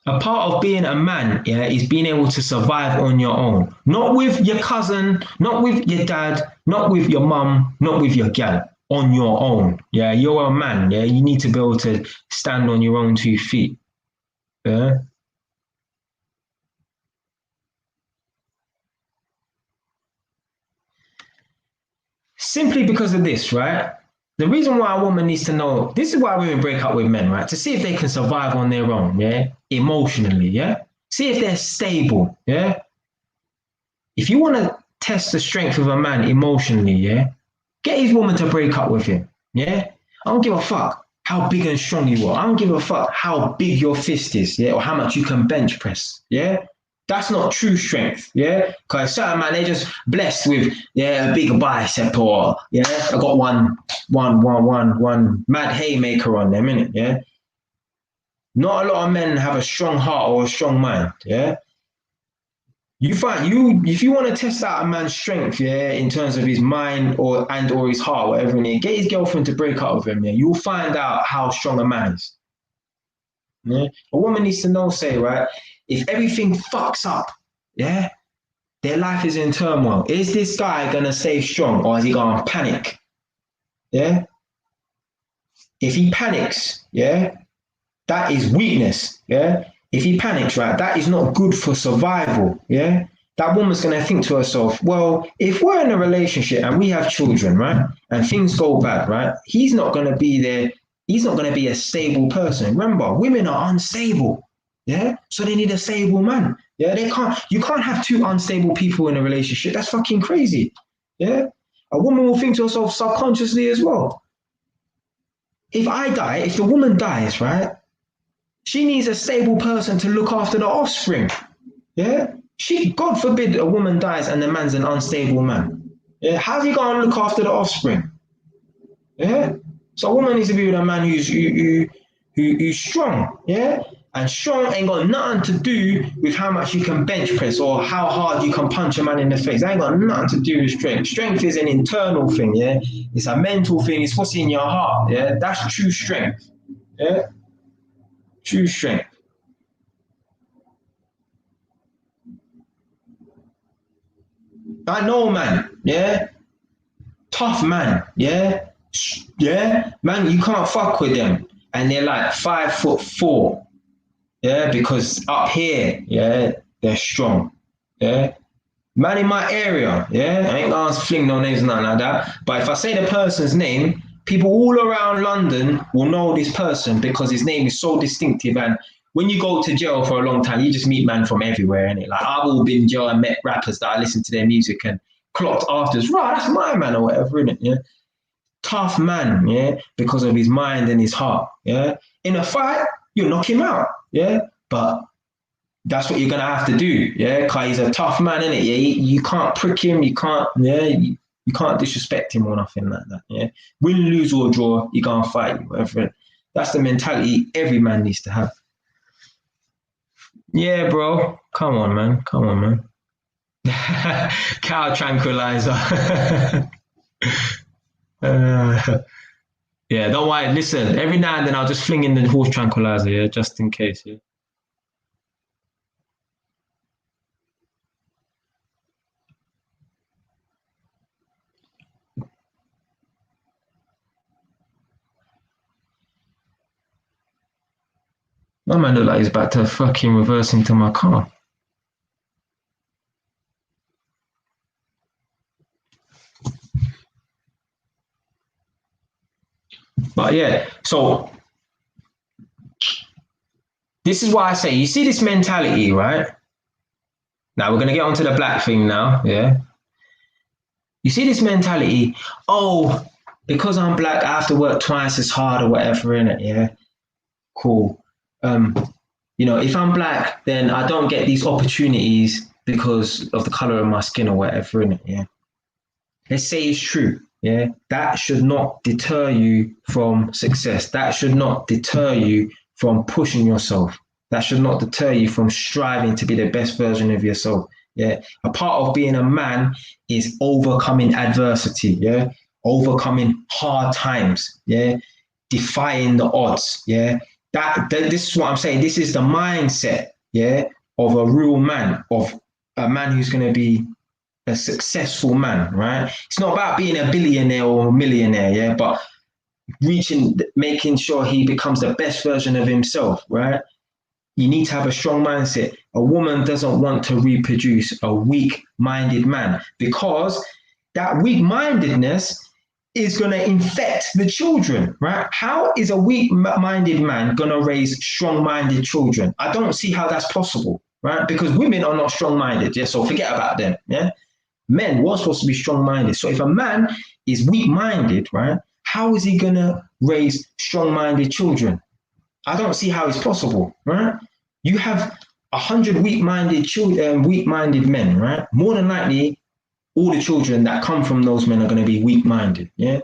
A part of being a man, yeah, is being able to survive on your own. Not with your cousin, not with your dad, not with your mum, not with your gal. On your own. Yeah, you're a man. Yeah, you need to be able to stand on your own 2 feet. Yeah. Simply because of this, right? The reason why a woman needs to know this is why women break up with men, right? To see if they can survive on their own, yeah, emotionally, yeah? See if they're stable, yeah? If you want to test the strength of a man emotionally, yeah, get his woman to break up with him, yeah? I don't give a fuck how big and strong you are. I don't give a fuck how big your fist is, yeah, or how much you can bench press, yeah? That's not true strength, yeah? Because certain man, they just blessed with, yeah, a big bicep or, yeah, I got one mad haymaker on them, innit, yeah? Not a lot of men have a strong heart or a strong mind, yeah? You find you if you want to test out a man's strength, yeah, in terms of his mind or his heart, whatever, and get his girlfriend to break up with him, yeah, you'll find out how strong a man is. Yeah? A woman needs to know, say, right, if everything fucks up, yeah, their life is in turmoil. Is this guy gonna stay strong or is he gonna panic? Yeah. If he panics, yeah, that is weakness. Yeah. If he panics, right, that is not good for survival. Yeah. That woman's going to think to herself, well, if we're in a relationship and we have children, right, and things go bad, right, he's not going to be there. He's not going to be a stable person. Remember, women are unstable. Yeah. So they need a stable man. Yeah. You can't have two unstable people in a relationship. That's fucking crazy. Yeah. A woman will think to herself subconsciously as well. If I die, if the woman dies, right, she needs a stable person to look after the offspring. Yeah? God forbid a woman dies and the man's an unstable man. Yeah? How's he going to look after the offspring? Yeah? So a woman needs to be with a man who's strong. Yeah? And strong ain't got nothing to do with how much you can bench press or how hard you can punch a man in the face. That ain't got nothing to do with strength. Strength is an internal thing, yeah? It's a mental thing, it's what's in your heart. Yeah? That's true strength. Yeah? True strength. I know, man. Yeah, tough man. Yeah, yeah, man. You can't fuck with them, and they're like 5'4". Yeah, because up here, yeah, they're strong. Yeah, man in my area. Yeah, I ain't gonna fling no names, nothing like that. But if I say the person's name, people all around London will know this person because his name is so distinctive. And when you go to jail for a long time, you just meet man from everywhere, innit? Like I've all been in jail and met rappers that I listened to their music and clocked afterwards, right, that's my man or whatever, innit? Yeah. Tough man, yeah, because of his mind and his heart. Yeah. In a fight, you knock him out. Yeah. But that's what you're gonna have to do, yeah. Cause he's a tough man, innit? Yeah, you can't prick him, you can't, yeah, you can't disrespect him or nothing like that. Yeah, win, lose or draw, you gonna fight, whatever. That's the mentality every man needs to have. Yeah, bro, come on, man, come on, man. Cow tranquilizer. Yeah, don't worry. Listen, every now and then I'll just fling in the horse tranquilizer, yeah, just in case. Yeah. My man look like he's about to fucking reverse into my car. But yeah, so this is why I say, you see this mentality, right? Now we're gonna get onto the black thing now, yeah. You see this mentality, oh, because I'm black, I have to work twice as hard or whatever in it, yeah. Cool. If I'm black, then I don't get these opportunities because of the color of my skin or whatever in it, yeah. Let's say it's true, yeah. That should not deter you from success. That should not deter you from pushing yourself. That should not deter you from striving to be the best version of yourself. Yeah. A part of being a man is overcoming adversity. Yeah. Overcoming hard times. Yeah. Defying the odds. Yeah. This is what I'm saying. This is the mindset. Yeah. Of a real man, of a man who's going to be a successful man, right? It's not about being a billionaire or a millionaire, yeah, but making sure he becomes the best version of himself, right? You need to have a strong mindset. A woman doesn't want to reproduce a weak-minded man because that weak-mindedness is going to infect the children, right? How is a weak-minded man going to raise strong-minded children? I don't see how that's possible, right? Because women are not strong-minded, yeah. So forget about them, yeah. Men were supposed to be strong-minded. So if a man is weak-minded, right, how is he going to raise strong-minded children? I don't see how it's possible, right? You have 100 weak-minded children, weak-minded men, right? More than likely, all the children that come from those men are going to be weak-minded, yeah.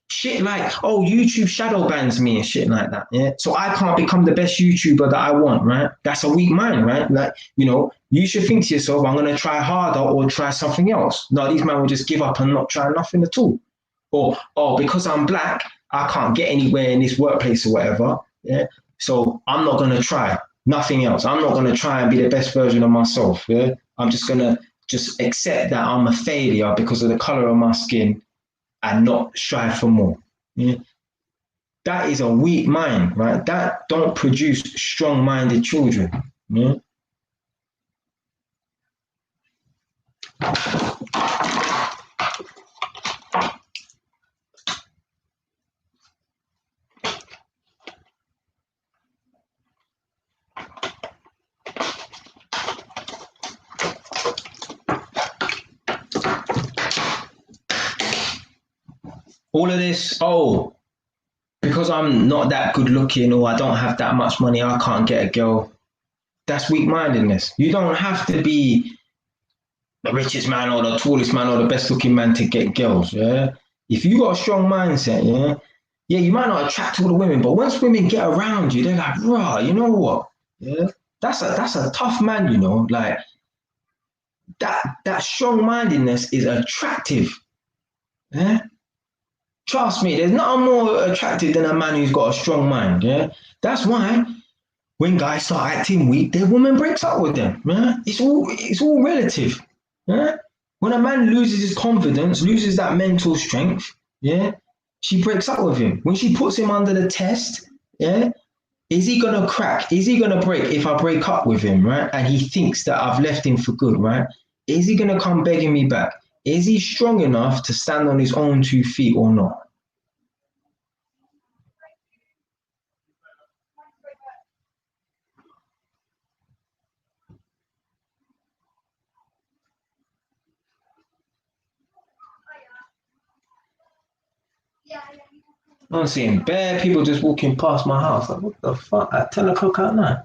Shit like, oh, YouTube shadow bans me and shit like that, yeah. So I can't become the best YouTuber that I want, right? That's a weak mind, right? Like, you should think to yourself, I'm going to try harder or try something else. No, these men will just give up and not try nothing at all. Or, oh, because I'm black, I can't get anywhere in this workplace or whatever, yeah. So I'm not going to try nothing else. I'm not going to try and be the best version of myself, yeah. I'm just going to just accept that I'm a failure because of the color of my skin and not strive for more. Yeah? That is a weak mind, right? That don't produce strong-minded children. Yeah? All of this, oh, because I'm not that good looking or I don't have that much money, I can't get a girl. That's weak-mindedness. You don't have to be the richest man or the tallest man or the best looking man to get girls, yeah? If you got a strong mindset, yeah, you might not attract all the women, but once women get around you, they're like, rah, you know what? Yeah, that's a tough man, like that strong mindedness is attractive. Yeah. Trust me, there's nothing more attractive than a man who's got a strong mind, yeah. That's why when guys start acting weak, their woman breaks up with them. Yeah? It's all relative. Yeah? When a man loses his confidence, loses that mental strength, yeah, she breaks up with him. When she puts him under the test, yeah, is he gonna crack? Is he gonna break if I break up with him, right? And he thinks that I've left him for good, right? Is he gonna come begging me back? Is he strong enough to stand on his own 2 feet or not? I'm seeing bare people just walking past my house. Like, what the fuck? At 10 o'clock at night.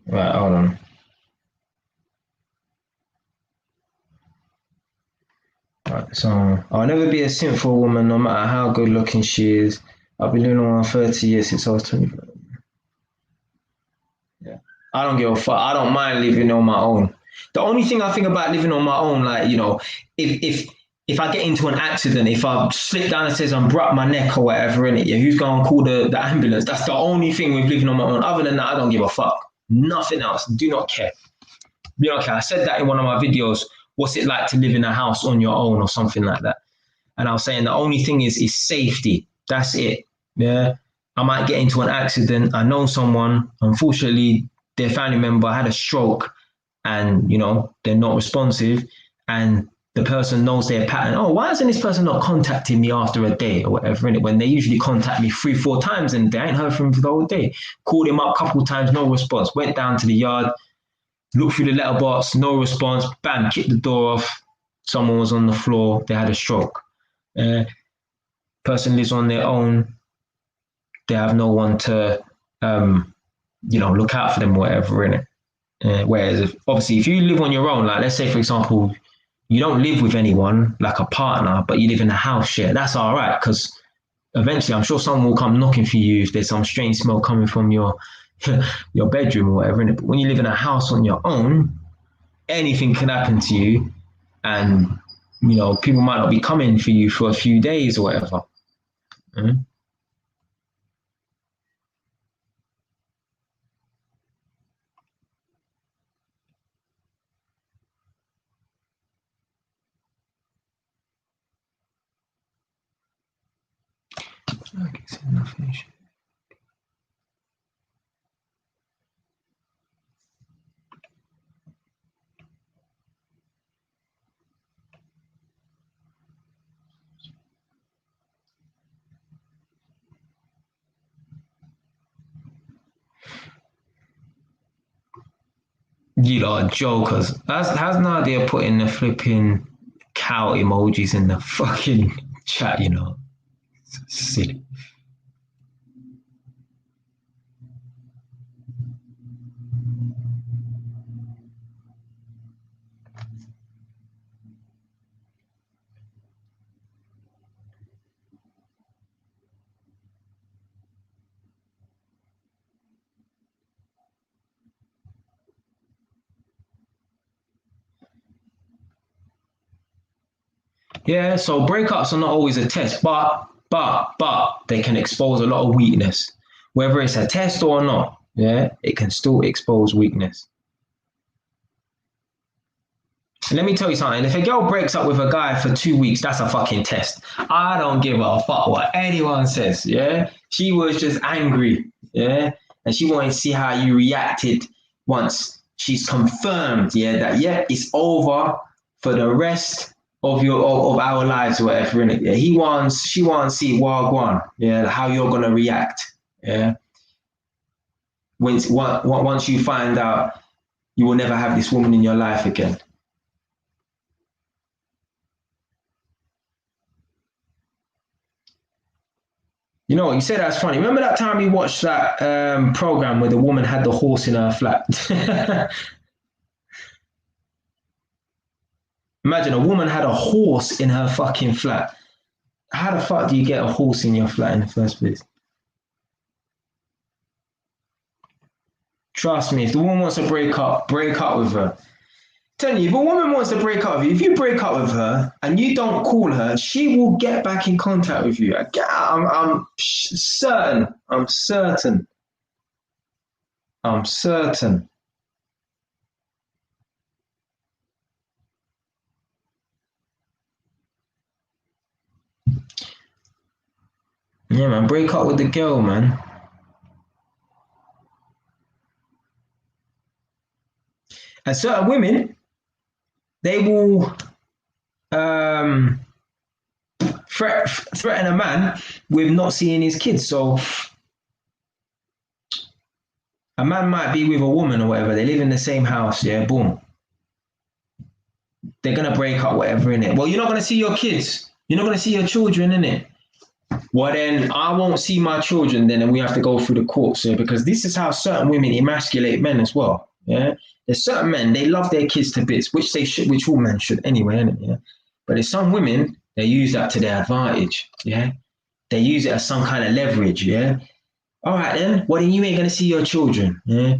Right, hold on. Right, so I'll never be a sinful woman, no matter how good looking she is. I've been living on 30 years since I was 25. Yeah. I don't give a fuck. I don't mind living on my own. The only thing I think about living on my own, like, if I get into an accident, if I slip down the stairs and broke my neck or whatever in it, yeah, who's going to call the ambulance? That's the only thing with living on my own. Other than that, I don't give a fuck. Nothing else. Do not care. Okay, I said that in one of my videos. What's it like to live in a house on your own or something like that? And I was saying the only thing is safety. That's it. Yeah. I might get into an accident. I know someone, unfortunately, their family member had a stroke and, they're not responsive. And the person knows their pattern. Oh, why isn't this person not contacting me after a day or whatever? In it when they usually contact me 3, 4 times and they ain't heard from him for the whole day. Called him up a couple of times, no response. Went down to the yard, looked through the letterbox, no response. Bam, kicked the door off. Someone was on the floor. They had a stroke. Uh, Person lives on their own. They have no one to, look out for them, or whatever, in it. Whereas, obviously, if you live on your own, like let's say, for example, you don't live with anyone, like a partner, but you live in a house share, that's all right because eventually, I'm sure someone will come knocking for you if there's some strange smell coming from your your bedroom or whatever. But when you live in a house on your own, anything can happen to you, and people might not be coming for you for a few days or whatever. Mm. You lot are jokers. How's Nadia putting the flipping cow emojis in the fucking chat, you know? Silly. Yeah, so breakups are not always a test, but they can expose a lot of weakness. Whether it's a test or not, yeah, it can still expose weakness. And let me tell you something, if a girl breaks up with a guy for 2 weeks, that's a fucking test. I don't give a fuck what anyone says, yeah? She was just angry, yeah? And she wanted to see how you reacted once she's confirmed, yeah, that yeah, it's over for the rest of our lives or whatever, innit? Yeah, she wants to see Wagwan, yeah, how you're gonna react, yeah. Once you find out you will never have this woman in your life again. You know, you said that's funny. Remember that time we watched that program where the woman had the horse in her flat? Imagine a woman had a horse in her fucking flat. How the fuck do you get a horse in your flat in the first place? Trust me, if the woman wants to break up with her. Tell you, if a woman wants to break up with you, if you break up with her and you don't call her, she will get back in contact with you. I'm certain. I'm certain. I'm certain. Yeah, man, break up with the girl, man. And certain women, they will um, threaten a man with not seeing his kids. So a man might be with a woman or whatever. They live in the same house. Yeah, boom. They're gonna break up, whatever in it. Well, you're not gonna see your kids. You're not gonna see your children in it. Well, then I won't see my children. Then, and we have to go through the courts. Yeah, because this is how certain women emasculate men as well. Yeah, there's certain men they love their kids to bits, which they should, which all men should anyway. Innit? Yeah, but there's some women they use that to their advantage. Yeah, they use it as some kind of leverage. Yeah, all right then. Well, then you ain't gonna see your children. Yeah.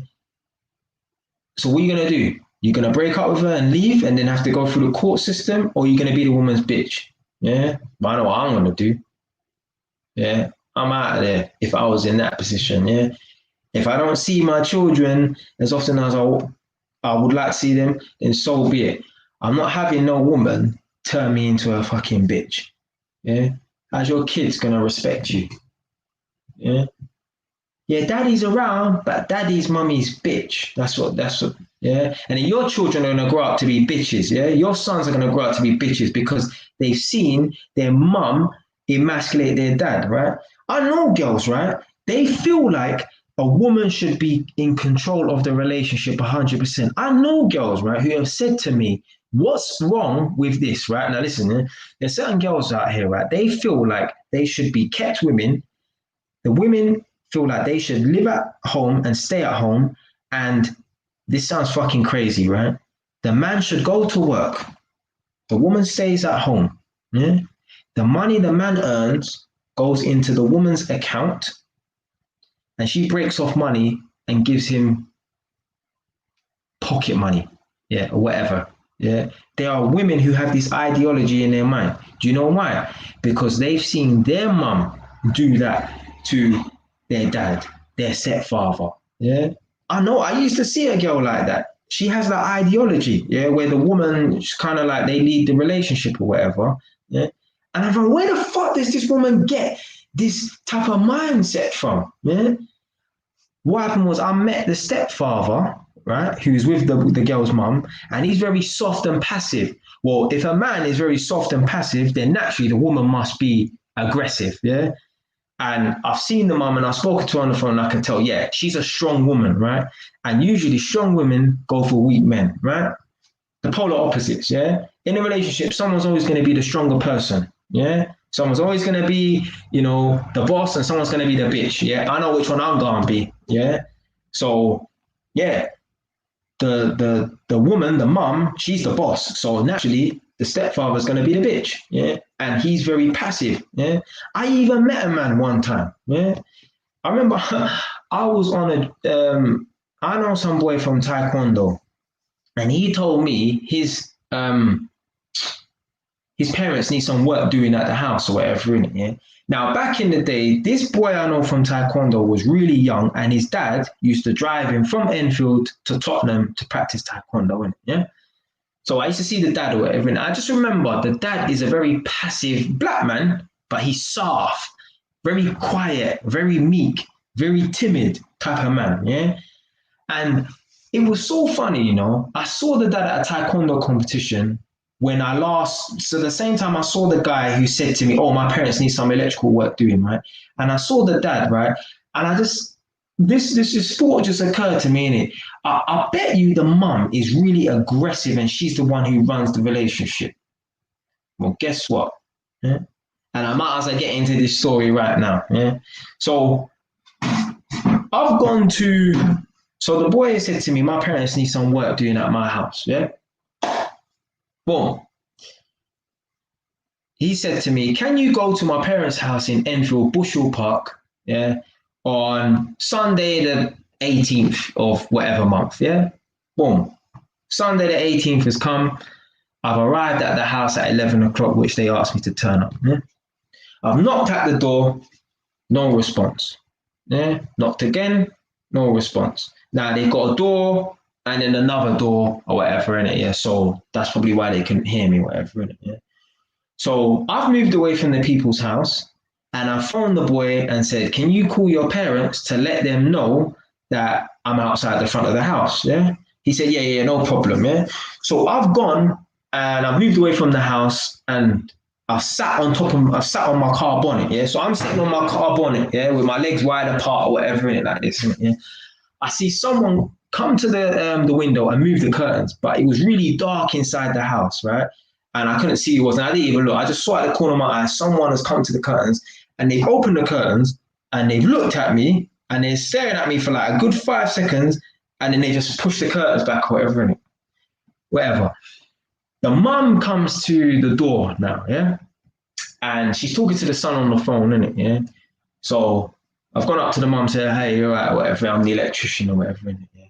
So what are you gonna do? You're gonna break up with her and leave, and then have to go through the court system, or you're gonna be the woman's bitch. Yeah, but I know what I'm gonna do. Yeah, I'm out of there if I was in that position. Yeah, if I don't see my children as often as I would like to see them, then so be it. I'm not having no woman turn me into a fucking bitch. Yeah, how's your kids gonna respect you? Yeah, yeah, daddy's around, but daddy's mummy's bitch. That's what, yeah. And then your children are gonna grow up to be bitches, yeah. Your sons are gonna grow up to be bitches because they've seen their mum emasculate their dad, right? I know girls, right? They feel like a woman should be in control of the relationship 100%. I know girls, right, who have said to me, what's wrong with this, right? Now listen, there's certain girls out here, right? They feel like they should be kept women. The women feel like they should live at home and stay at home. And this sounds fucking crazy, right? The man should go to work. The woman stays at home. Yeah? The money the man earns goes into the woman's account, and she breaks off money and gives him pocket money, yeah, or whatever. Yeah, there are women who have this ideology in their mind. Do you know why? Because they've seen their mum do that to their dad, their stepfather. Yeah, I know. I used to see a girl like that. She has that ideology, yeah, where the woman is kind of like they lead the relationship or whatever. Yeah, and I'm like, where the fuck does this woman get this type of mindset from? Yeah. What happened was I met the stepfather, right, who's with the girl's mum, and he's very soft and passive. Well, if a man is very soft and passive, then naturally the woman must be aggressive, yeah. And I've seen the mum and I've spoken to her on the phone, and I can tell, yeah, she's a strong woman, right? And usually strong women go for weak men, right? The polar opposites, yeah. In a relationship, someone's always going to be the stronger person, yeah. Someone's always going to be, the boss, and someone's going to be the bitch, yeah. I know which one I'm going to be, yeah. So, yeah, the woman, the mum, she's the boss. So naturally, the stepfather's going to be the bitch, yeah. And he's very passive, yeah. I even met a man one time, yeah. I remember I was on I know some boy from Taekwondo, and he told me his parents need some work doing at the house or whatever, innit? Yeah. Now, back in the day, this boy I know from Taekwondo was really young, and his dad used to drive him from Enfield to Tottenham to practice Taekwondo, innit? Yeah. So I used to see the dad or whatever, and I just remember the dad is a very passive black man, but he's soft, very quiet, very meek, very timid type of man, yeah. And it was so funny, I saw the dad at a Taekwondo competition so the same time I saw the guy who said to me, oh, my parents need some electrical work doing, right? And I saw the dad, right? And this thought just occurred to me, innit? I bet you the mum is really aggressive and she's the one who runs the relationship. Well, guess what? Yeah? And I might as well get into this story right now, yeah? So so the boy said to me, my parents need some work doing at my house, yeah? Boom. He said to me, can you go to my parents' house in Enfield, Bushell Park, yeah, on Sunday the 18th of whatever month, yeah? Boom. Sunday the 18th has come. I've arrived at the house at 11 o'clock, which they asked me to turn up, yeah? I've knocked at the door, no response, yeah? Knocked again, no response. Now they've got a door and then another door or whatever in it, yeah. So that's probably why they couldn't hear me, whatever in it, yeah. So I've moved away from the people's house, and I phoned the boy and said, can you call your parents to let them know that I'm outside the front of the house, yeah? He said, yeah, no problem, yeah. So I've gone and I've moved away from the house, and I've sat on my car bonnet, yeah. So I'm sitting on my car bonnet, yeah, with my legs wide apart or whatever in it like this, yeah. I see someone come to the window and move the curtains, but it was really dark inside the house, right? And I couldn't see who it was, and I didn't even look. I just saw at the corner of my eye, someone has come to the curtains, and they've opened the curtains, and they've looked at me, and they're staring at me for like a good 5 seconds, and then they just push the curtains back or whatever in it. Whatever. The mum comes to the door now, yeah? And she's talking to the son on the phone, innit, yeah? So I've gone up to the mum and said, hey, you're right, whatever, I'm the electrician or whatever, innit, yeah?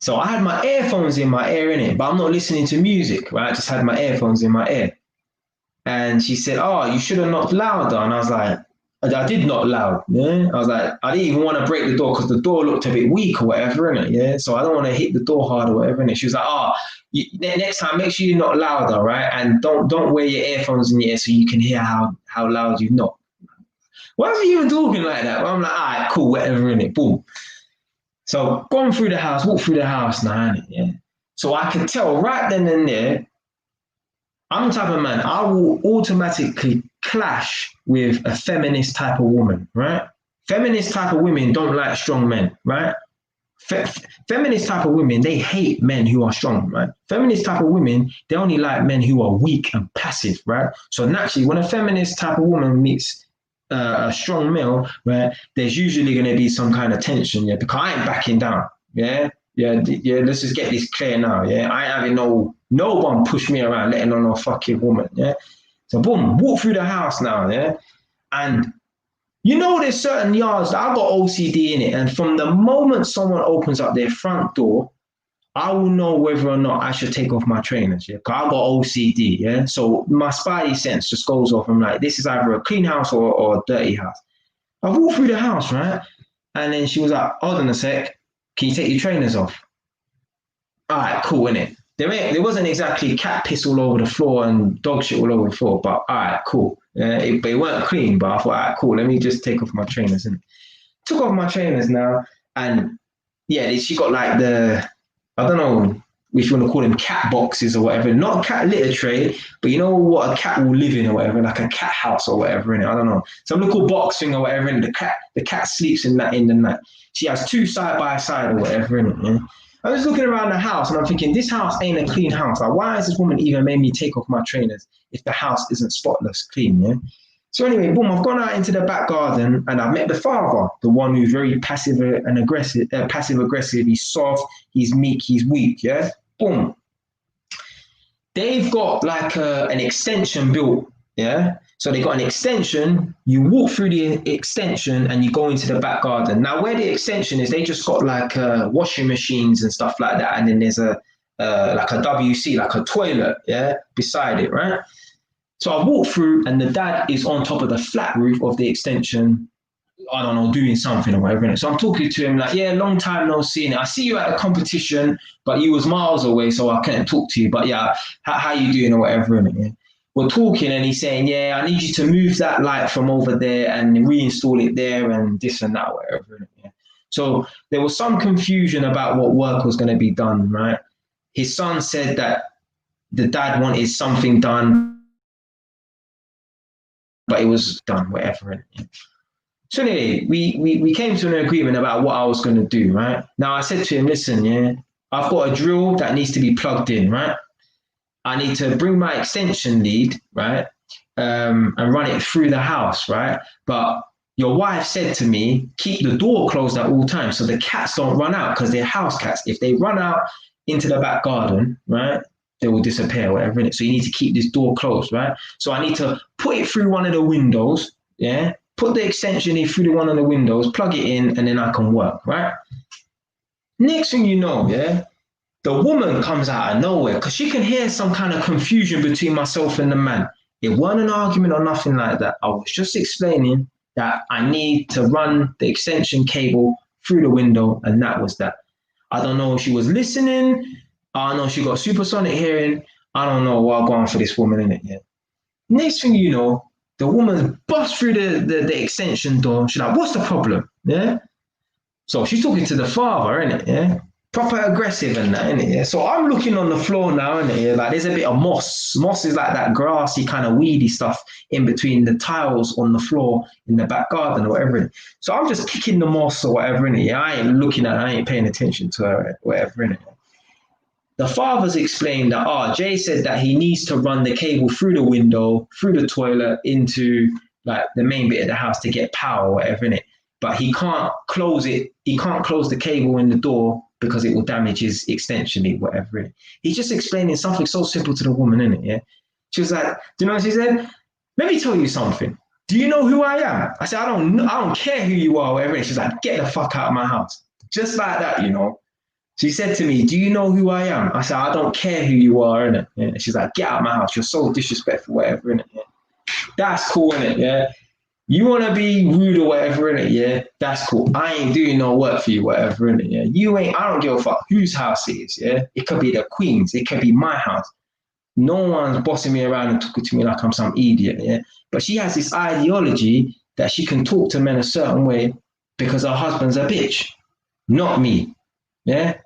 So I had my earphones in my ear, innit, but I'm not listening to music, right? I just had my earphones in my ear. And she said, oh, you should have knocked louder. And I was like, I did knock loud, yeah? I was like, I didn't even want to break the door because the door looked a bit weak or whatever, innit, yeah? So I don't want to hit the door hard or whatever, innit? She was like, oh, next time, make sure you knock louder, right? And don't wear your earphones in your ear so you can hear how loud you knock. Why are you even talking like that? Well, I'm like, all right, cool, whatever, innit, boom. So walk through the house now, innit, yeah? So I could tell right then and there, I'm the type of man, I will automatically clash with a feminist type of woman, right? Feminist type of women don't like strong men, right? Feminist type of women, they hate men who are strong, right? Feminist type of women, they only like men who are weak and passive, right? So naturally, when a feminist type of woman meets a strong male, right, there's usually going to be some kind of tension, yeah, because I ain't backing down, yeah? Yeah, let's just get this clear now, yeah? I ain't having no one push me around, letting on no fucking woman, yeah? So boom, walk through the house now, yeah? And there's certain yards that I've got OCD in it, and from the moment someone opens up their front door, I will know whether or not I should take off my trainers, yeah? Because I've got OCD, yeah? So my spidey sense just goes off. I'm like, this is either a clean house or a dirty house. I walked through the house, right? And then she was like, hold on a sec, can you take your trainers off? All right, cool, innit? There wasn't exactly cat piss all over the floor and dog shit all over the floor, but all right, cool. But it weren't clean. But I thought, all right, cool. Let me just take off my trainers. And took off my trainers now, and yeah, she got like I don't know if you want to call them cat boxes or whatever. Not a cat litter tray, but you know what a cat will live in or whatever, like a cat house or whatever in it. I don't know, some little box thing or whatever. And the cat sleeps in that in the night. She has two side by side or whatever in it. Yeah? I was looking around the house and I'm thinking, this house ain't a clean house. Like, why has this woman even made me take off my trainers if the house isn't spotless clean? Yeah. So anyway, boom, I've gone out into the back garden and I've met the father, the one who's very passive and aggressive, He's soft, he's meek, he's weak. Yeah. Boom. They've got like an extension built. Yeah. So they got an extension. You walk through the extension and you go into the back garden. Now, where the extension is, they just got like washing machines and stuff like that. And then there's like a WC, like a toilet, yeah, beside it, right? So I walk through and the dad is on top of the flat roof of the extension, I don't know, doing something or whatever. So I'm talking to him like, yeah, long time no seeing it. I see you at a competition, but you was miles away, so I couldn't talk to you. But yeah, how you doing or whatever. Yeah. We're talking and he's saying, yeah, I need you to move that light from over there and reinstall it there and this and that, whatever. Yeah. So there was some confusion about what work was going to be done, right? His son said that the dad wanted something done, but it was done, whatever. Yeah. So anyway, we came to an agreement about what I was going to do, right? Now I said to him, listen, yeah, I've got a drill that needs to be plugged in, right? I need to bring my extension lead, right? And run it through the house, right? But your wife said to me, keep the door closed at all times so the cats don't run out because they're house cats. If they run out into the back garden, right, they will disappear, whatever. So you need to keep this door closed, right? So I need to put it through one of the windows, yeah? Put the extension in through one of the windows, plug it in, and then I can work, right? Next thing you know, yeah, the woman comes out of nowhere because she can hear some kind of confusion between myself and the man. It wasn't an argument or nothing like that. I was just explaining that I need to run the extension cable through the window, and that was that. I don't know if she was listening. I don't know if she got supersonic hearing. I don't know what going on for this woman in it yet. Next thing you know, the woman busts through the extension door. She's like, what's the problem? Yeah. So she's talking to the father, innit? Yeah. Proper aggressive and that, innit? Yeah. So I'm looking on the floor now, innit? Yeah. Like there's a bit of moss. Moss is like that grassy kind of weedy stuff in between the tiles on the floor in the back garden or whatever. Innit? So I'm just kicking the moss or whatever, innit? Yeah. I ain't looking at her, I ain't paying attention to her, whatever, innit? The father's explained that, Jay said that he needs to run the cable through the window, through the toilet, into like the main bit of the house to get power or whatever in it. But he can't close it. He can't close the cable in the door because it will damage his extension lead, whatever in it. He's just explaining something so simple to the woman, innit? Yeah. She was like, do you know what she said? Let me tell you something. Do you know who I am? I said, I don't care who you are, whatever. And she's like, get the fuck out of my house. Just like that, you know. She said to me, do you know who I am? I said, I don't care who you are, innit? Yeah. She's like, get out of my house. You're so disrespectful, whatever, innit? Yeah. That's cool, innit? Yeah. You want to be rude or whatever, innit? Yeah. That's cool. I ain't doing no work for you, whatever, innit? Yeah. I don't give a fuck whose house it is, yeah? It could be the Queen's. It could be my house. No one's bossing me around and talking to me like I'm some idiot, yeah? But she has this ideology that she can talk to men a certain way because her husband's a bitch. Not me, yeah?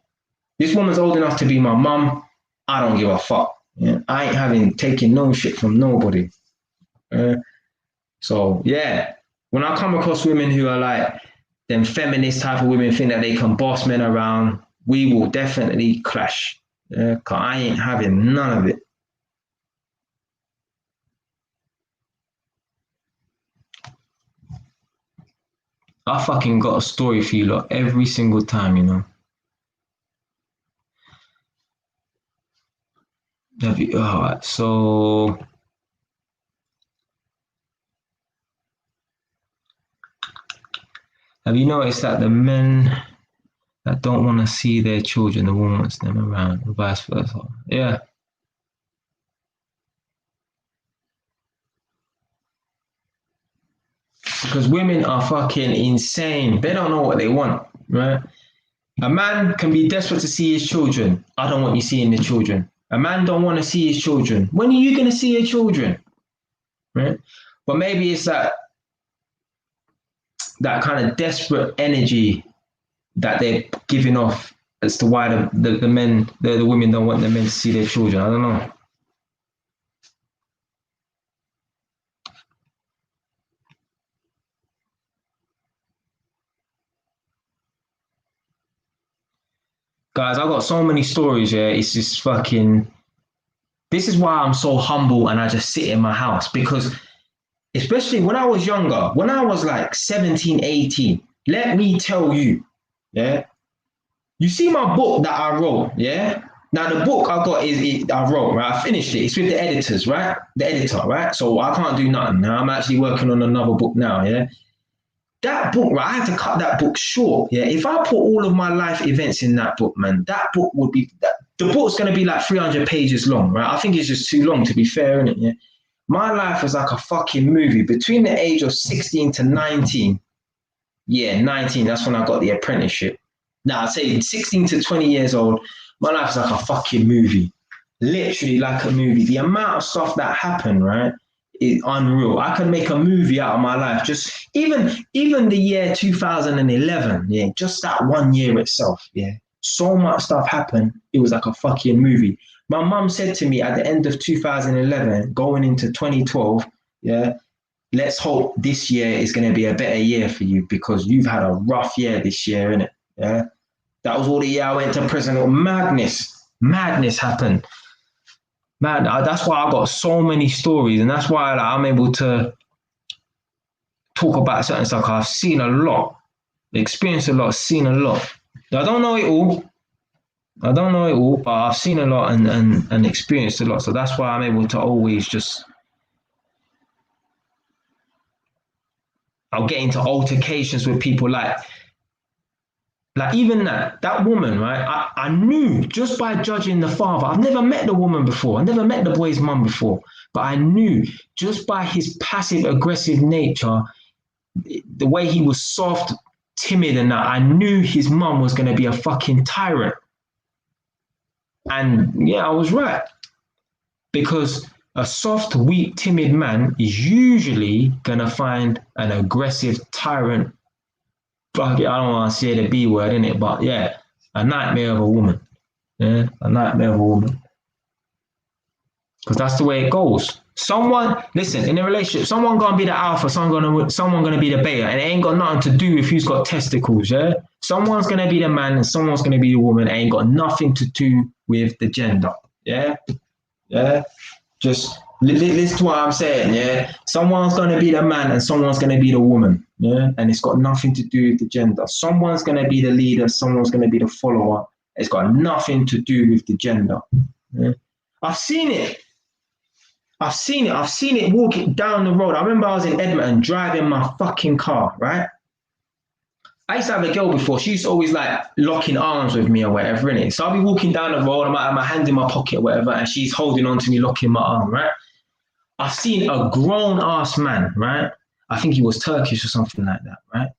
This woman's old enough to be my mum. I don't give a fuck. Yeah? I ain't taking no shit from nobody. So yeah, when I come across women who are like them feminist type of women think that they can boss men around, we will definitely clash. Yeah? Cause I ain't having none of it. I fucking got a story for you lot every single time, you know. All right, so have you noticed that the men that don't want to see their children, the woman wants them around, and vice versa? Yeah. Because women are fucking insane. They don't know what they want, right? A man can be desperate to see his children. I don't want you seeing the children. A man don't want to see his children. When are you going to see your children? Right? But maybe it's that kind of desperate energy that they're giving off as to why the men, the women don't want the men to see their children. I don't know. Guys, I've got so many stories, yeah. It's just fucking. This is why I'm so humble and I just sit in my house because, especially when I was younger, when I was like 17, 18, let me tell you, yeah. You see my book that I wrote, yeah? Now the book I got I wrote, right? I finished it. It's with the editors, right? The editor, right? So I can't do nothing now. I'm actually working on another book now, yeah? That book, right? I had to cut that book short. Yeah. If I put all of my life events in that book, man, that book would be the book's gonna be like 300 pages long, right? I think it's just too long to be fair, isn't it? Yeah. My life was like a fucking movie. Between the age of 16 to 19, yeah, 19, that's when I got the apprenticeship. Now I'd say 16 to 20 years old, my life was like a fucking movie. Literally like a movie. The amount of stuff that happened, right? Is unreal. I could make a movie out of my life. Just even the year 2011, yeah, just that one year itself, yeah. So much stuff happened. It was like a fucking movie. My mum said to me at the end of 2011, going into 2012, yeah, let's hope this year is going to be a better year for you because you've had a rough year this year, innit? Yeah, that was all the year I went to prison. Madness happened. Man, that's why I got so many stories, and that's why like, I'm able to talk about certain stuff. I've seen a lot, experienced a lot, seen a lot. I don't know it all. I don't know it all, but I've seen a lot and experienced a lot. So that's why I'm able to always just. I'll get into altercations with people like even that woman, right? I knew just by judging the father. I've never met the woman before. I never met the boy's mum before, but I knew just by his passive aggressive nature, the way he was soft, timid, and that I knew his mum was going to be a fucking tyrant. And yeah, I was right because a soft, weak, timid man is usually going to find an aggressive tyrant. Fuck it, I don't want to say the B word in it, but yeah, a nightmare of a woman. Yeah, a nightmare of a woman. Because that's the way it goes. Someone, listen, in a relationship, someone gonna be the alpha, someone gonna be the beta, and it ain't got nothing to do with who's got testicles. Yeah, someone's gonna be the man and someone's gonna be the woman. It ain't got nothing to do with the gender. Yeah, yeah. Just listen to what I'm saying. Yeah, someone's gonna be the man and someone's gonna be the woman. Yeah, and it's got nothing to do with the gender. Someone's gonna be the leader, someone's gonna be the follower. It's got nothing to do with the gender. Yeah? I've seen it. I've seen it. I've seen it walking down the road. I remember I was in Edmonton driving my fucking car, right? I used to have a girl before. She used to always like locking arms with me or whatever, innit? So I'll be walking down the road, I might have my hand in my pocket or whatever, and she's holding on to me, locking my arm, right? I've seen a grown ass man, right? I think he was Turkish or something like that, right?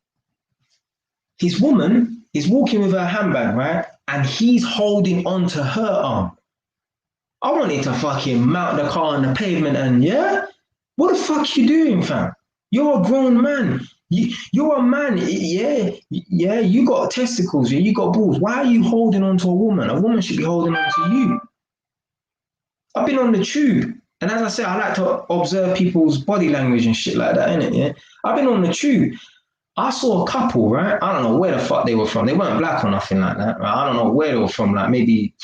His woman is walking with her handbag, right? And he's holding on to her arm. I wanted to fucking mount the car on the pavement and yeah, what the fuck you doing, fam? You're a grown man. You're a man. Yeah, yeah. You got testicles. Yeah, you got balls. Why are you holding on to a woman? A woman should be holding on to you. I've been on the tube, and as I said, I like to observe people's body language and shit like that, innit? Yeah. I've been on the tube. I saw a couple, right? I don't know where the fuck they were from. They weren't black or nothing like that, right? I don't know where they were from. Like maybe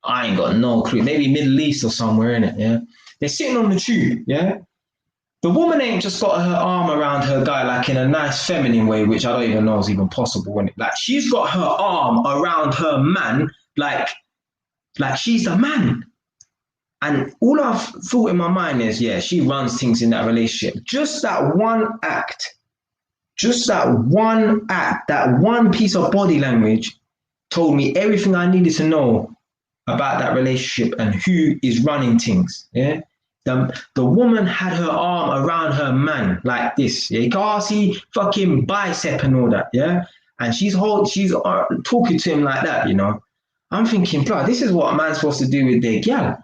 I ain't got no clue. Maybe Middle East or somewhere in it, yeah? They're sitting on the tube, yeah? The woman ain't just got her arm around her guy like in a nice feminine way, which I don't even know is even possible. When it, like she's got her arm around her man, like she's the man. And all I've thought in my mind is, yeah, she runs things in that relationship. Just that one act, that one piece of body language told me everything I needed to know about that relationship and who is running things. Yeah, the woman had her arm around her man like this. Yeah, you can't see fucking bicep and all that. Yeah, and she's talking to him like that. You know, I'm thinking, bro, this is what a man's supposed to do with their gal.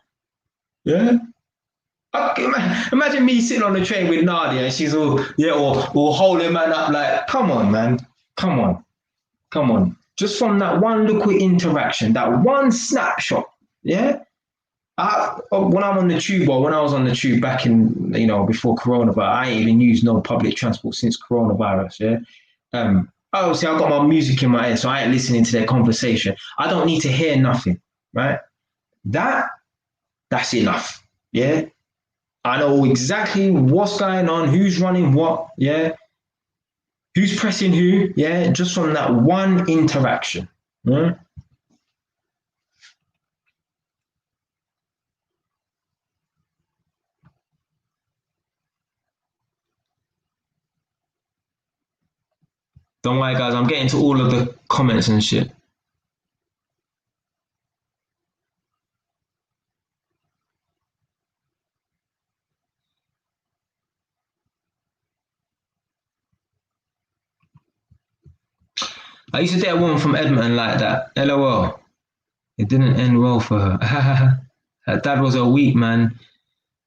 Yeah, Imagine me sitting on the train with Nadia and she's all, yeah, or holding man up like, come on, man. Come on. Come on. Just from that one little interaction, that one snapshot, yeah? When I'm on the tube, or when I was on the tube back in, before coronavirus, I ain't even used no public transport since coronavirus, yeah? Obviously, I've got my music in my ear, so I ain't listening to their conversation. I don't need to hear nothing, right? That's enough, yeah? I know exactly what's going on, who's running what, yeah? Who's pressing who, yeah? Just from that one interaction. Yeah? Don't worry, guys, I'm getting to all of the comments and shit. I used to date a woman from Edmonton like that. LOL. It didn't end well for her. Her dad was a weak man,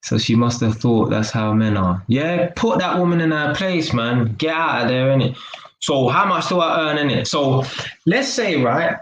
so she must have thought that's how men are. Yeah, put that woman in her place, man. Get out of there, innit? So how much do I earn, innit? So let's say, right,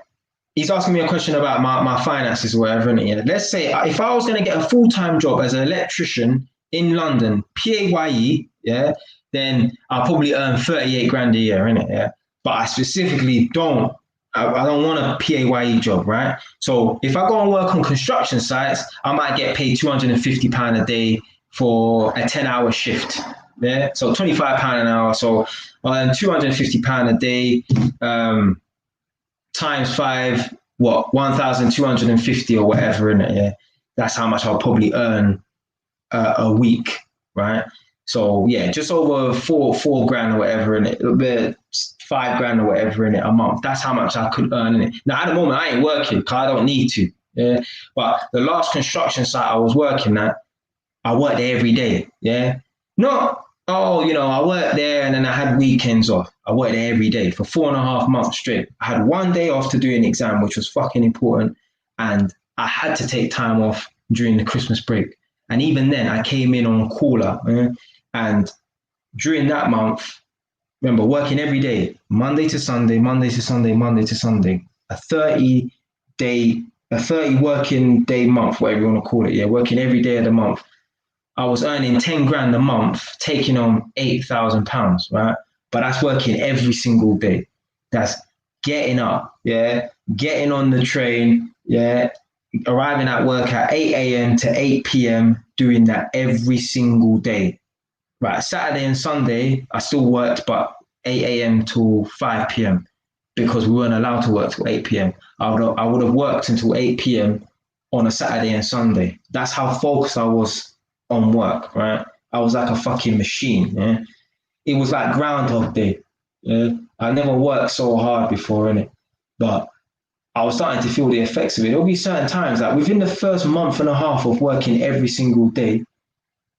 he's asking me a question about my finances or whatever, innit? Yeah? Let's say if I was going to get a full-time job as an electrician in London, PAYE, yeah, then I'll probably earn 38 grand a year, innit? Yeah. But I specifically don't. I don't want a PAYE job, right? So if I go and work on construction sites, I might get paid £250 a day for a 10-hour shift. Yeah, so £25 an hour. So £250 a day times five, what, 1,250 or whatever in it. Yeah, that's how much I'll probably earn a week, right? So yeah, just over four grand or whatever in it. A bit 5 grand or whatever in it a month. That's how much I could earn in it. Now at the moment I ain't working because I don't need to. Yeah. But the last construction site I was working at, I worked there every day. Yeah. Not, I worked there and then I had weekends off. I worked there every day for 4.5 months straight. I had one day off to do an exam, which was fucking important. And I had to take time off during the Christmas break. And even then I came in on caller. And during that month, remember working every day, Monday to Sunday, Monday to Sunday, Monday to Sunday, a 30 working day month, whatever you want to call it. Yeah, working every day of the month. I was earning 10 grand a month, taking on £8,000, right? But that's working every single day. That's getting up, yeah, getting on the train, yeah, arriving at work at 8 a.m. to 8 p.m., doing that every single day. Right, Saturday and Sunday, I still worked, but 8 a.m. till 5 p.m. because we weren't allowed to work till 8 p.m. I would have worked until 8 p.m. on a Saturday and Sunday. That's how focused I was on work, right? I was like a fucking machine. Yeah? It was like Groundhog Day. Yeah? I never worked so hard before, innit? But I was starting to feel the effects of it. There'll be certain times, like within the first month and a half of working every single day,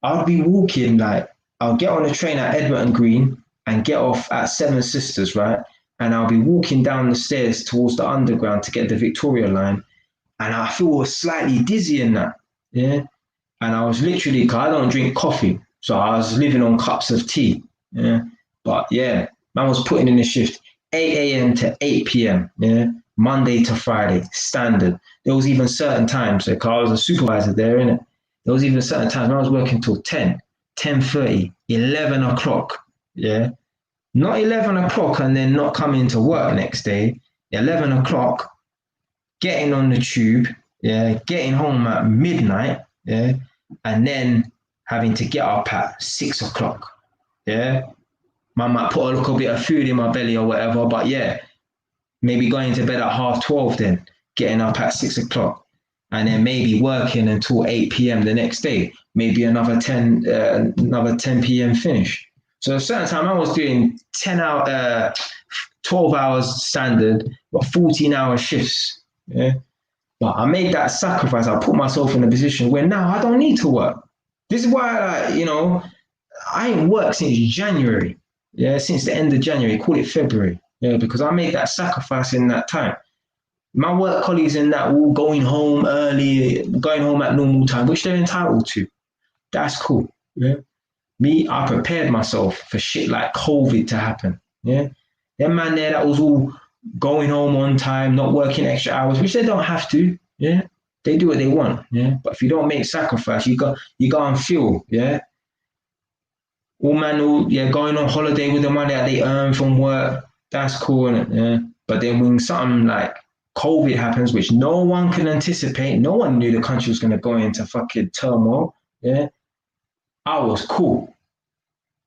I'd be walking like, I'll get on a train at Edmonton Green and get off at Seven Sisters, right? And I'll be walking down the stairs towards the underground to get the Victoria line. And I feel slightly dizzy in that. Yeah. And I was literally, because I don't drink coffee. So I was living on cups of tea. Yeah. But yeah, man was putting in a shift 8 a.m. to 8 p.m. Yeah. Monday to Friday, standard. There was even certain times, because I was a supervisor there, innit? There was even certain times when I was working till 10, 10:30, 11 o'clock. Yeah. Not 11 o'clock and then not coming to work next day. 11 o'clock, getting on the tube, yeah, getting home at midnight, yeah, and then having to get up at 6 o'clock. Yeah. I might put a little bit of food in my belly or whatever, but yeah, maybe going to bed at 12:30 then, getting up at 6 o'clock, and then maybe working until 8 p.m. the next day, maybe another 10 p.m. finish. So a certain time I was doing 12 hours standard, but 14-hour shifts. Yeah. But I made that sacrifice. I put myself in a position where now I don't need to work. This is why, I ain't worked since January. Yeah, since the end of January, call it February. Yeah, because I made that sacrifice in that time. My work colleagues in that all going home early, going home at normal time, which they're entitled to. That's cool. Yeah. Me, I prepared myself for shit like COVID to happen. Yeah. Them man there that was all going home on time, not working extra hours, which they don't have to. Yeah. They do what they want. Yeah. But if you don't make sacrifice, you go and feel. Yeah. All man, all yeah, going on holiday with the money that they earn from work. That's cool, innit? Yeah. But then when something like COVID happens, which no one can anticipate, no one knew the country was gonna go into fucking turmoil. Yeah. I was cool.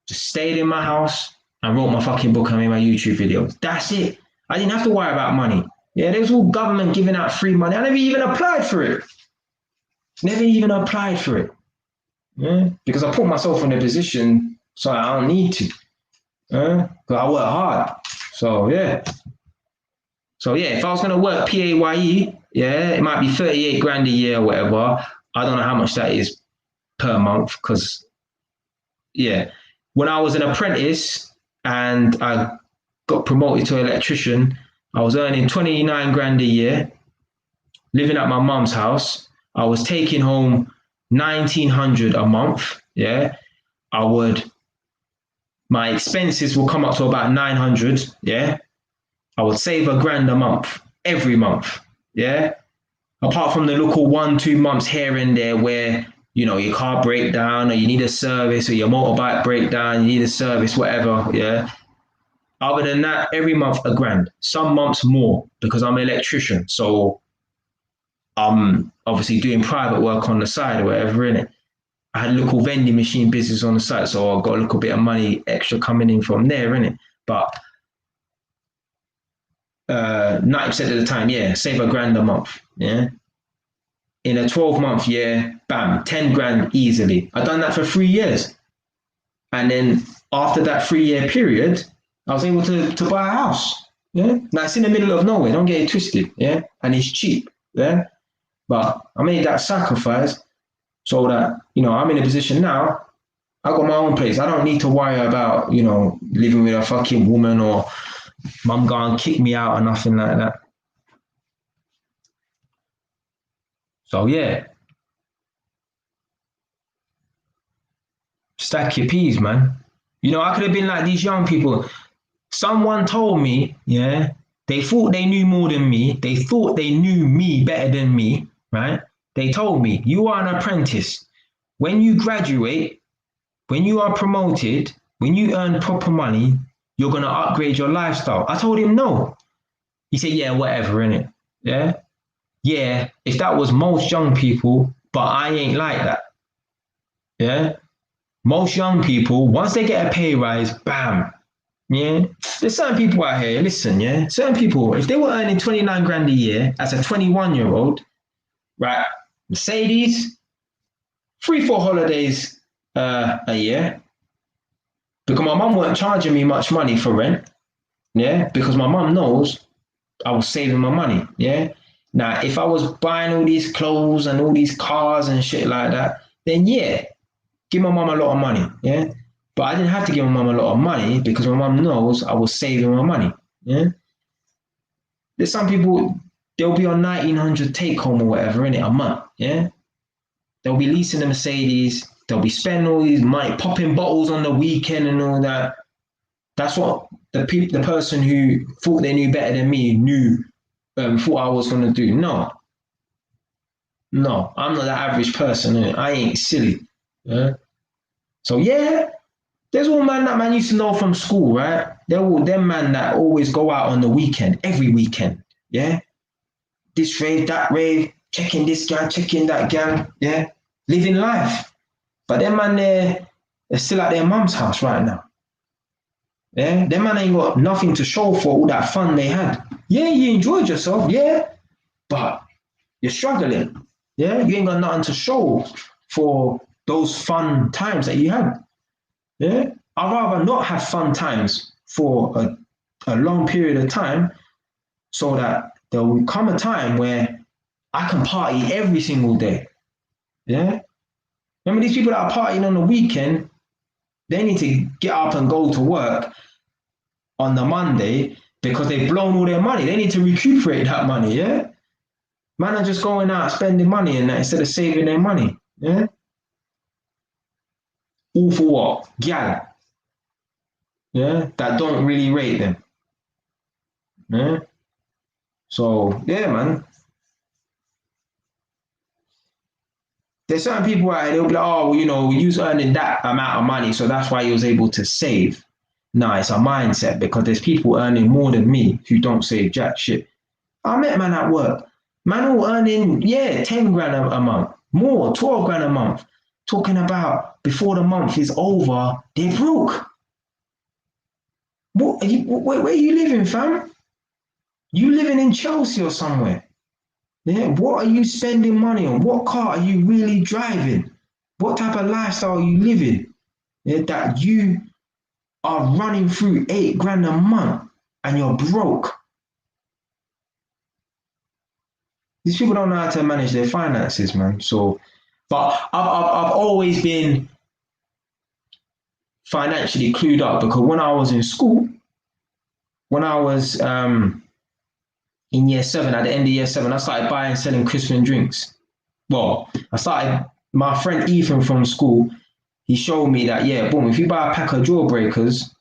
Just stayed in my house and wrote my fucking book and made my YouTube videos. That's it. I didn't have to worry about money. Yeah, there was all government giving out free money. I never even applied for it. Never even applied for it. Yeah, because I put myself in a position so I don't need to. Because I work hard. So yeah. So yeah, if I was gonna work PAYE, yeah, it might be 38 grand a year or whatever. I don't know how much that is per month because yeah. When I was an apprentice and I got promoted to electrician, I was earning 29 grand a year, living at my mum's house. I was taking home 1900 a month. Yeah. My expenses will come up to about 900. Yeah. I would save a grand a month, every month. Yeah. Apart from the local 1-2 months here and there where your car break down or you need a service or your motorbike break down, you need a service, whatever, yeah. Other than that, every month a grand. Some months more because I'm an electrician. So I'm obviously doing private work on the side or whatever, innit? I had a local vending machine business on the side, so I got a little bit of money extra coming in from there, innit? But 90% of the time, yeah, save a grand a month, yeah. In a 12-month year, bam, 10 grand easily. I've done that for 3 years. And then after that 3 year period, I was able to buy a house. Yeah. Now it's in the middle of nowhere, don't get it twisted. Yeah. And it's cheap. Yeah. But I made that sacrifice so that, I'm in a position now, I got my own place. I don't need to worry about, living with a fucking woman or mum gonna kick me out or nothing like that. So yeah, stack your peas, man. I could have been like these young people. Someone told me, yeah, they thought they knew more than me. They thought they knew me better than me, right? They told me, you are an apprentice. When you graduate, when you are promoted, when you earn proper money, you're going to upgrade your lifestyle. I told him no. He said, yeah, whatever, innit? Yeah. Yeah, if that was most young people, but I ain't like that. Yeah. Most young people, once they get a pay rise, bam. Yeah. There's certain people out here, listen, yeah. Certain people, if they were earning 29 grand a year as a 21-year-old, right? Mercedes, 3-4 holidays a year. Because my mum weren't charging me much money for rent. Yeah. Because my mum knows I was saving my money. Yeah. Now, if I was buying all these clothes and all these cars and shit like that, then yeah, give my mum a lot of money. Yeah. But I didn't have to give my mum a lot of money because my mum knows I was saving my money. Yeah. There's some people, they'll be on 1900 take home or whatever in it a month. Yeah. They'll be leasing a Mercedes. They'll be spending all these money, popping bottles on the weekend and all that. That's what the person who thought they knew better than me knew, thought I was going to do. No, I'm not that average person. I ain't silly. Yeah. So yeah, there's all man used to know from school, right? They're all them man that always go out on the weekend, every weekend. Yeah. This rave, that rave, checking this guy, checking that gang. Yeah. Living life. But them man they're still at their mum's house right now. Yeah, them man ain't got nothing to show for all that fun they had. Yeah, you enjoyed yourself, yeah, but you're struggling. Yeah, you ain't got nothing to show for those fun times that you had. Yeah, I'd rather not have fun times for a long period of time so that there will come a time where I can party every single day. Yeah. Remember these people that are partying on the weekend, they need to get up and go to work on the Monday because they've blown all their money. They need to recuperate that money, yeah? Man are just going out spending money and that instead of saving their money, yeah? All for what? Gal. Yeah, that don't really rate them. Yeah. So yeah, man. There's certain people out there, they'll be like, oh, well, we use earning that amount of money, so that's why he was able to save. No, it's a mindset because there's people earning more than me who don't save jack shit. I met a man at work. Man all earning, yeah, 10 grand a month, more, 12 grand a month. Talking about before the month is over, they're broke. Where are you living, fam? You living in Chelsea or somewhere? Yeah, what are you spending money on? What car are you really driving? What type of lifestyle are you living? Yeah, that you are running through 8 grand a month and you're broke. These people don't know how to manage their finances, man. So, but I've always been financially clued up because when I was in school, when I was in year seven, at the end of year seven, I started buying and selling crisps and drinks. Well, my friend Ethan from school, he showed me that, yeah, boom, if you buy a pack of jawbreakers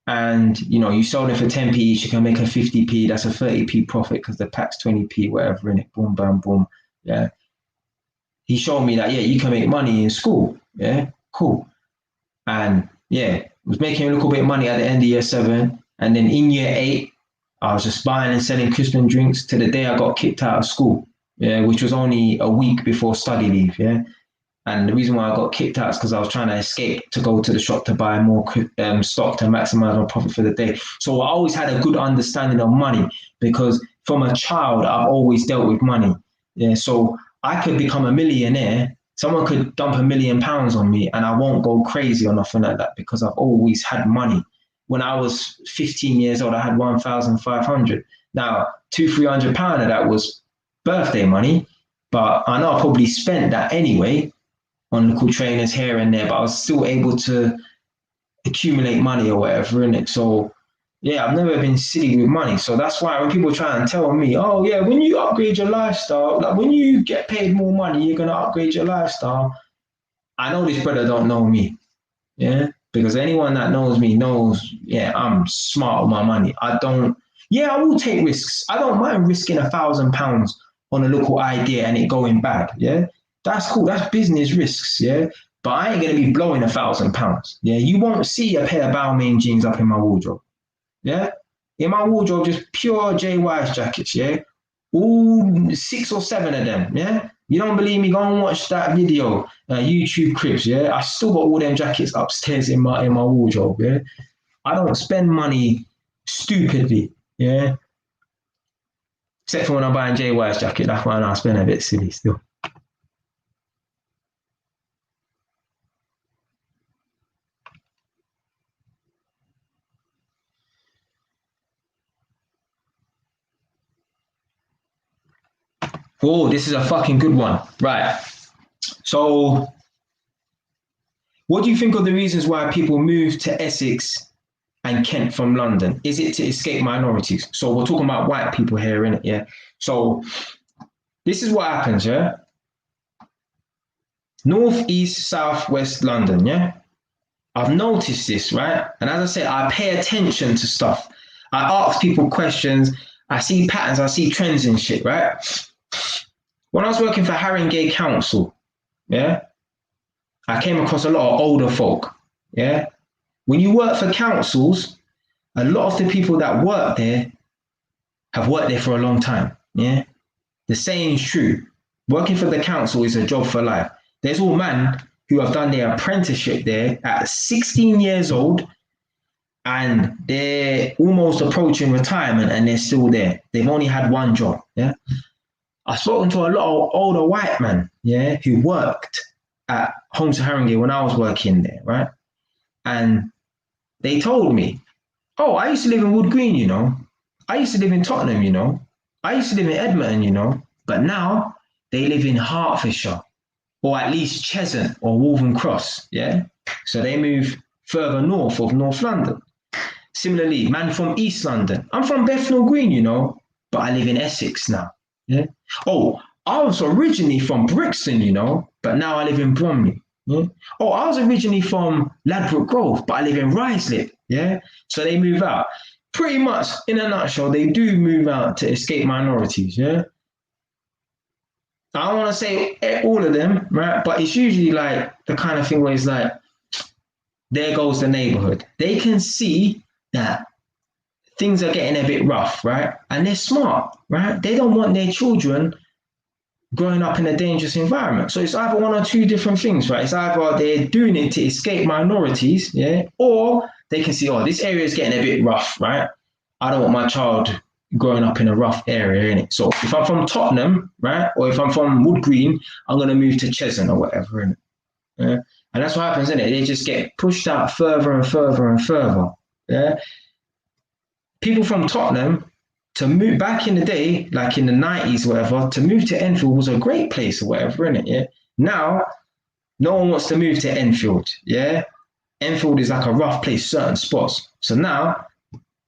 and, you sell them for 10p each, you can make a 50p, that's a 30p profit because the pack's 20p, whatever in it, boom, bam, boom. Yeah. He showed me that, yeah, you can make money in school. Yeah, cool. And yeah, was making a little bit of money at the end of year seven. And then in year eight, I was just buying and selling crisp and drinks to the day I got kicked out of school. Yeah, which was only a week before study leave. Yeah. And the reason why I got kicked out is because I was trying to escape to go to the shop to buy more stock to maximize my profit for the day. So I always had a good understanding of money because from a child, I've always dealt with money. Yeah, so I could become a millionaire. Someone could dump £1 million on me and I won't go crazy or nothing like that because I've always had money. When I was 15 years old, I had 1,500. Now, £200-300 of that was birthday money, but I know I probably spent that anyway on little trainers here and there, but I was still able to accumulate money or whatever in it. So yeah, I've never been silly with money. So that's why when people try and tell me, oh yeah, when you upgrade your lifestyle, like when you get paid more money, you're gonna upgrade your lifestyle. I know this brother don't know me. Yeah. Because anyone that knows me knows, yeah, I'm smart with my money. I will take risks. I don't mind risking £1,000 on a local idea and it going bad. Yeah. That's cool. That's business risks. Yeah. But I ain't going to be blowing £1,000. Yeah. You won't see a pair of Balmain jeans up in my wardrobe. Yeah. In my wardrobe, just pure JY's jackets. Yeah. All 6 or 7 of them. Yeah. You don't believe me? Go and watch that video, YouTube Crips. Yeah. I still got all them jackets upstairs in my wardrobe. Yeah. I don't spend money stupidly. Yeah. Except for when I'm buying JY's jacket. That's why I spend a bit silly still. Oh, this is a fucking good one. Right. So, what do you think of the reasons why people move to Essex and Kent from London? Is it to escape minorities? So, we're talking about white people here, innit? Yeah. So, this is what happens, yeah? North, east, south, west London, yeah? I've noticed this, right? And as I said, I pay attention to stuff. I ask people questions. I see patterns. I see trends and shit, right? When I was working for Haringey Council, yeah, I came across a lot of older folk, yeah. When you work for councils, a lot of the people that work there have worked there for a long time, yeah. The saying is true. Working for the council is a job for life. There's all men who have done their apprenticeship there at 16 years old and they're almost approaching retirement and they're still there. They've only had one job, yeah. I've spoken to a lot of older white men, yeah, who worked at Homes of Haringey when I was working there, right? And they told me, oh, I used to live in Wood Green, you know. I used to live in Tottenham, you know. I used to live in Edmonton, you know. But now they live in Hertfordshire, or at least Cheshunt or Waltham Cross, yeah? So they move further north of North London. Similarly, man from East London. I'm from Bethnal Green, you know, but I live in Essex now. Yeah. Oh, I was originally from Brixton, you know, but now I live in Bromley. Yeah? Oh, I was originally from Ladbroke Grove, but I live in Ruislip. Yeah. So they move out. Pretty much in a nutshell, they do move out to escape minorities. Yeah. I don't want to say all of them, right? But it's usually like the kind of thing where it's like, there goes the neighborhood. They can see that things are getting a bit rough, right? And they're smart, right? They don't want their children growing up in a dangerous environment. So it's either one or two different things, right? It's either they're doing it to escape minorities, yeah, or they can see, oh, this area is getting a bit rough, right? I don't want my child growing up in a rough area, innit? So if I'm from Tottenham, right, or if I'm from Wood Green, I'm gonna move to Cheshunt or whatever, innit? Yeah? And that's what happens, isn't it? They just get pushed out further and further and further. Yeah. People from Tottenham to move back in the day, like in the 90s or whatever, to move to Enfield was a great place or whatever, innit? Yeah. Now, no one wants to move to Enfield. Yeah. Enfield is like a rough place, certain spots. So now,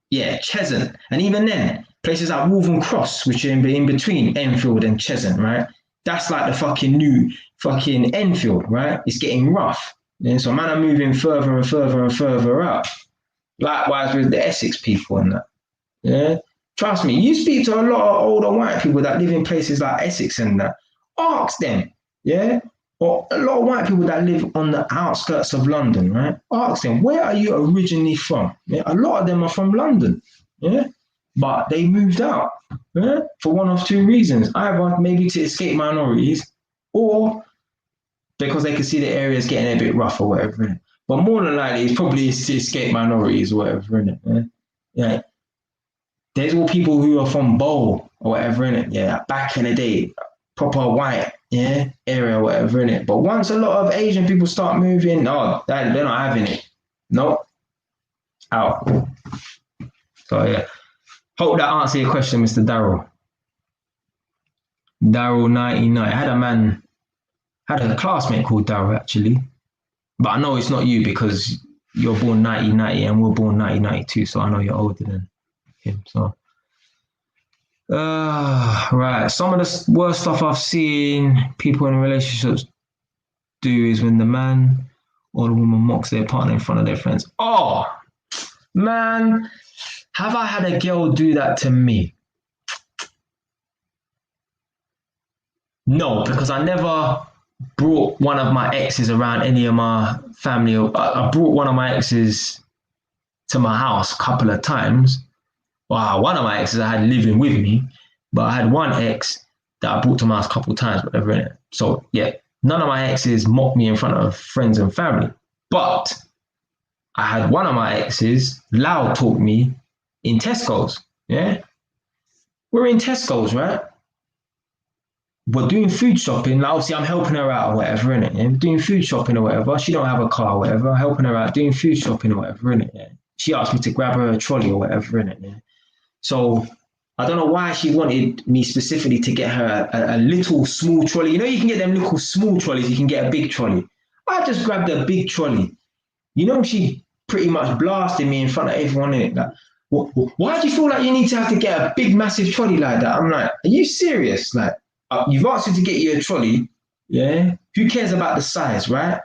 yeah, Cheshunt. And even then, places like Wolverhampton Cross, which are in between Enfield and Cheshunt, right? That's like the fucking new fucking Enfield, right? It's getting rough. Yeah? So man are moving further and further and further out. Likewise with the Essex people and that. Yeah. Trust me, you speak to a lot of older white people that live in places like Essex and that. Ask them, yeah? Or a lot of white people that live on the outskirts of London, right? Ask them, where are you originally from? Yeah? A lot of them are from London, yeah? But they moved out, yeah? For one of two reasons. Either maybe to escape minorities or because they could see the areas getting a bit rough or whatever. Innit? But more than likely, it's probably to escape minorities or whatever, innit? Yeah? Yeah. There's all people who are from Bowl or whatever in it, yeah, back in the day, proper white, yeah, area or whatever in it. But once a lot of Asian people start moving, oh, they're not having it. No, out. So yeah, hope that answered your question, Mr. Darrell. Darrell 99. I had a classmate called Darrell actually, but I know it's not you because you're born 1990 and we're born 1992, so I know you're older than him. So. Right. Some of the worst stuff I've seen people in relationships do is when the man or the woman mocks their partner in front of their friends. Oh, man, have I had a girl do that to me? No, because I never brought one of my exes around any of my family. I brought one of my exes to my house a couple of times. Wow, one of my exes I had living with me, but I had one ex that I brought to my house a couple of times, whatever. Innit? So yeah, none of my exes mocked me in front of friends and family. But I had one of my exes loud talk me in Tesco's. Yeah, we're in Tesco's, right? We're doing food shopping. Like, obviously, I'm helping her out or whatever, innit? Yeah? Doing food shopping or whatever. She don't have a car or whatever. Helping her out, doing food shopping or whatever, innit? Yeah? She asked me to grab her a trolley or whatever, innit? Yeah? So I don't know why she wanted me specifically to get her a little small trolley. You know, you can get them little small trolleys, you can get a big trolley. I just grabbed a big trolley. You know, she pretty much blasted me in front of everyone in it. Like, why do you feel like you need to have to get a big, massive trolley like that? I'm like, are you serious? Like, you've asked me to get you a trolley, yeah? Who cares about the size, right?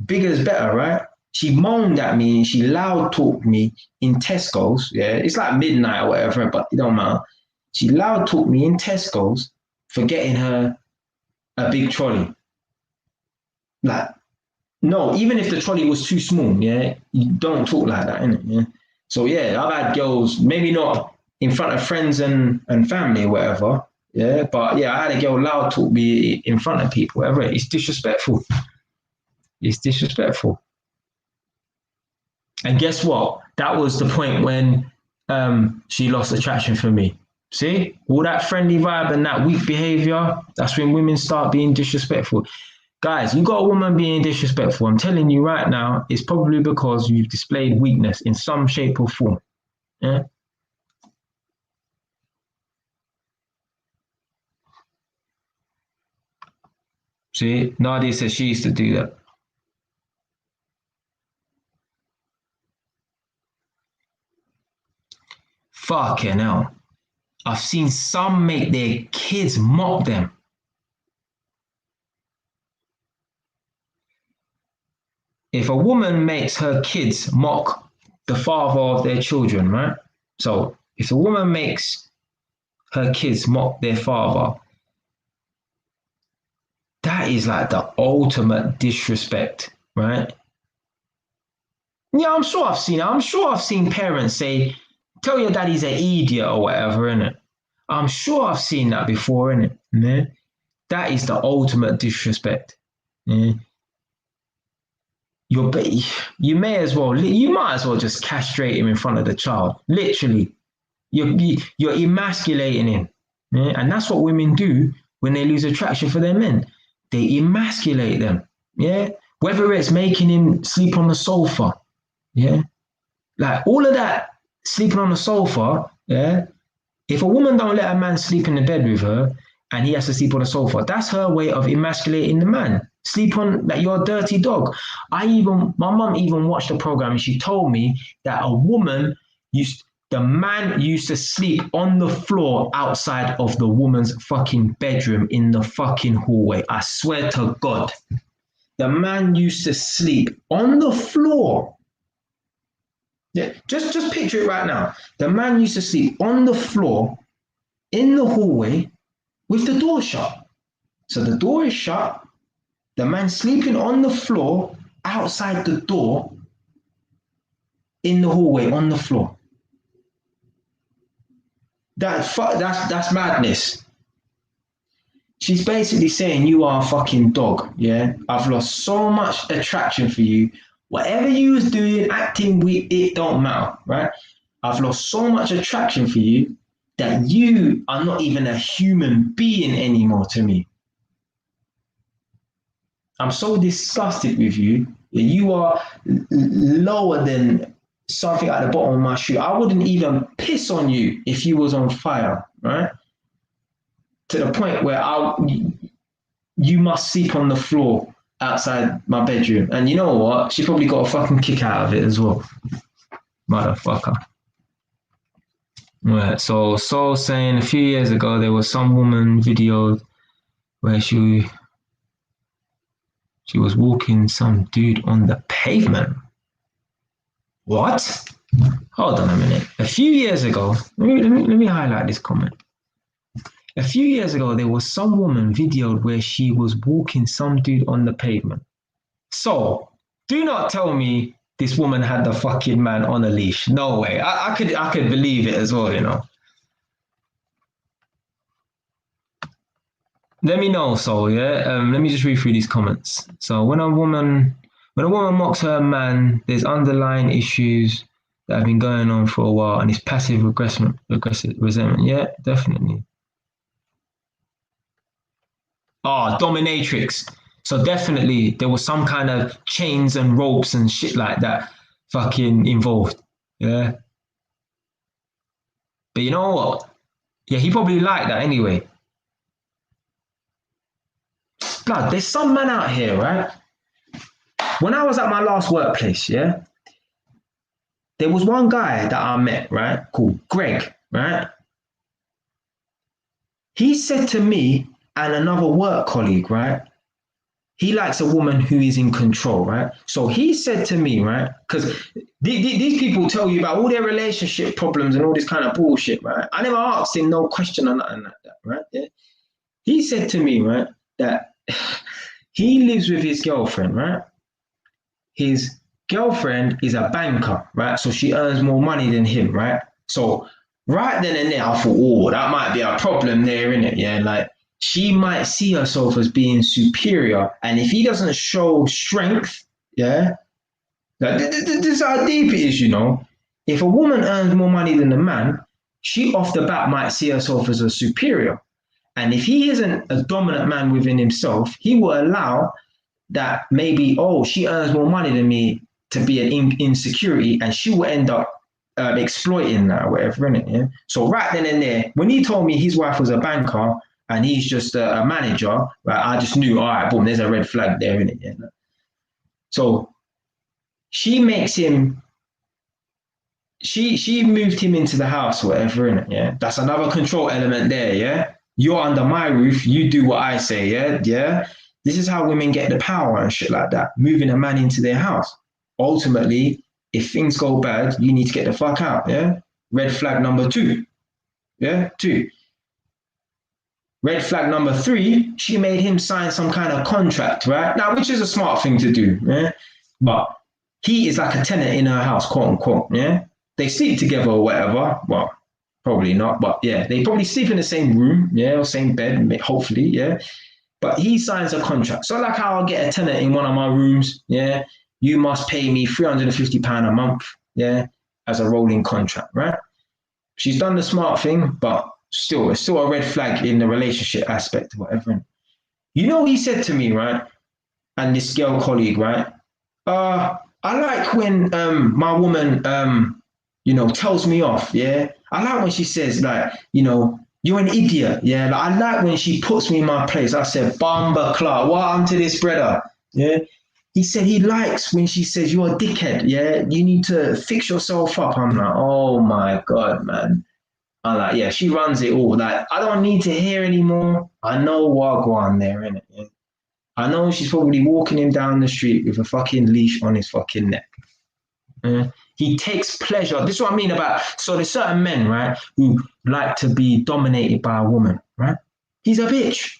Bigger is better, right? She moaned at me and she loud talked me in Tesco's. Yeah, it's like midnight or whatever, but it don't matter. She loud talked me in Tesco's for getting her a big trolley. Like, no, even if the trolley was too small, yeah, you don't talk like that, innit? Yeah. So yeah, I've had girls, maybe not in front of friends and family or whatever. Yeah, but yeah, I had a girl loud talk me in front of people, whatever. It's disrespectful. It's disrespectful. And guess what? That was the point when she lost attraction for me. See, all that friendly vibe and that weak behavior, that's when women start being disrespectful. Guys, you got a woman being disrespectful. I'm telling you right now, it's probably because you've displayed weakness in some shape or form. Yeah. See, Nadia says she used to do that. Fucking hell. I've seen some make their kids mock them. if a woman makes her kids mock the father of their children, right? So if a woman makes her kids mock their father, that is like the ultimate disrespect, right? Yeah, I'm sure I've seen it. I'm sure I've seen parents say, tell your daddy's an idiot or whatever, innit? I'm sure I've seen that before, innit? Yeah? That is the ultimate disrespect. Yeah? You're, you may as well, you might as well just castrate him in front of the child. Literally, you're emasculating him. Yeah? And that's what women do when they lose attraction for their men. They emasculate them. Yeah. Whether it's making him sleep on the sofa. Yeah. Like all of that sleeping on the sofa. Yeah. If a woman don't let a man sleep in the bed with her and he has to sleep on the sofa, that's her way of emasculating the man. Sleep on like you're a dirty dog. My mum even watched the program and she told me that the man used to sleep on the floor outside of the woman's fucking bedroom in the fucking hallway. I swear to God. The man used to sleep on the floor. Yeah, just picture it right now. The man used to sleep on the floor in the hallway with the door shut. So the door is shut. The man sleeping on the floor outside the door in the hallway on the floor. That's madness. She's basically saying you are a fucking dog. Yeah, I've lost so much attraction for you. Whatever you was doing, acting weak, it don't matter, right? I've lost so much attraction for you that you are not even a human being anymore to me. I'm so disgusted with you that you are lower than something at the bottom of my shoe. I wouldn't even piss on you if you was on fire, right? To the point where you must sleep on the floor outside my bedroom. And you know what? She probably got a fucking kick out of it as well. Motherfucker. Right, so saying a few years ago there was some woman videoed where she was walking some dude on the pavement. What? Hold on a minute. A few years ago, let me highlight this comment. A few years ago, there was some woman videoed where she was walking some dude on the pavement. So, do not tell me this woman had the fucking man on a leash. No way. I could believe it as well, you know. Let me know, so yeah. Let me just read through these comments. So when a woman mocks her man, there's underlying issues that have been going on for a while, and it's passive aggressive resentment. Yeah, definitely. Oh, dominatrix. So definitely there was some kind of chains and ropes and shit like that fucking involved. Yeah. But you know what? Yeah, he probably liked that anyway. Blood, there's some man out here, right? When I was at my last workplace, yeah, there was one guy that I met, right, called Greg, right? He said to me and another work colleague, right, he likes a woman who is in control, right? So he said to me, right, because these people tell you about all their relationship problems and all this kind of bullshit, right? I never asked him no question or nothing like that, right? Yeah? He said to me, right, that he lives with his girlfriend, right? His girlfriend is a banker, right? So she earns more money than him, right? So right then and there, I thought, oh, that might be a problem there, innit? Yeah, like she might see herself as being superior, and if he doesn't show strength, yeah, like this is how deep it is, you know. If a woman earns more money than a man, she off the bat might see herself as a superior, and if he isn't a dominant man within himself, he will allow that maybe, oh, she earns more money than me to be an insecurity, and she will end up exploiting that or whatever, innit? Yeah. So right then and there, when he told me his wife was a banker and he's just a manager, right, I just knew, all right, boom, there's a red flag there, innit? Yeah. So she makes him. She moved him into the house or whatever, innit? Yeah. That's another control element there, yeah. You're under my roof, you do what I say, yeah, yeah. This is how women get the power and shit like that, moving a man into their house. Ultimately, if things go bad, you need to get the fuck out. Yeah. Red flag number 2. Yeah. 2. Red flag number 3, she made him sign some kind of contract, right? Now, which is a smart thing to do, yeah? But he is like a tenant in her house, quote unquote, yeah? They sleep together or whatever. Well, probably not, but yeah, they probably sleep in the same room, yeah, or same bed, hopefully, yeah? But he signs a contract. So like how I'll get a tenant in one of my rooms, yeah? You must pay me £350 a month, yeah, as a rolling contract, right? She's done the smart thing, but still, it's still a red flag in the relationship aspect, whatever. You know, he said to me, right, and this girl colleague, right, I like when my woman, tells me off, yeah. I like when she says, like, you're an idiot, yeah. Like, I like when she puts me in my place. I said, Bamba Clark, what happened to this brother, yeah. He said he likes when she says you're a dickhead, yeah. You need to fix yourself up. I'm like, oh my God, man. I'm like, yeah, she runs it all. Like, I don't need to hear anymore. I know what go on there, innit? Yeah? I know she's probably walking him down the street with a fucking leash on his fucking neck. He takes pleasure. This is what I mean about, so there's certain men, right, who like to be dominated by a woman, right? He's a bitch.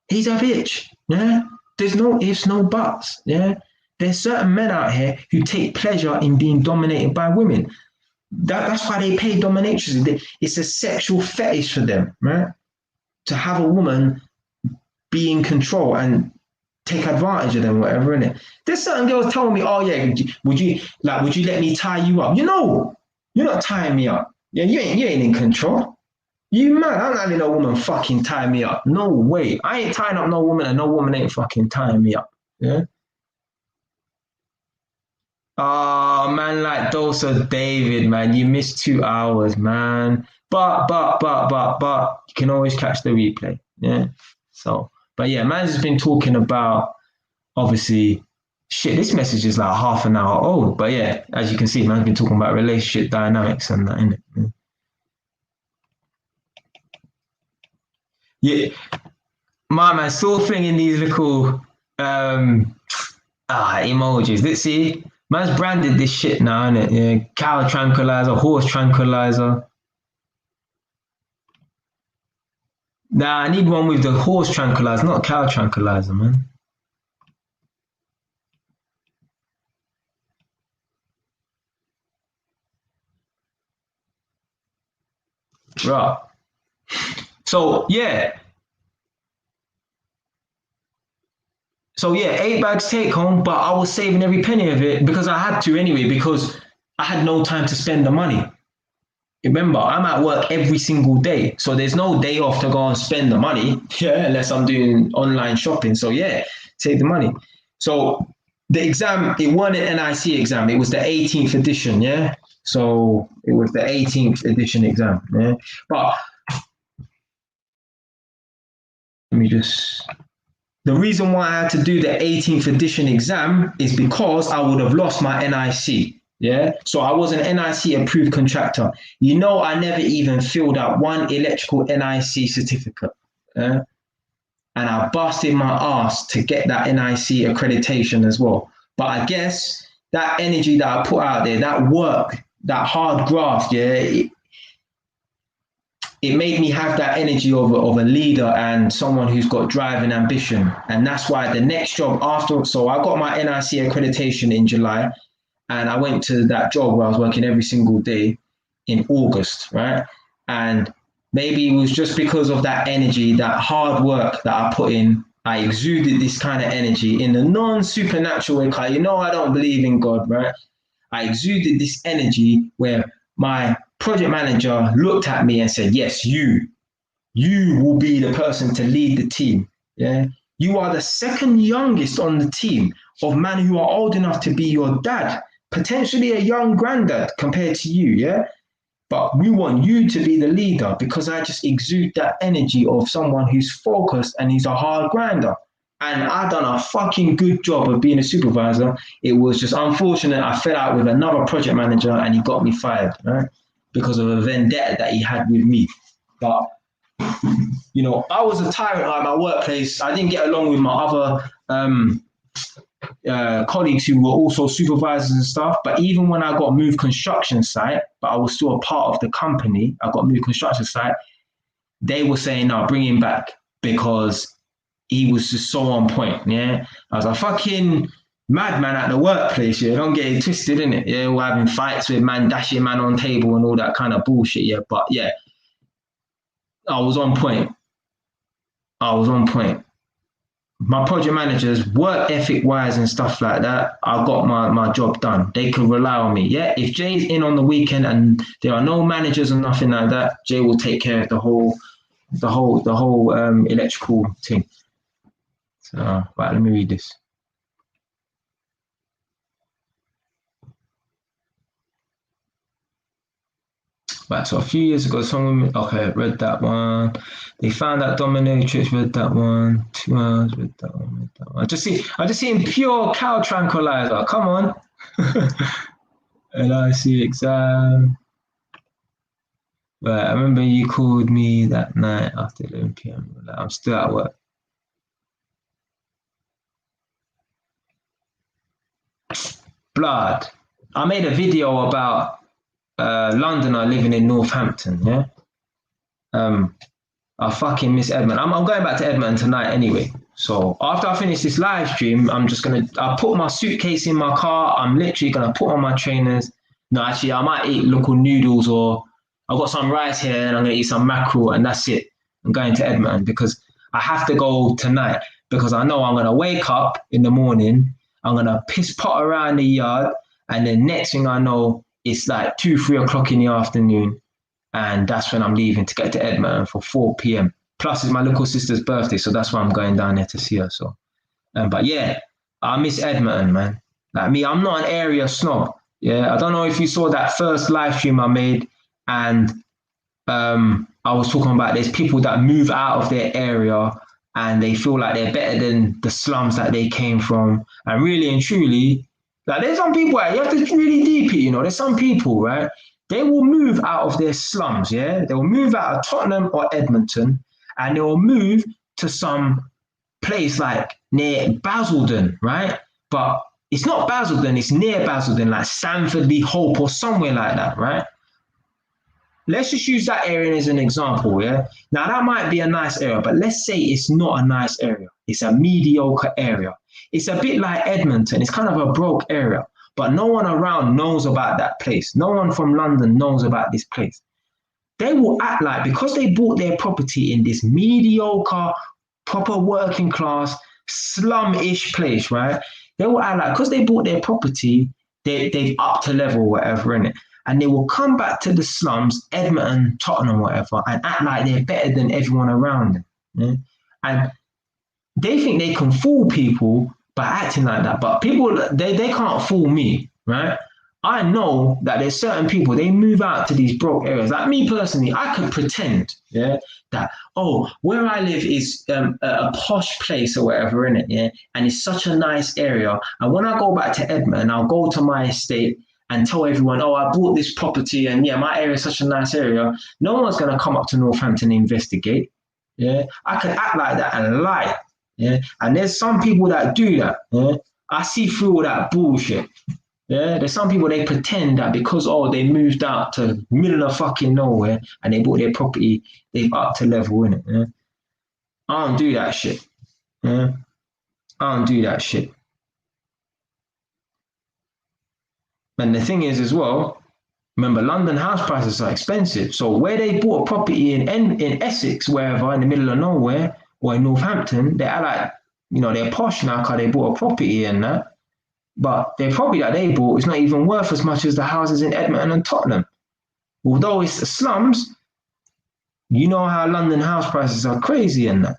He's a bitch, yeah? There's no ifs, no buts, yeah? There's certain men out here who take pleasure in being dominated by women. That's why they pay dominatrix. It's a sexual fetish for them, right? To have a woman be in control and take advantage of them, whatever, innit? There's certain girls telling me, oh yeah, would you let me tie you up? You're not tying me up. Yeah, you ain't in control. You mad? I'm not letting no woman fucking tie me up. No way. I ain't tying up no woman and no woman ain't fucking tying me up. Yeah. Oh man, like Dose of David, man, you missed 2 hours, man. But you can always catch the replay. Yeah. So, but yeah, man's just been talking about obviously shit. This message is like half an hour old, but yeah, as you can see, man's been talking about relationship dynamics and that, innit? Yeah, my man, still flinging these little emojis. Let's see. Man's branded this shit now, innit? Yeah, cow tranquilizer, horse tranquilizer. Nah, I need one with the horse tranquilizer, not cow tranquilizer, man. Right. So yeah. So yeah, 8 bags take home, but I was saving every penny of it because I had to anyway, because I had no time to spend the money. Remember, I'm at work every single day. So there's no day off to go and spend the money, yeah, unless I'm doing online shopping. So yeah, save the money. So the exam, it wasn't an NIC exam, it was the 18th edition, yeah. So it was the 18th edition exam, yeah. But let me just, the reason why I had to do the 18th edition exam is because I would have lost my NIC. Yeah. So I was an NIC approved contractor. I never even filled out one electrical NIC certificate. Yeah? And I busted my ass to get that NIC accreditation as well. But I guess that energy that I put out there, that work, that hard graft, yeah, it made me have that energy of a leader and someone who's got drive and ambition. And that's why the next job after, so I got my NIC accreditation in July, and I went to that job where I was working every single day in August, right? And maybe it was just because of that energy, that hard work that I put in. I exuded this kind of energy in a non-supernatural way. Cause I don't believe in God, right? I exuded this energy where my project manager looked at me and said, yes, you will be the person to lead the team. Yeah. You are the second youngest on the team of men who are old enough to be your dad, potentially a young granddad compared to you. Yeah. But we want you to be the leader because I just exude that energy of someone who's focused and he's a hard grinder. And I done a fucking good job of being a supervisor. It was just unfortunate I fell out with another project manager and he got me fired, right? Because of a vendetta that he had with me. But I was a tyrant at my workplace. I didn't get along with my other colleagues who were also supervisors and stuff. But even when I got moved construction site, but I was still a part of the company, I got moved construction site, they were saying, no, bring him back because he was just so on point. Yeah. I was a fucking madman at the workplace. Yeah. Don't get it twisted, innit? Yeah. We're having fights with man, dashing man on table and all that kind of bullshit. Yeah. But yeah, I was on point. I was on point. My project managers, work ethic wise and stuff like that, I got my job done. They could rely on me. Yeah, if Jay's in on the weekend and there are no managers or nothing like that, Jay will take care of the whole electrical thing. So, right, let me read this. Right, so a few years ago, someone, okay, read that one. They found that dominatrix, read that one. 2 hours, read that one, read that one. I just see pure cow tranquilizer. Come on. LIC exam. Right, I remember you called me that night after 11 p.m. Like, I'm still at work. Blood. I made a video about Londoner living in Northampton, yeah? I fucking miss Edmonton. I'm going back to Edmonton tonight anyway. So after I finish this live stream, I'll put my suitcase in my car. I'm literally gonna put on my trainers. No, actually, I might eat local noodles or I've got some rice here and I'm gonna eat some mackerel and that's it. I'm going to Edmonton because I have to go tonight because I know I'm gonna wake up in the morning. I'm gonna piss pot around the yard, and then next thing I know, it's like 2, 3 o'clock in the afternoon, and that's when I'm leaving to get to Edmonton for 4 p.m. Plus, it's my little sister's birthday, so that's why I'm going down there to see her. So, but yeah, I miss Edmonton, man. Like me, I'm not an area snob. Yeah, I don't know if you saw that first live stream I made, and I was talking about there's people that move out of their area and they feel like they're better than the slums that they came from, and really and truly, like there's some people, you have to really deep it, there's some people, right? They will move out of their slums, yeah? They will move out of Tottenham or Edmonton and they will move to some place like near Basildon, right? But it's not Basildon, it's near Basildon, like Stamford v Hope or somewhere like that, right? Let's just use that area as an example, yeah? Now, that might be a nice area, but let's say it's not a nice area. It's a mediocre area. It's a bit like Edmonton. It's kind of a broke area, but no one around knows about that place. No one from London knows about this place. They will act like because they bought their property in this mediocre, proper working class, slum-ish place, right? They will act like because they bought their property, they've upped a level, whatever, innit? And they will come back to the slums, Edmonton, Tottenham, whatever, and act like they're better than everyone around them. Yeah? And they think they can fool people by acting like that, but people, they can't fool me, right? I know that there's certain people, they move out to these broke areas. Like me personally, I could pretend, yeah, that, where I live is a posh place or whatever, in it, yeah, and it's such a nice area. And when I go back to Edmonton, I'll go to my estate and tell everyone, I bought this property and yeah, my area is such a nice area. No one's going to come up to Northampton and investigate. Yeah, I can act like that and lie. Yeah, and there's some people that do that. Yeah, I see through all that bullshit. Yeah, there's some people they pretend that because they moved out to middle of fucking nowhere and they bought their property, they've upped to level in it. Yeah? I don't do that shit. Yeah, I don't do that shit. And the thing is as well, remember London house prices are expensive. So where they bought a property in Essex, wherever, in the middle of nowhere, or in Northampton, they are like, they're posh now because they bought a property in that. But their property that they bought is not even worth as much as the houses in Edmonton and Tottenham. Although it's the slums, you know how London house prices are crazy in that.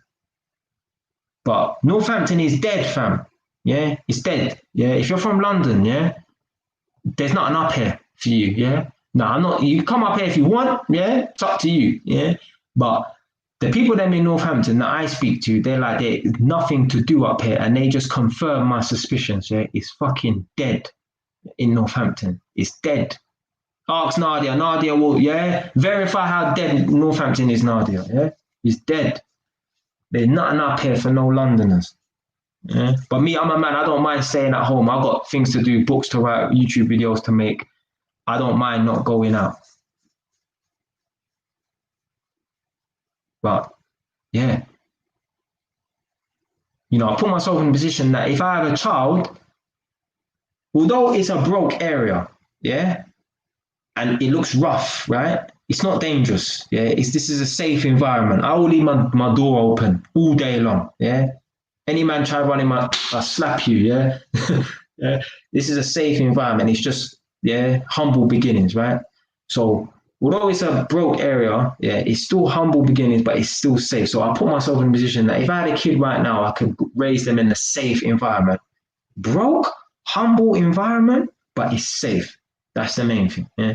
But Northampton is dead, fam. Yeah, it's dead. Yeah, if you're from London, yeah, there's not an up here for you, yeah? No, I'm not, you come up here if you want, yeah? It's up to you, yeah? But the people that in Northampton that I speak to, they're like, there's nothing to do up here, and they just confirm my suspicions, yeah? It's fucking dead in Northampton. It's dead. Ask Nadia. Nadia will, yeah? Verify how dead Northampton is, Nadia, yeah? He's dead. There's nothing up here for no Londoners. Yeah? But me, I'm a man. I don't mind staying at home. I've got things to do, books to write, YouTube videos to make. I don't mind not going out. But yeah, I put myself in a position that if I have a child, although it's a broke area, yeah, and it looks rough, right? It's not dangerous. Yeah, this is a safe environment. I will leave my door open all day long. Yeah. Any man try running I'll slap you, yeah? Yeah. This is a safe environment. It's just, humble beginnings, right? So although it's a broke area, yeah, it's still humble beginnings, but it's still safe. So I put myself in a position that if I had a kid right now, I could raise them in a safe environment. Broke, humble environment, but it's safe. That's the main thing. Yeah.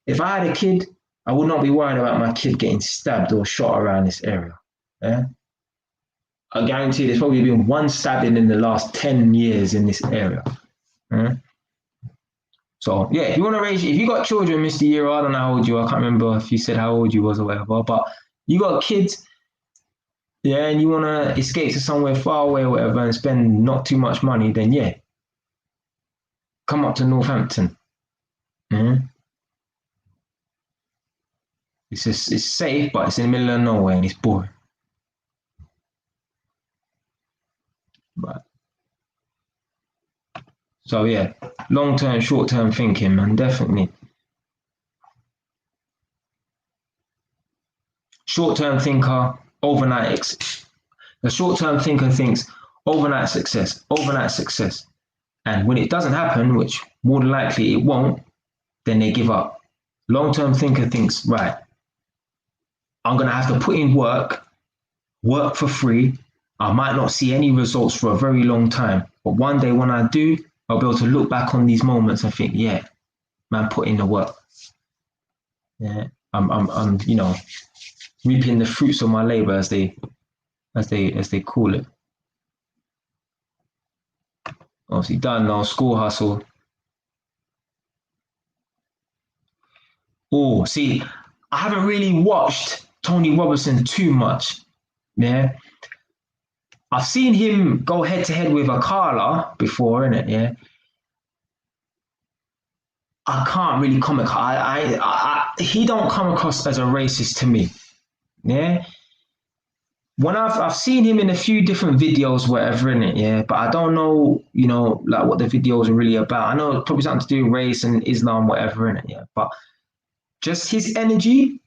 If I had a kid, I would not be worried about my kid getting stabbed or shot around this area. Yeah. I guarantee there's probably been one stabbing in the last 10 years in this area. Yeah. So yeah, if you got children, Mr. Euro, I don't know how old you are. I can't remember if you said how old you was or whatever, but you got kids, yeah, and you want to escape to somewhere far away or whatever and spend not too much money, then yeah, come up to Northampton. Mm-hmm. It's safe, but it's in the middle of nowhere and it's boring. But so yeah, long term, short term thinking, man, definitely. Short term thinker, the short term thinker thinks overnight success. And when it doesn't happen, which more than likely it won't, then they give up. Long term thinker thinks, right, I'm going to have to put in work for free. I might not see any results for a very long time. But one day when I do, I'll be able to look back on these moments and think, yeah, man, put in the work. Yeah, I'm reaping the fruits of my labor, as they call it. Obviously, done now. School hustle. Oh, see, I haven't really watched Tony Robinson too much. Yeah, I've seen him go head to head with Akala before, innit? Yeah, I can't really comment. He don't come across as a racist to me. Yeah, when I've seen him in a few different videos, whatever in it, yeah, but I don't know, like what the videos are really about. I know it's probably something to do with race and Islam, whatever in it, yeah. But just his energy,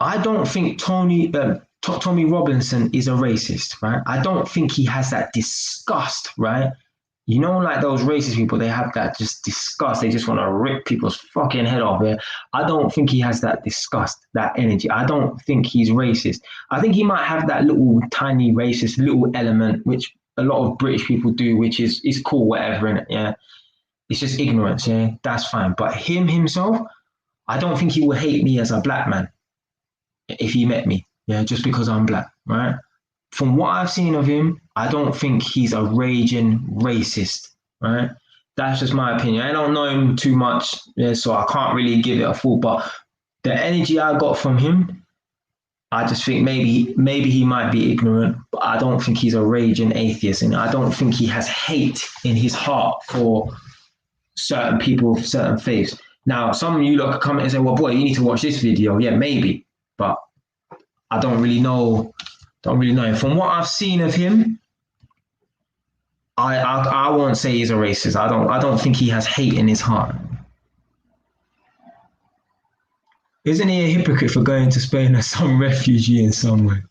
I don't think Tommy Robinson is a racist, right? I don't think he has that disgust, right? Like those racist people, they have that just disgust. They just want to rip people's fucking head off. Yeah? I don't think he has that disgust, that energy. I don't think he's racist. I think he might have that little tiny racist little element, which a lot of British people do, which is cool, whatever, innit? Yeah. It's just ignorance, yeah. That's fine. But himself, I don't think he would hate me as a black man if he met me, yeah, just because I'm black, right? From what I've seen of him, I don't think he's a raging racist, right? That's just my opinion. I don't know him too much, yeah, so I can't really give it a full. But the energy I got from him, I just think maybe he might be ignorant, but I don't think he's a raging atheist, and I don't think he has hate in his heart for certain people of certain faiths. Now, some of you lot could comment and say, "Well, boy, you need to watch this video." Yeah, maybe, but I don't really know. Don't really know. From what I've seen of him, I won't say he's a racist. I don't think he has hate in his heart. Isn't he a hypocrite for going to Spain as some refugee in somewhere?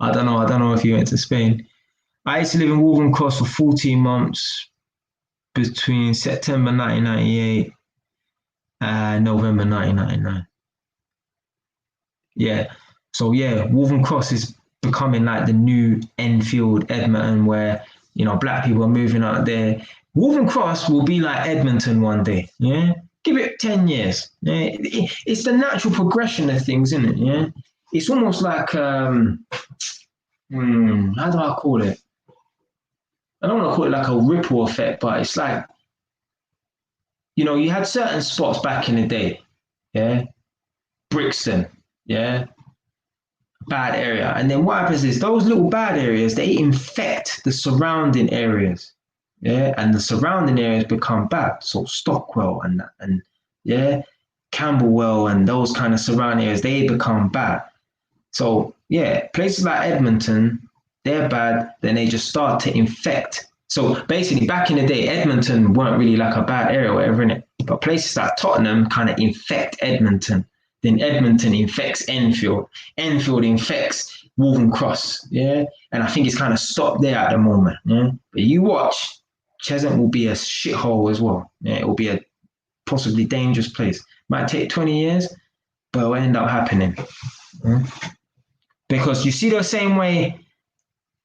I don't know. I don't know if he went to Spain. I used to live in Waltham Cross for 14 months between September 1998 and November 1999. Yeah. So yeah, Waltham Cross is becoming like the new Enfield, Edmonton, where black people are moving out there. Waltham Cross will be like Edmonton one day. Yeah, give it 10 years. Yeah, it's the natural progression of things, isn't it? Yeah, it's almost like how do I call it? I don't want to call it like a ripple effect, but it's like you had certain spots back in the day. Yeah, Brixton. Yeah. bad area. And then what happens is those little bad areas, they infect the surrounding areas. Yeah. And the surrounding areas become bad. So Stockwell and yeah, Camberwell and those kind of surrounding areas, they become bad. So yeah, places like Edmonton, they're bad, then they just start to infect. So basically back in the day, Edmonton weren't really like a bad area or whatever in it. But places like Tottenham kind of infect Edmonton. Then Edmonton infects Enfield. Enfield infects Waltham Cross. Yeah. And I think it's kind of stopped there at the moment. Yeah. But you watch, Cheshunt will be a shithole as well. Yeah, it will be a possibly dangerous place. Might take 20 years, but it will end up happening. Yeah? Because you see the same way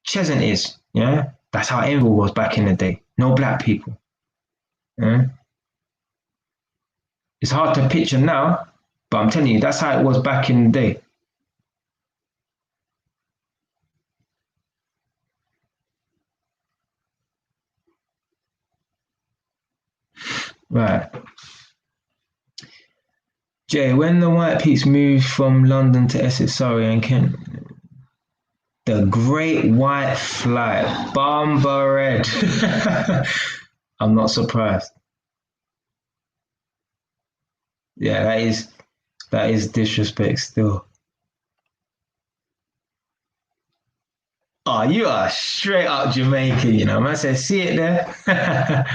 Cheshunt is, yeah? That's how Enfield was back in the day. No black people. Yeah? It's hard to picture now, but I'm telling you, that's how it was back in the day. Right. Jay, when the White Peaks moved from London to Essex, Surrey and Kent, the Great White Flight, Bamba Red. I'm not surprised. Yeah, that is disrespect still. Oh, you are straight up Jamaican, you know. Man said, see it there.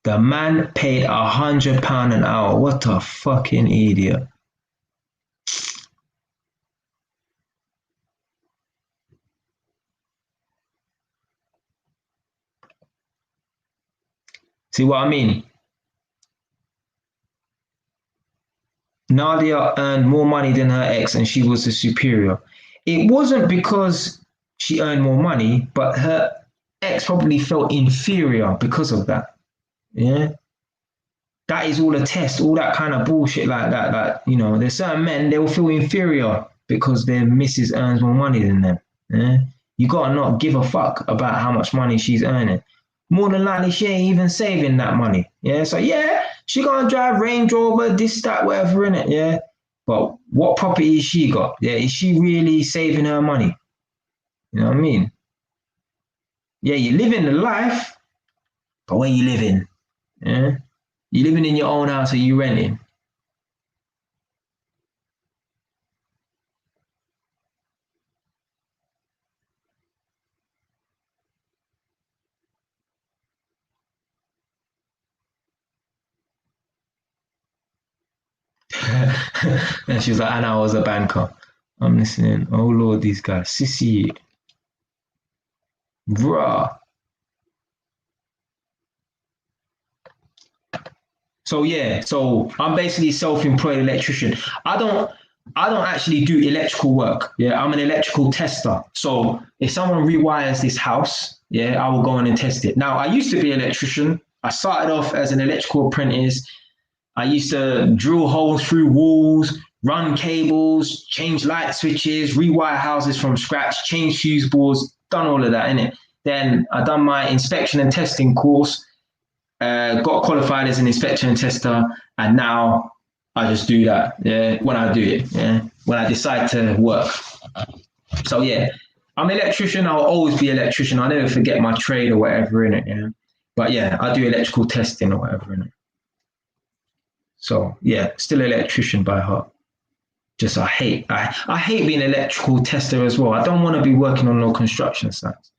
The man paid £100 an hour. What a fucking idiot. See what I mean? Nadia earned more money than her ex and she was the superior. It wasn't because she earned more money, but her ex probably felt inferior because of that. Yeah. That is all a test, all that kind of bullshit like that. Like, you know, there's certain men, they will feel inferior because their missus earns more money than them. Yeah? You gotta not give a fuck about how much money she's earning. More than likely, she ain't even saving that money. Yeah, so yeah, she gonna drive Range Rover, this, that, whatever in it. Yeah, but what property has she got? Yeah, is she really saving her money? You know what I mean? Yeah, you living the life, but where you living? Yeah, you living in your own house or you renting? And she was like, and I was a banker. I'm listening. Oh Lord, these guys. Sissy, bruh. So yeah, so I'm basically self-employed electrician. I don't I don't actually do electrical work. Yeah, I'm an electrical tester. So if someone rewires this house, yeah, I will go in and test it. Now I used to be an electrician. I started off as an electrical apprentice. I used to drill holes through walls, run cables, change light switches, rewire houses from scratch, change fuse boards, done all of that in it. Then I done my inspection and testing course, got qualified as an inspector and tester, and now I just do that. Yeah, when I do it. Yeah, when I decide to work. So yeah, I'm an electrician. I'll always be an electrician. I'll never forget my trade or whatever in it. Yeah, but yeah, I do electrical testing or whatever in it. So yeah, still an electrician by heart. Just I hate being an electrical tester as well. I don't want to be working on no construction sites.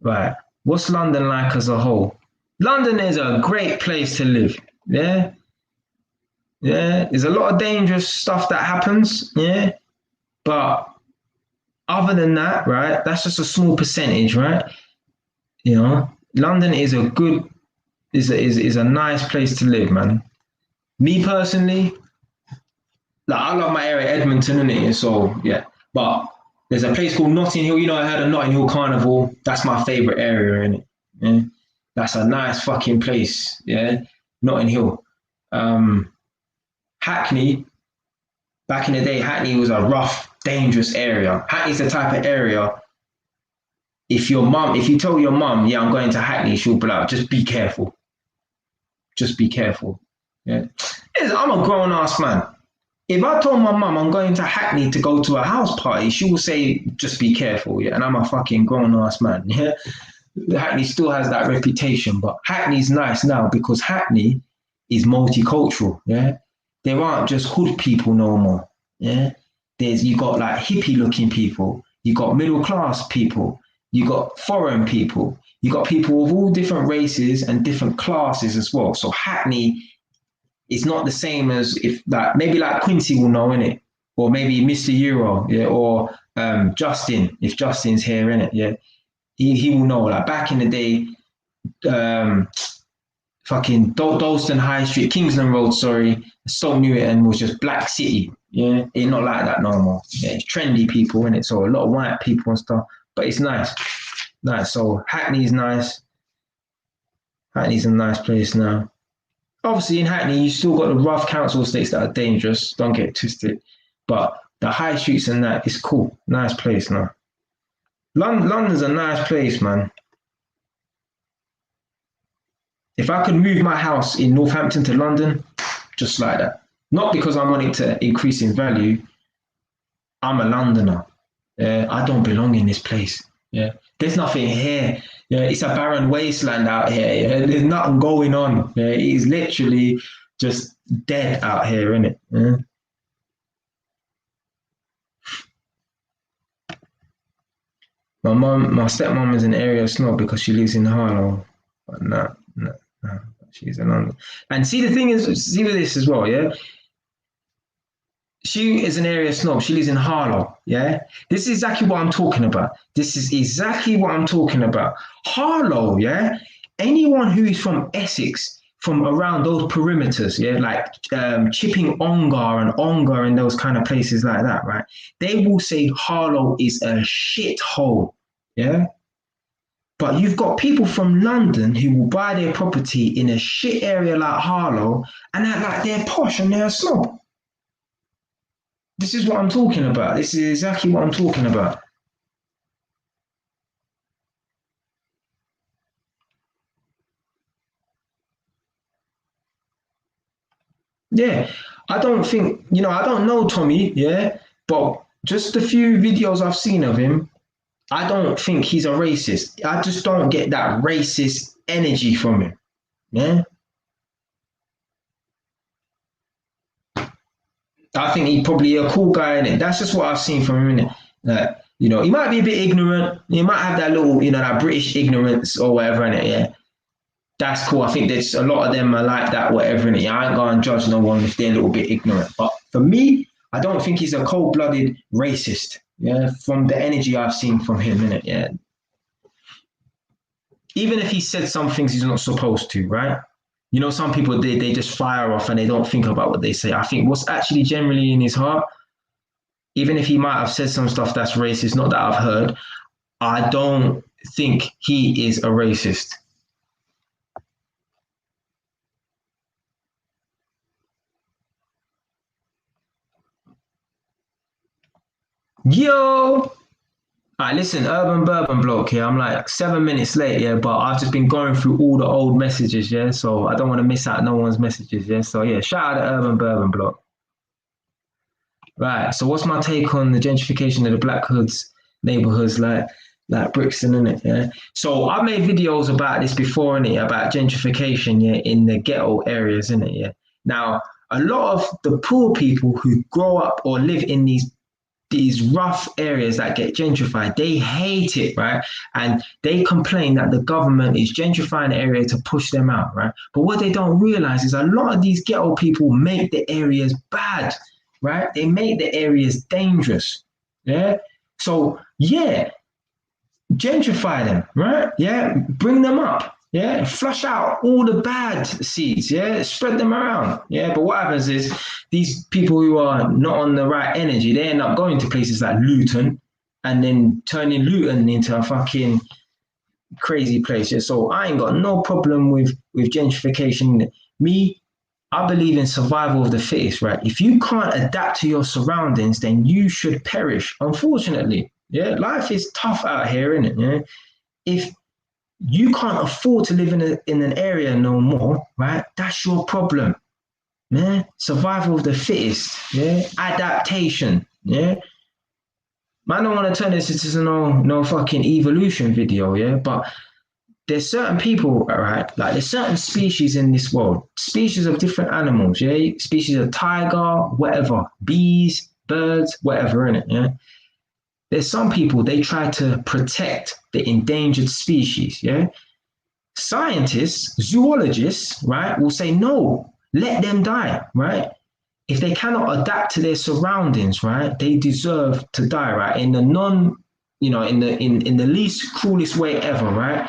Right. What's London like as a whole? London is a great place to live. Yeah. Yeah. There's a lot of dangerous stuff that happens. Yeah. But other than that, right, that's just a small percentage, right? You know, London is a good is a nice place to live, man. Me personally, like I love my area, Edmonton, in it. So yeah, but there's a place called Notting Hill. You know, I heard of Notting Hill Carnival. That's my favorite area in it. Yeah? That's a nice fucking place. Yeah, Notting Hill. Um, Hackney. Back in the day, Hackney was a rough, dangerous area. Hackney's the type of area. if you tell your mum, yeah, I'm going to Hackney, she'll be like, just be careful. Just be careful. Yeah. I'm a grown ass man. If I told my mum I'm going to Hackney to go to a house party, she will say, just be careful. Yeah. And I'm a fucking grown ass man. Yeah. Hackney still has that reputation, but Hackney's nice now because Hackney is multicultural. Yeah. There aren't just hood people no more. Yeah. You got like hippie looking people, you got middle class people, you got foreign people, you got people of all different races and different classes as well. So Hackney is not the same as if like maybe like Quincy will know in it, or maybe Mr. Euro, yeah, or Justin if Justin's here in it, yeah, he will know. Like back in the day, um, fucking Dalston High Street, Kingsland Road, sorry, Stoke Newington was just Black City. Yeah, it's not like that no more. Yeah, it's trendy people in it, so a lot of white people and stuff. But it's nice, nice. So Hackney's nice. Hackney's a nice place now. Obviously, in Hackney, you still got the rough council estates that are dangerous. Don't get twisted. But the high streets and that is cool. Nice place now. London's a nice place, man. If I could move my house in Northampton to London, just like that. Not because I want it to increase in value. I'm a Londoner. I don't belong in this place. Yeah, there's nothing here. Yeah, it's a barren wasteland out here. Yeah? There's nothing going on. Yeah, it's literally just dead out here, isn't it? Yeah? My stepmom is an area snob because she lives in Harlow. But no, she's in London. And see, the thing is, see with this as well, yeah? She is an area snob. She lives in Harlow, yeah? This is exactly what I'm talking about. This is exactly what I'm talking about. Harlow, yeah? Anyone who is from Essex, from around those perimeters, yeah, like Chipping Ongar and those kind of places like that, right? They will say Harlow is a shithole, yeah? But you've got people from London who will buy their property in a shit area like Harlow and act like they're posh and they're a snob. This is what I'm talking about. This is exactly what I'm talking about. Yeah, I don't think, I don't know Tommy, yeah, but just the few videos I've seen of him, I don't think he's a racist. I just don't get that racist energy from him. Yeah. I think he's probably a cool guy in it. That's just what I've seen from him in it. He might be a bit ignorant. He might have that little, that British ignorance or whatever in it. Yeah, that's cool. I think there's a lot of them are like that, whatever in it. I ain't gonna judge no one if they're a little bit ignorant. But for me, I don't think he's a cold-blooded racist. Yeah, from the energy I've seen from him in it. Yeah, even if he said some things he's not supposed to, right? Some people they just fire off and they don't think about what they say. I think what's actually generally in his heart, even if he might have said some stuff that's racist, not that I've heard, I don't think he is a racist. Yo! Alright, listen, Urban Bourbon bloke here. I'm like 7 minutes late, yeah, but I've just been going through all the old messages, yeah, so I don't want to miss out no one's messages, yeah. So yeah, shout out to Urban Bourbon bloke. Right. So what's my take on the gentrification of the Black Hoods neighborhoods like Brixton, innit? Yeah. So I made videos about this before, innit? About gentrification, yeah, in the ghetto areas, innit? Yeah. Now, a lot of the poor people who grow up or live in these rough areas that get gentrified, they hate it, right? And they complain that the government is gentrifying the area to push them out, right? But what they don't realize is a lot of these ghetto people make the areas bad, right? They make the areas dangerous, yeah? So, yeah, gentrify them, right? Yeah, bring them up, yeah, flush out all the bad seeds, yeah, spread them around, yeah. But what happens is these people who are not on the right energy, they end up going to places like Luton and then turning Luton into a fucking crazy place. Yeah? So I ain't got no problem with gentrification. Me, I believe in survival of the fittest, right? If you can't adapt to your surroundings, then you should perish, unfortunately. Yeah, life is tough out here, isn't it? Yeah, if you can't afford to live in an area no more, right? That's your problem. Yeah, survival of the fittest. Yeah, adaptation. Yeah, man, I don't want to turn this into no fucking evolution video. Yeah, but there's certain people, all right? Like there's certain species in this world, species of different animals. Yeah, species of tiger, whatever, bees, birds, whatever, in it. Yeah, there's some people they try to protect the endangered species. Yeah, scientists, zoologists, right, will say no, let them die, right? If they cannot adapt to their surroundings, right, they deserve to die, right? In the non, in the least cruelest way ever, right?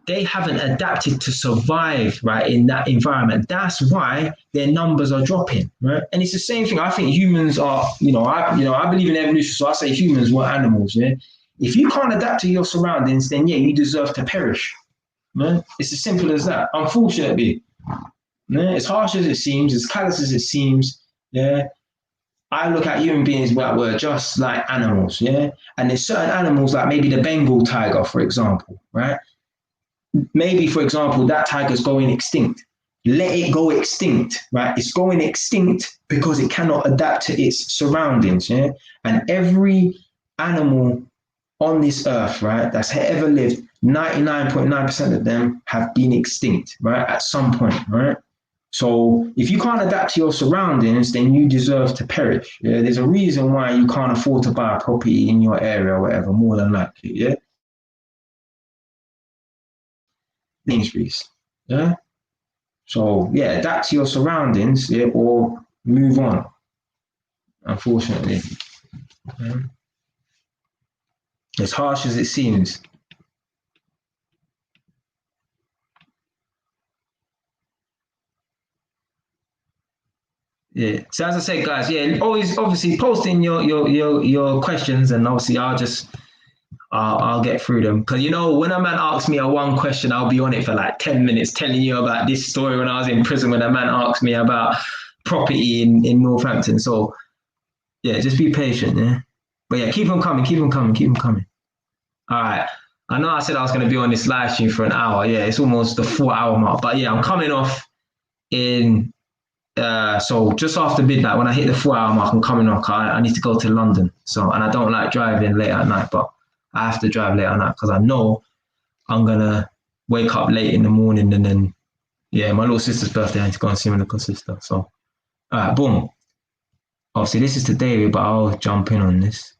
They haven't adapted to survive, right, in that environment. That's why their numbers are dropping, right? And it's the same thing. I think humans are, I believe in evolution, so I say humans were animals, yeah. If you can't adapt to your surroundings, then yeah, you deserve to perish, man. It's as simple as that. Unfortunately, yeah, as harsh as it seems, as callous as it seems, yeah, I look at human beings where we're just like animals, yeah. And there's certain animals like maybe the Bengal tiger, for example, right? Maybe, for example, that tiger's going extinct. Let it go extinct, right? It's going extinct because it cannot adapt to its surroundings, yeah. And every animal on this earth, right, that's ever lived, 99.9% of them have been extinct, right, at some point, right? So if you can't adapt to your surroundings, then you deserve to perish. Yeah? There's a reason why you can't afford to buy a property in your area or whatever, more than likely, yeah? Industries, yeah? So yeah, adapt to your surroundings, yeah, or move on, unfortunately. Yeah? As harsh as it seems. Yeah. So as I said, guys, yeah, always obviously post in your questions, and obviously I'll get through them. Because when a man asks me a one question, I'll be on it for like 10 minutes, telling you about this story when I was in prison. When a man asked me about property in Northampton, so yeah, just be patient, yeah. But yeah, keep them coming, keep them coming, keep them coming. All right. I know I said I was going to be on this live stream for an hour. Yeah, it's almost the 4 hour mark. But yeah, I'm coming off in so just after midnight, when I hit the 4 hour mark, I'm coming off. I need to go to London. So, and I don't like driving late at night, but I have to drive late at night because I know I'm gonna wake up late in the morning, and then yeah, my little sister's birthday. I need to go and see my little sister. So, all right, boom. Obviously, this is to David, but I'll jump in on this.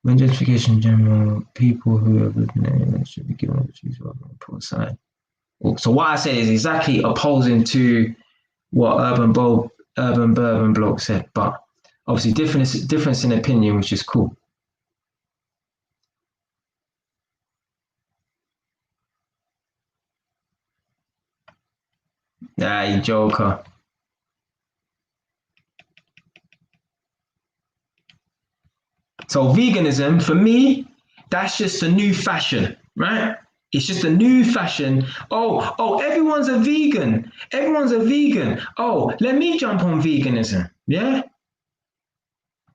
When gentrification in general, people who have lived in areas should be given opportunities rather than put aside. So what I say is exactly opposing to what Urban Bourbon bloke said, but obviously difference in opinion, which is cool. Nah, you joker. So veganism for me, that's just a new fashion, right? It's just a new fashion. Oh, everyone's a vegan. Everyone's a vegan. Oh, let me jump on veganism. Yeah.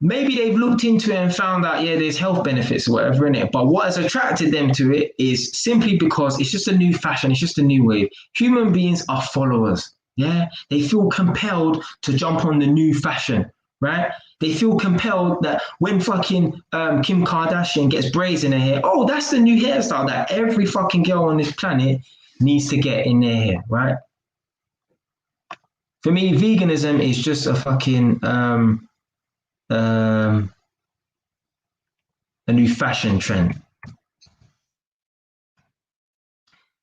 Maybe they've looked into it and found out, yeah, there's health benefits or whatever in it. But what has attracted them to it is simply because it's just a new fashion, it's just a new wave. Human beings are followers. Yeah. They feel compelled to jump on the new fashion, right? They feel compelled that when fucking Kim Kardashian gets braids in her hair, oh, that's the new hairstyle that every fucking girl on this planet needs to get in their hair, right? For me, veganism is just a fucking um, a new fashion trend.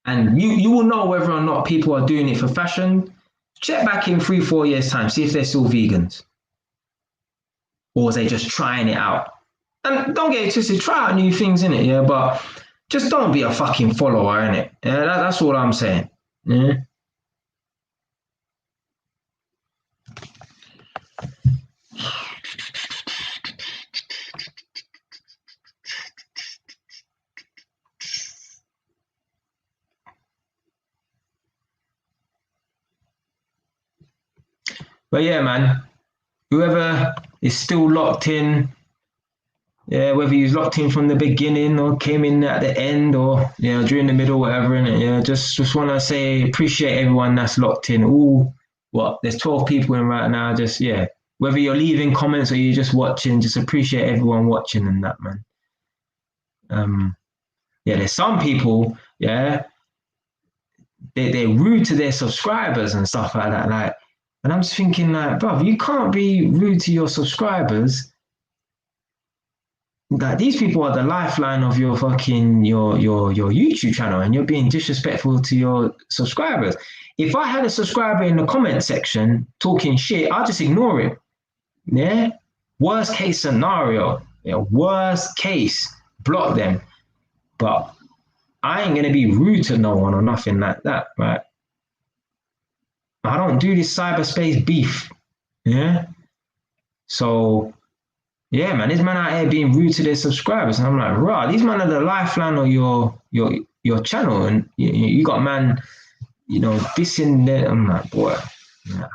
And you will know whether or not people are doing it for fashion. Check back in 3, 4 years' time, see if they're still vegans. Or are they just trying it out? And don't get it twisted, try out new things in it, yeah, but just don't be a fucking follower in it. Yeah, that's all I'm saying. Yeah. But yeah, man, whoever is still locked in, Yeah, whether you was locked in from the beginning or came in at the end or during the middle, whatever. And yeah, just want to say appreciate everyone that's locked in. All what there's 12 people in right now. Just whether you're leaving comments or you're just watching, just appreciate everyone watching and that, man. There's some people, they're rude to their subscribers and stuff like that. Like, and I'm just thinking, like, bro, you can't be rude to your subscribers. Like, these people are the lifeline of your fucking your YouTube channel, and you're being disrespectful to your subscribers. If I had a subscriber in the comment section talking shit, I'll just ignore it. Yeah. Worst case scenario. Yeah. Worst case, block them. But I ain't gonna be rude to no one or nothing like that, right? I don't do this cyberspace beef. Yeah. So yeah, man, this man out here being rude to their subscribers, and I'm like, rah, these man are the lifeline of your channel, and you got man, dissing there. I'm like, boy, nah.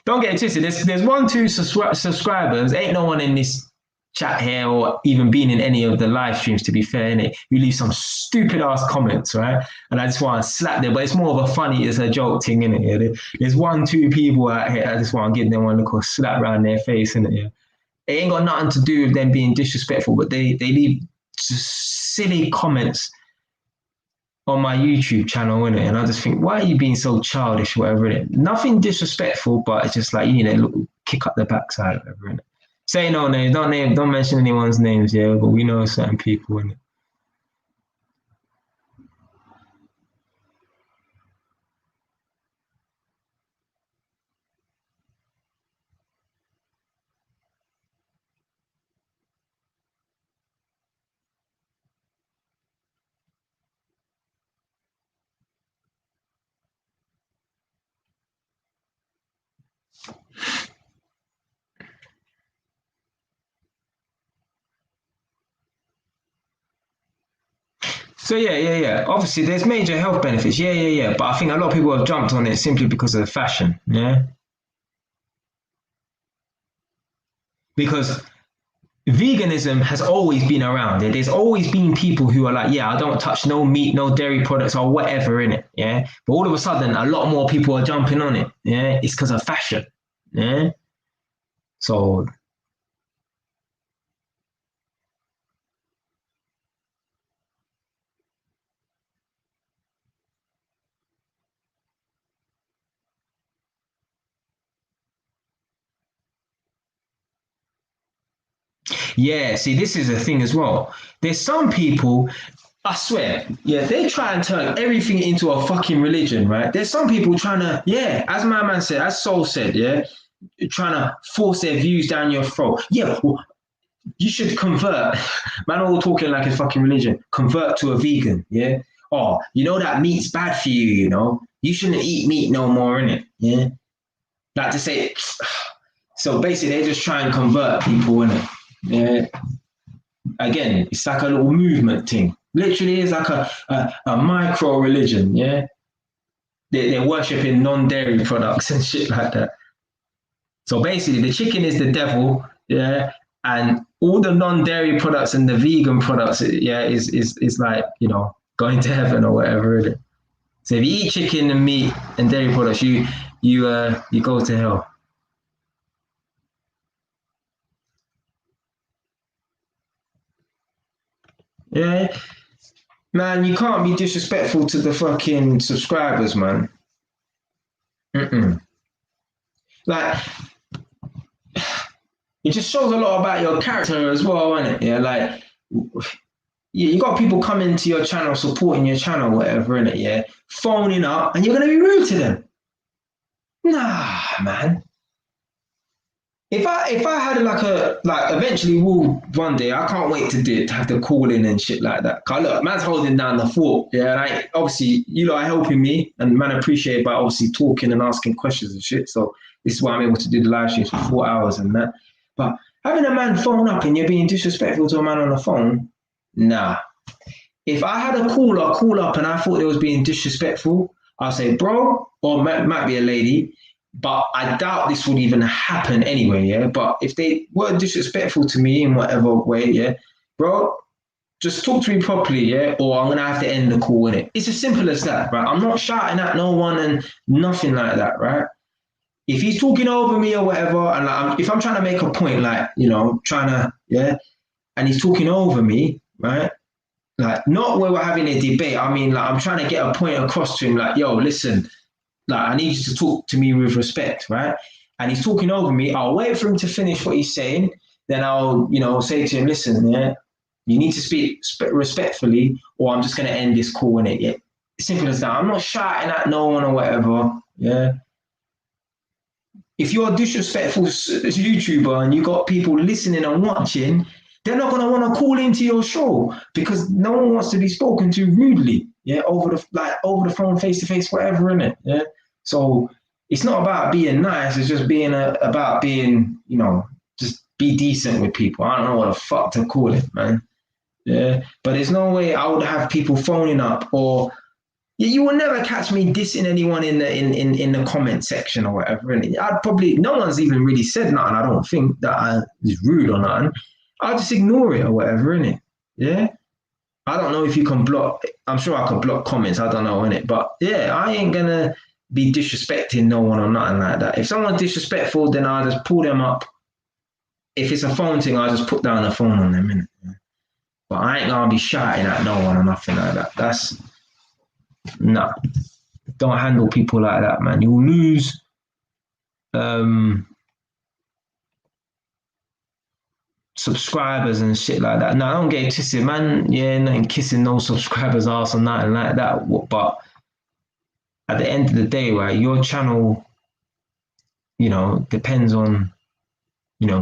Don't get it twisted. There's one, two subscribers. Ain't no one in this chat here or even been in any of the live streams, to be fair, innit? You leave some stupid ass comments, right? And I just want to slap them, but it's more of a funny, it's a joke thing, innit? Yeah? There's one, two people out here, I just want to give them one little slap around their face, innit? Yeah? It ain't got nothing to do with them being disrespectful, but they leave silly comments on my YouTube channel, innit? And I just think, why are you being so childish, whatever, innit? Nothing disrespectful, but it's just like, a little kick up the backside, whatever, innit? Say no names, don't mention anyone's names, yeah, but we know certain people, innit? So yeah. Obviously, there's major health benefits. Yeah. But I think a lot of people have jumped on it simply because of the fashion. Yeah. Because veganism has always been around. There's always been people who are like, yeah, I don't touch no meat, no dairy products or whatever in it. Yeah. But all of a sudden, a lot more people are jumping on it. Yeah. It's because of fashion. Yeah. So yeah, see, this is a thing as well. There's some people, I swear, they try and turn everything into a fucking religion, right? There's some people trying to, as my man said, as Soul said, trying to force their views down your throat. Yeah, well, you should convert. Man, all talking like it's fucking religion. Convert to a vegan, yeah? Oh, that meat's bad for you, You shouldn't eat meat no more, innit? Yeah? Like to say, so basically they just try and convert people, innit? Yeah. Again, it's like a little movement thing. Literally, it's like a micro religion. Yeah, they're worshiping non-dairy products and shit like that. So basically, the chicken is the devil. Yeah, and all the non-dairy products and the vegan products. Yeah, is like going to heaven or whatever. Isn't it? So if you eat chicken and meat and dairy products, you go to hell. Yeah, man, you can't be disrespectful to the fucking subscribers, man. Mm-mm. Like, it just shows a lot about your character as well, isn't it? Yeah, like, you got people coming to your channel, supporting your channel, whatever, innit? Yeah, phoning up, and you're gonna be rude to them. Nah, man. If I had like eventually one day I can't wait to have to call in and shit like that. Cause look, man's holding down the fort. Yeah, and obviously you lot are helping me and man appreciate by obviously talking and asking questions and shit. So this is why I'm able to do the live streams for 4 hours and that. But having a man phone up and you're being disrespectful to a man on the phone, nah. If I had a call up and I thought they was being disrespectful, I'll say, bro, or might be a lady, But I doubt this would even happen anyway, yeah. But if they were disrespectful to me in whatever way, yeah, bro, just talk to me properly, yeah, or I'm gonna have to end the call in it. It's as simple as that, right? I'm not shouting at no one and nothing like that, right? If he's talking over me or whatever, and if I'm trying to make a point, like trying to, yeah, and he's talking over me, right? Like not where we're having a debate. I mean, like I'm trying to get a point across to him, like, yo, listen, like I need you to talk to me with respect, right? And he's talking over me. I'll wait for him to finish what he's saying. Then I'll, say to him, listen, yeah, you need to speak respectfully, or I'm just gonna end this call in it. Yeah, simple as that. I'm not shouting at no one or whatever. Yeah. If you're a disrespectful YouTuber and you got people listening and watching, they're not gonna want to call into your show because no one wants to be spoken to rudely. Yeah, over the phone, face to face, whatever, in it. Yeah. So it's not about being nice. It's just about being, just be decent with people. I don't know what the fuck to call it, man. Yeah, but there's no way I would have people phoning up, or you will never catch me dissing anyone in the comment section or whatever. And I'd probably, no one's even really said nothing. I don't think that I was rude or nothing. I'll just ignore it or whatever, innit? Yeah. I don't know if you can block. I'm sure I could block comments. I don't know, innit? But yeah, I ain't gonna be disrespecting no one or nothing like that. If someone's disrespectful, then I'll just pull them up. If it's a phone thing, I'll just put down the phone on them, innit? But I ain't gonna be shouting at no one or nothing like that. That's nah. Don't handle people like that, man. You'll lose subscribers and shit like that. No, I don't get twisted, man. Yeah, nothing kissing no subscribers' ass or nothing like that. But at the end of the day, right, your channel, depends on,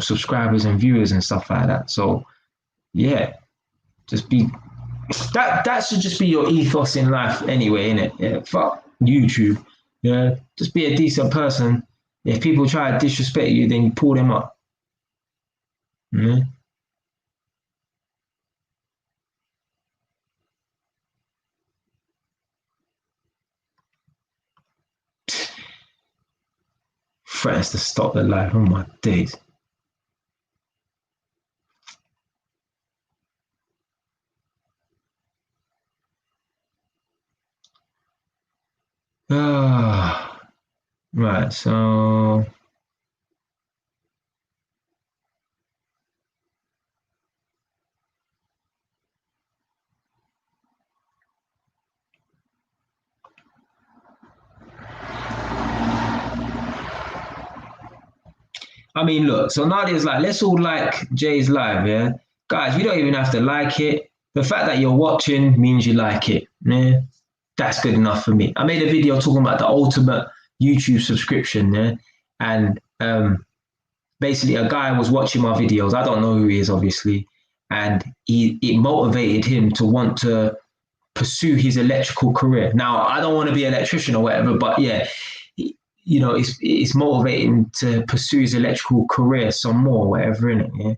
subscribers and viewers and stuff like that. So yeah, just be that should just be your ethos in life anyway, innit? Yeah, fuck YouTube. Yeah, just be a decent person. If people try to disrespect you, then you pull them up. Yeah. Threatens to stop the life. Oh my days. Ah, right. So I mean, look, so Nadia's like, let's all like Jay's live, yeah? Guys, you don't even have to like it. The fact that you're watching means you like it. Yeah? That's good enough for me. I made a video talking about the ultimate YouTube subscription, yeah? And basically a guy was watching my videos. I don't know who he is, obviously. And it motivated him to want to pursue his electrical career. Now, I don't want to be an electrician or whatever, but yeah, it's motivating to pursue his electrical career some more, whatever, in it. Yeah.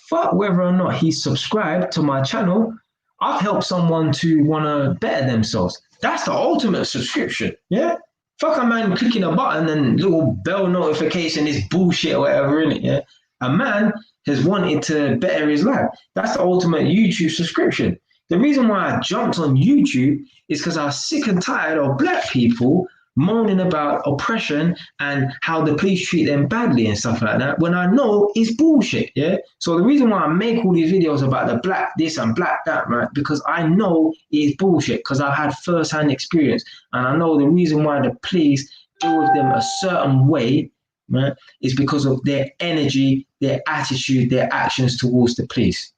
Fuck whether or not he's subscribed to my channel. I've helped someone to want to better themselves. That's the ultimate subscription. Yeah. Fuck a man clicking a button and little bell notification is bullshit or whatever, in it. Yeah. A man has wanted to better his life. That's the ultimate YouTube subscription. The reason why I jumped on YouTube is because I was sick and tired of black people moaning about oppression and how the police treat them badly and stuff like that, when I know it's bullshit, yeah? So the reason why I make all these videos about the black this and black that, right, because I know it's bullshit, because I've had first-hand experience, and I know the reason why the police deal with them a certain way, right, is because of their energy, their attitude, their actions towards the police.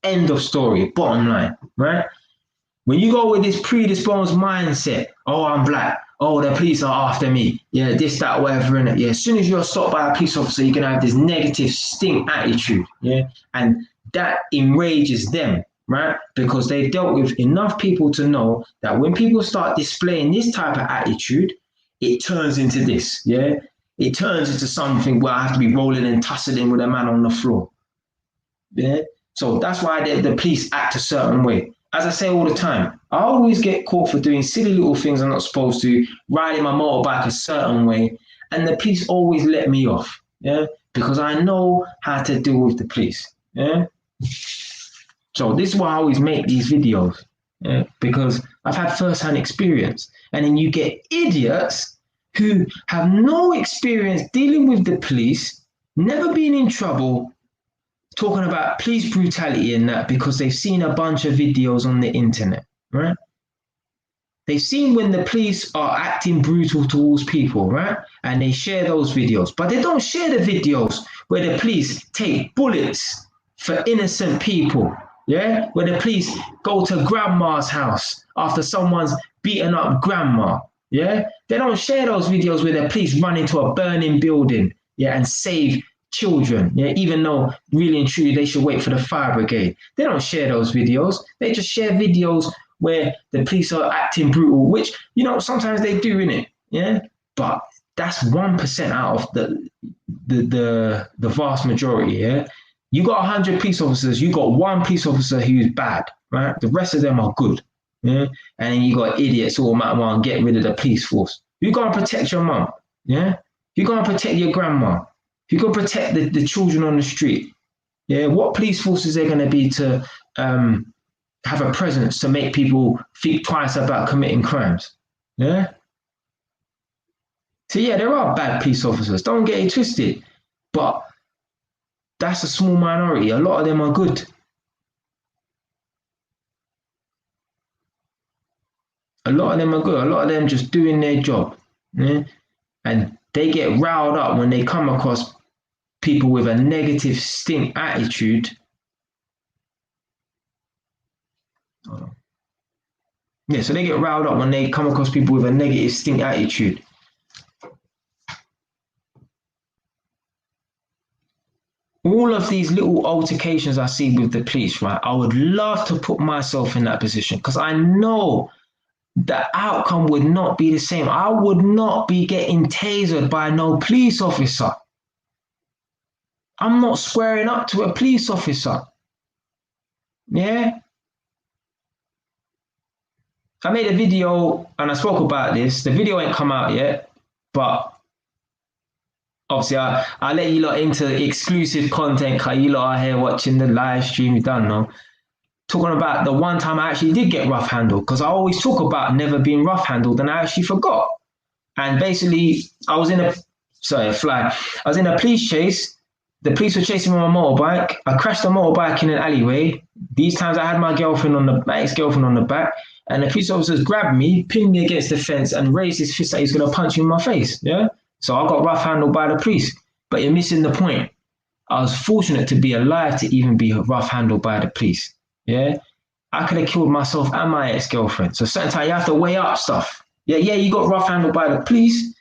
End of story, bottom line, right? When you go with this predisposed mindset, oh, I'm black, oh, the police are after me, yeah, this, that, whatever, in it, yeah. As soon as you're stopped by a police officer, you're gonna have this negative stink attitude, yeah, and that enrages them, right? Because they've dealt with enough people to know that when people start displaying this type of attitude, it turns into this, yeah. It turns into something where I have to be rolling and tussling with a man on the floor, yeah. So that's why the police act a certain way. As I say all the time, I always get caught for doing silly little things I'm not supposed to, riding my motorbike a certain way, And the police always let me off, yeah, because I know how to deal with the police, yeah. So this is why I always make these videos, yeah, because I've had first-hand experience. And then you get idiots who have no experience dealing with the police, never been in trouble, talking about police brutality and that because they've seen a bunch of videos on the internet, right? They've seen when the police are acting brutal towards people, right? And they share those videos, but they don't share the videos where the police take bullets for innocent people, yeah? Where the police go to grandma's house after someone's beaten up grandma, yeah? They don't share those videos where the police run into a burning building, yeah, and save children, yeah, even though really and truly they should wait for the fire brigade. They don't share those videos. They just share videos where the police are acting brutal, which, you know, sometimes they do, innit? Yeah. But that's 1% out of the vast majority, yeah. You got 100 police officers, you got one police officer who's bad, right? The rest of them are good. Yeah. And then you got idiots who want to get rid of the police force. You gotta protect your mum, yeah? You gotta protect your grandma. You gotta protect the children on the street. Yeah. What police force is there gonna be to have a presence to make people think twice about committing crimes? Yeah. So yeah, there are bad police officers. Don't get it twisted, but that's a small minority. A lot of them are good. A lot of them are good. A lot of them just doing their job. Yeah? And they get riled up when they come across people with a negative stink attitude. Yeah, so they get riled up when they come across people with a negative stink attitude. All of these little altercations I see with the police, right? I would love to put myself in that position because I know the outcome would not be the same. I would not be getting tasered by no police officer. I'm not squaring up to a police officer. Yeah. I made a video and I spoke about this. The video ain't come out yet, but obviously I let you lot into exclusive content because you lot are here watching the live stream. You don't know. Talking about the one time I actually did get rough handled because I always talk about never being rough handled and I actually forgot. And basically, I was in a police chase. The police were chasing me on my motorbike. I crashed the motorbike in an alleyway. These times I had my ex-girlfriend on the back, and the police officers grabbed me, pinned me against the fence, and raised his fist like he's gonna punch me in my face. Yeah. So I got rough handled by the police. But you're missing the point. I was fortunate to be alive to even be rough handled by the police. Yeah. I could have killed myself and my ex-girlfriend. So sometimes you have to weigh up stuff. Yeah, you got rough handled by the police,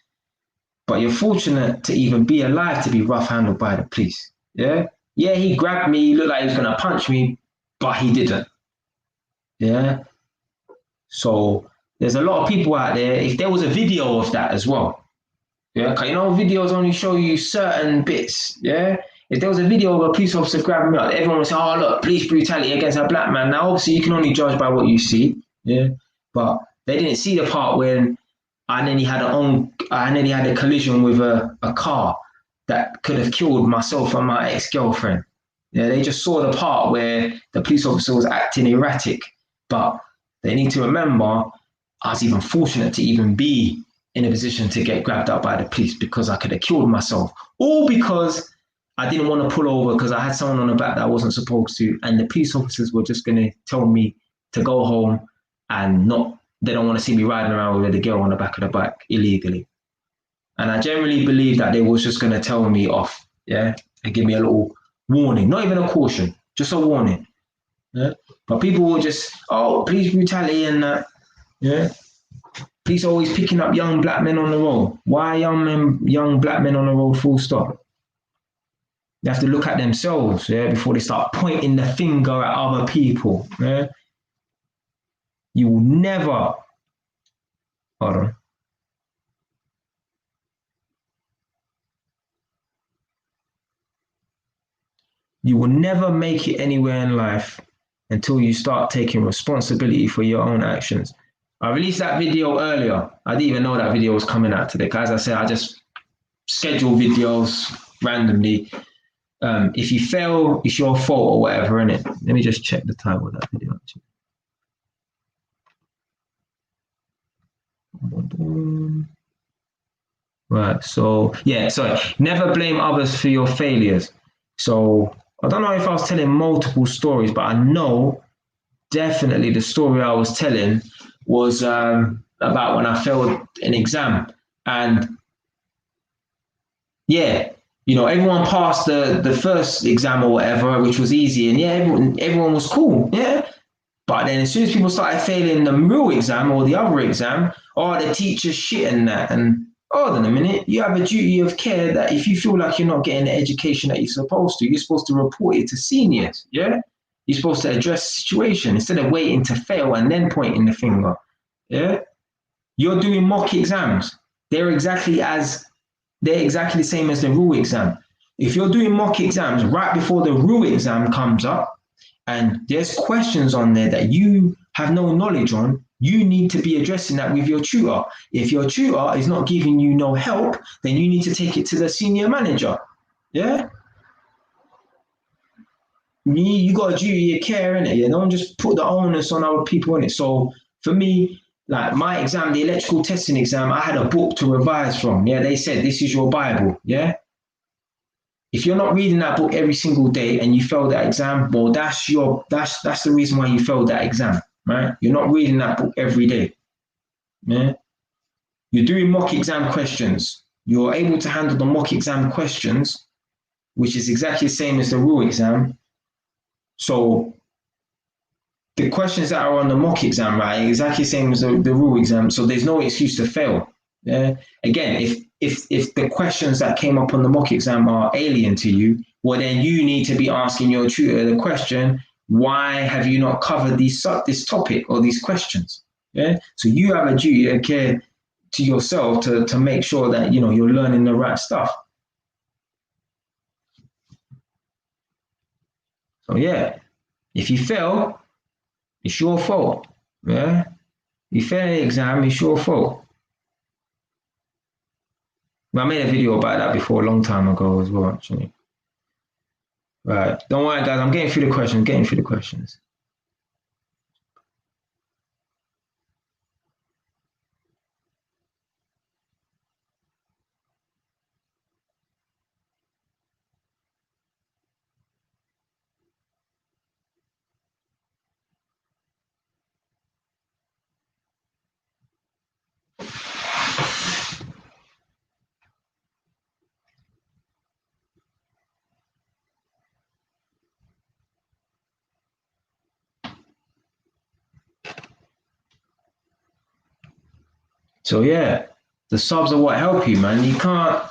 but you're fortunate to even be alive to be rough handled by the police. Yeah, he grabbed me, he looked like he was gonna punch me, but he didn't. Yeah. So there's a lot of people out there. If there was a video of that as well, yeah, because you know videos only show you certain bits. Yeah. If there was a video of a police officer grabbing me up, everyone would say, "Oh, look, police brutality against a black man." Now, obviously, you can only judge by what you see. Yeah, but they didn't see the part when I nearly had a collision with a car that could have killed myself and my ex-girlfriend. Yeah, they just saw the part where the police officer was acting erratic. But they need to remember I was even fortunate to even be in a position to get grabbed up by the police because I could have killed myself. All because I didn't want to pull over because I had someone on the back that I wasn't supposed to. And the police officers were just going to tell me to go home and they don't want to see me riding around with a girl on the back of the bike illegally. And I generally believe that they was just going to tell me off, yeah, and give me a little warning, not even a caution, just a warning. Yeah. But people will just, oh, police brutality and that, yeah. Police always picking up young black men on the road. Why young black men on the road, full stop? They have to look at themselves, yeah, before they start pointing the finger at other people. Yeah. You will never, hold on. You will never make it anywhere in life until you start taking responsibility for your own actions. I released that video earlier. I didn't even know that video was coming out today. As I said, schedule videos randomly. If you fail, it's your fault or whatever, innit? Let me just check the title of that video. Right. So yeah. So never blame others for your failures. So I don't know if I was telling multiple stories, but I know definitely the story I was telling was about when I failed an exam, and yeah, everyone passed the first exam or whatever, which was easy, and yeah, everyone was cool, yeah. But then as soon as people started failing the real exam or the other exam, oh, the teacher's shit and that, and hold on a minute, you have a duty of care that if you feel like you're not getting the education that you're supposed to, you're supposed to report it to seniors, yeah. You're supposed to address the situation instead of waiting to fail and then pointing the finger, yeah. You're doing mock exams. They're exactly as they're exactly the same as the real exam. If you're doing mock exams right before the real exam comes up and there's questions on there that you have no knowledge on, you need to be addressing that with your tutor. If your tutor is not giving you no help, then you need to take it to the senior manager. Yeah? You got a duty of care in it. Yeah? Don't just put the onus on other people in it. So for me, like my exam, the electrical testing exam, I had a book to revise from. Yeah, they said this is your Bible. Yeah. If you're not reading that book every single day and you fail that exam, well, that's the reason why you failed that exam, right? You're not reading that book every day. Yeah. You're doing mock exam questions. You're able to handle the mock exam questions, which is exactly the same as the real exam. So the questions that are on the mock exam, right, exactly the same as the real exam. So there's no excuse to fail. Yeah. Again, if the questions that came up on the mock exam are alien to you, well then you need to be asking your tutor the question, why have you not covered this topic or these questions? Yeah. So you have a duty of care to yourself to make sure that you're learning the right stuff. So yeah, if you fail, it's your fault. Yeah. You fail the exam, it's your fault. I made a video about that before a long time ago as well, actually. Right. Don't worry, guys. I'm getting through the questions. So yeah, the subs are what help you, man. You can't.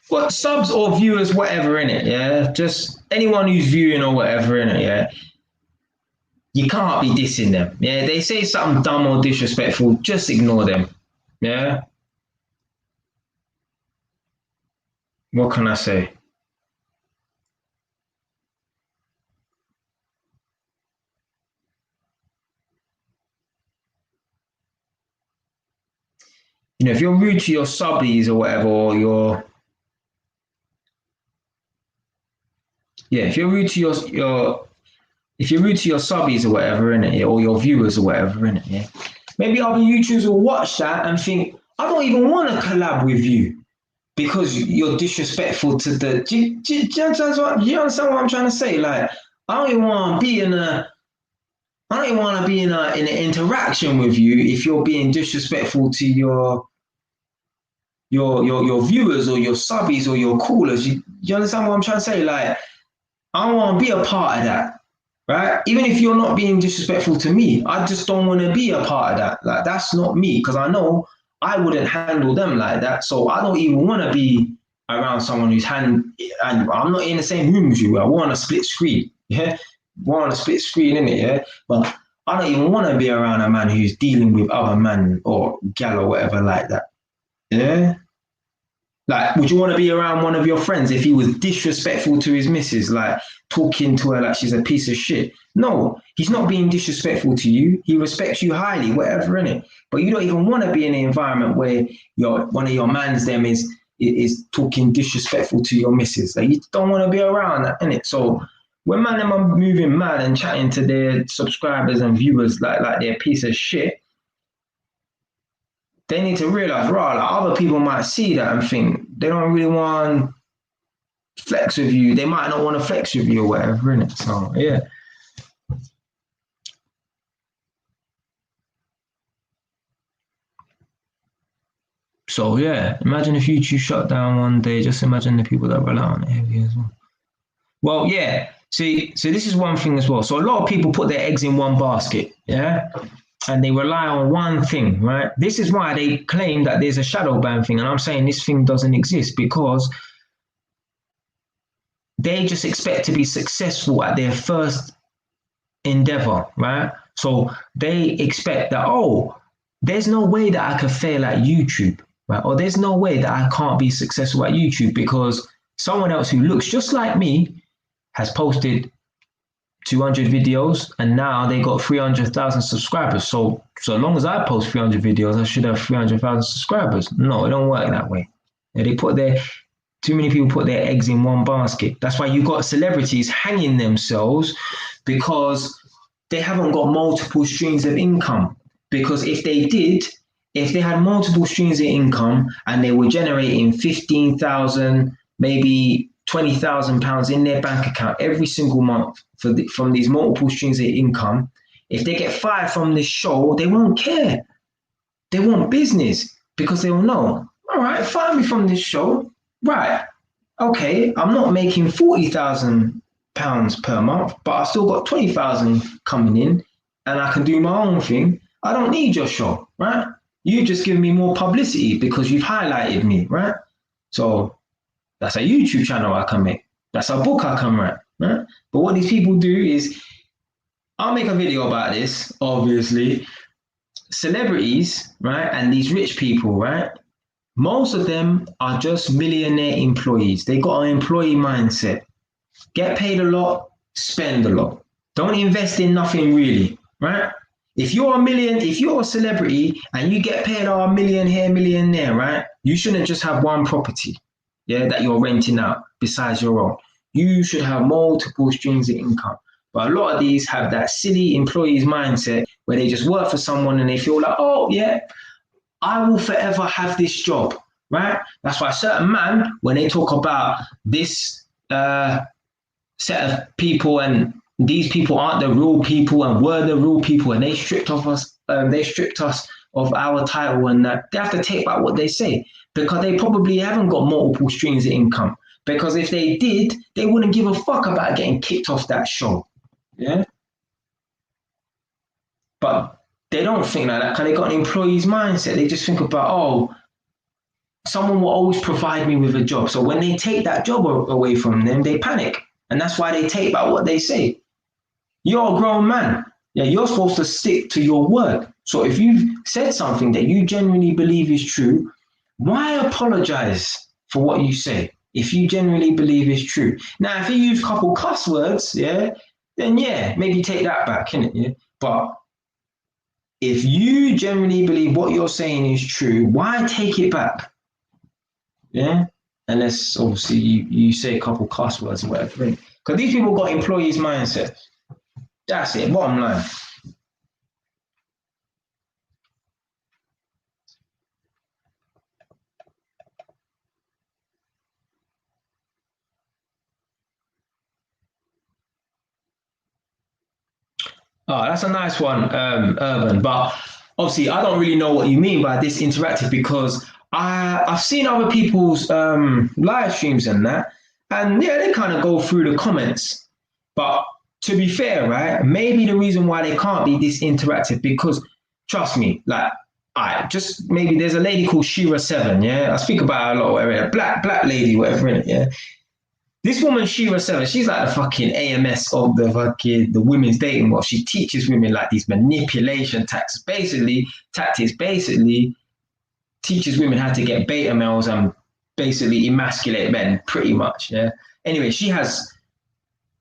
What subs or viewers, whatever in it, yeah. Just anyone who's viewing or whatever in it, yeah. You can't be dissing them. Yeah, they say something dumb or disrespectful, just ignore them. Yeah. What can I say? If you're rude to your subbies or whatever, or if you're rude to your if you're rude to your subbies or whatever in it, yeah, or your viewers or whatever in it, yeah, maybe other YouTubers will watch that and think, I don't even want to collab with you because you're disrespectful to the. Do you understand what I'm trying to say? Like, I don't even want to be in a. I don't even want to be in an interaction with you if you're being disrespectful to your viewers or your subbies or your callers. You understand what I'm trying to say? Like, I don't want to be a part of that. Right? Even if you're not being disrespectful to me, I just don't want to be a part of that. Like, that's not me because I know I wouldn't handle them like that. So I don't even want to be around someone and I'm not in the same room as you. I want a split screen. Yeah. Want a split screen in it. Yeah. But I don't even want to be around a man who's dealing with other men or gal or whatever like that. Yeah. Like, would you want to be around one of your friends if he was disrespectful to his missus, like talking to her like she's a piece of shit? No, he's not being disrespectful to you. He respects you highly, whatever in it. But you don't even want to be in an environment where one of your mans them is is talking disrespectful to your missus. Like, you don't want to be around that, innit? So when man them are moving mad and chatting to their subscribers and viewers like they're a piece of shit, they need to realize, right, like other people might see that and think they don't really want to flex with you. They might not want to flex with you or whatever, innit? So yeah. So yeah, imagine if YouTube shut down one day. Just imagine the people that rely on it heavy as well. Well, yeah. See, so this is one thing as well. So a lot of people put their eggs in one basket, yeah, and they rely on one thing, right? This is why they claim that there's a shadow ban thing, and I'm saying this thing doesn't exist because they just expect to be successful at their first endeavor, right? So they expect that, oh, there's no way that I could fail at YouTube, right? Or there's no way that I can't be successful at YouTube because someone else who looks just like me has posted 200 videos and now they got 300,000 subscribers. So long as I post 300 videos, I should have 300,000 subscribers. No, it don't work that way. They put too many people put their eggs in one basket. That's why you got celebrities hanging themselves because they haven't got multiple streams of income. Because if they did, if they had multiple streams of income and they were generating 15,000, maybe £20,000 in their bank account every single month from these multiple streams of income, if they get fired from this show, they won't care. They want business because they will know, all right, fire me from this show. Right. Okay, I'm not making £40,000 per month, but I still got 20,000 coming in and I can do my own thing. I don't need your show, right? You just give me more publicity because you've highlighted me, right? So that's a YouTube channel I can make. That's a book I can write, right? But what these people do is, I'll make a video about this, obviously. Celebrities, right, and these rich people, right? Most of them are just millionaire employees. They got an employee mindset. Get paid a lot, spend a lot. Don't invest in nothing really, right? If you're a celebrity and you get paid a million here, million there, right? You shouldn't just have one property, yeah, that you're renting out besides your own. You should have multiple streams of income. But a lot of these have that silly employees mindset where they just work for someone and they feel like, oh yeah, I will forever have this job, right? That's why certain man, when they talk about this set of people and these people aren't the real people and we're the real people and they stripped us of our title and that, they have to take back what they say because they probably haven't got multiple streams of income. Because if they did, they wouldn't give a fuck about getting kicked off that show. Yeah. But they don't think like that because they got an employee's mindset. They just think about, oh, someone will always provide me with a job. So when they take that job away from them, they panic. And that's why they take back what they say. You're a grown man. Yeah, you're supposed to stick to your word. So if you've said something that you genuinely believe is true, why apologize for what you say if you genuinely believe is true? Now, if you use a couple cuss words, yeah, then yeah, maybe take that back, innit? Yeah? But if you genuinely believe what you're saying is true, why take it back? Yeah, unless obviously you say a couple cuss words or whatever. Because these people got employees' mindset. That's it, bottom line. Oh, that's a nice one, Urban. But obviously, I don't really know what you mean by this interactive because I've seen other people's live streams and that, and yeah, they kind of go through the comments. But to be fair, right, maybe the reason why they can't be this interactive because trust me, like I just maybe there's a lady called Shira7, yeah. I speak about her a lot, whatever, black lady, whatever, in it, yeah. This woman, Shira7, she's like the fucking AMS of the women's dating world. She teaches women like these manipulation tactics. Basically teaches women how to get beta males and basically emasculate men, pretty much. Yeah. Anyway, she has,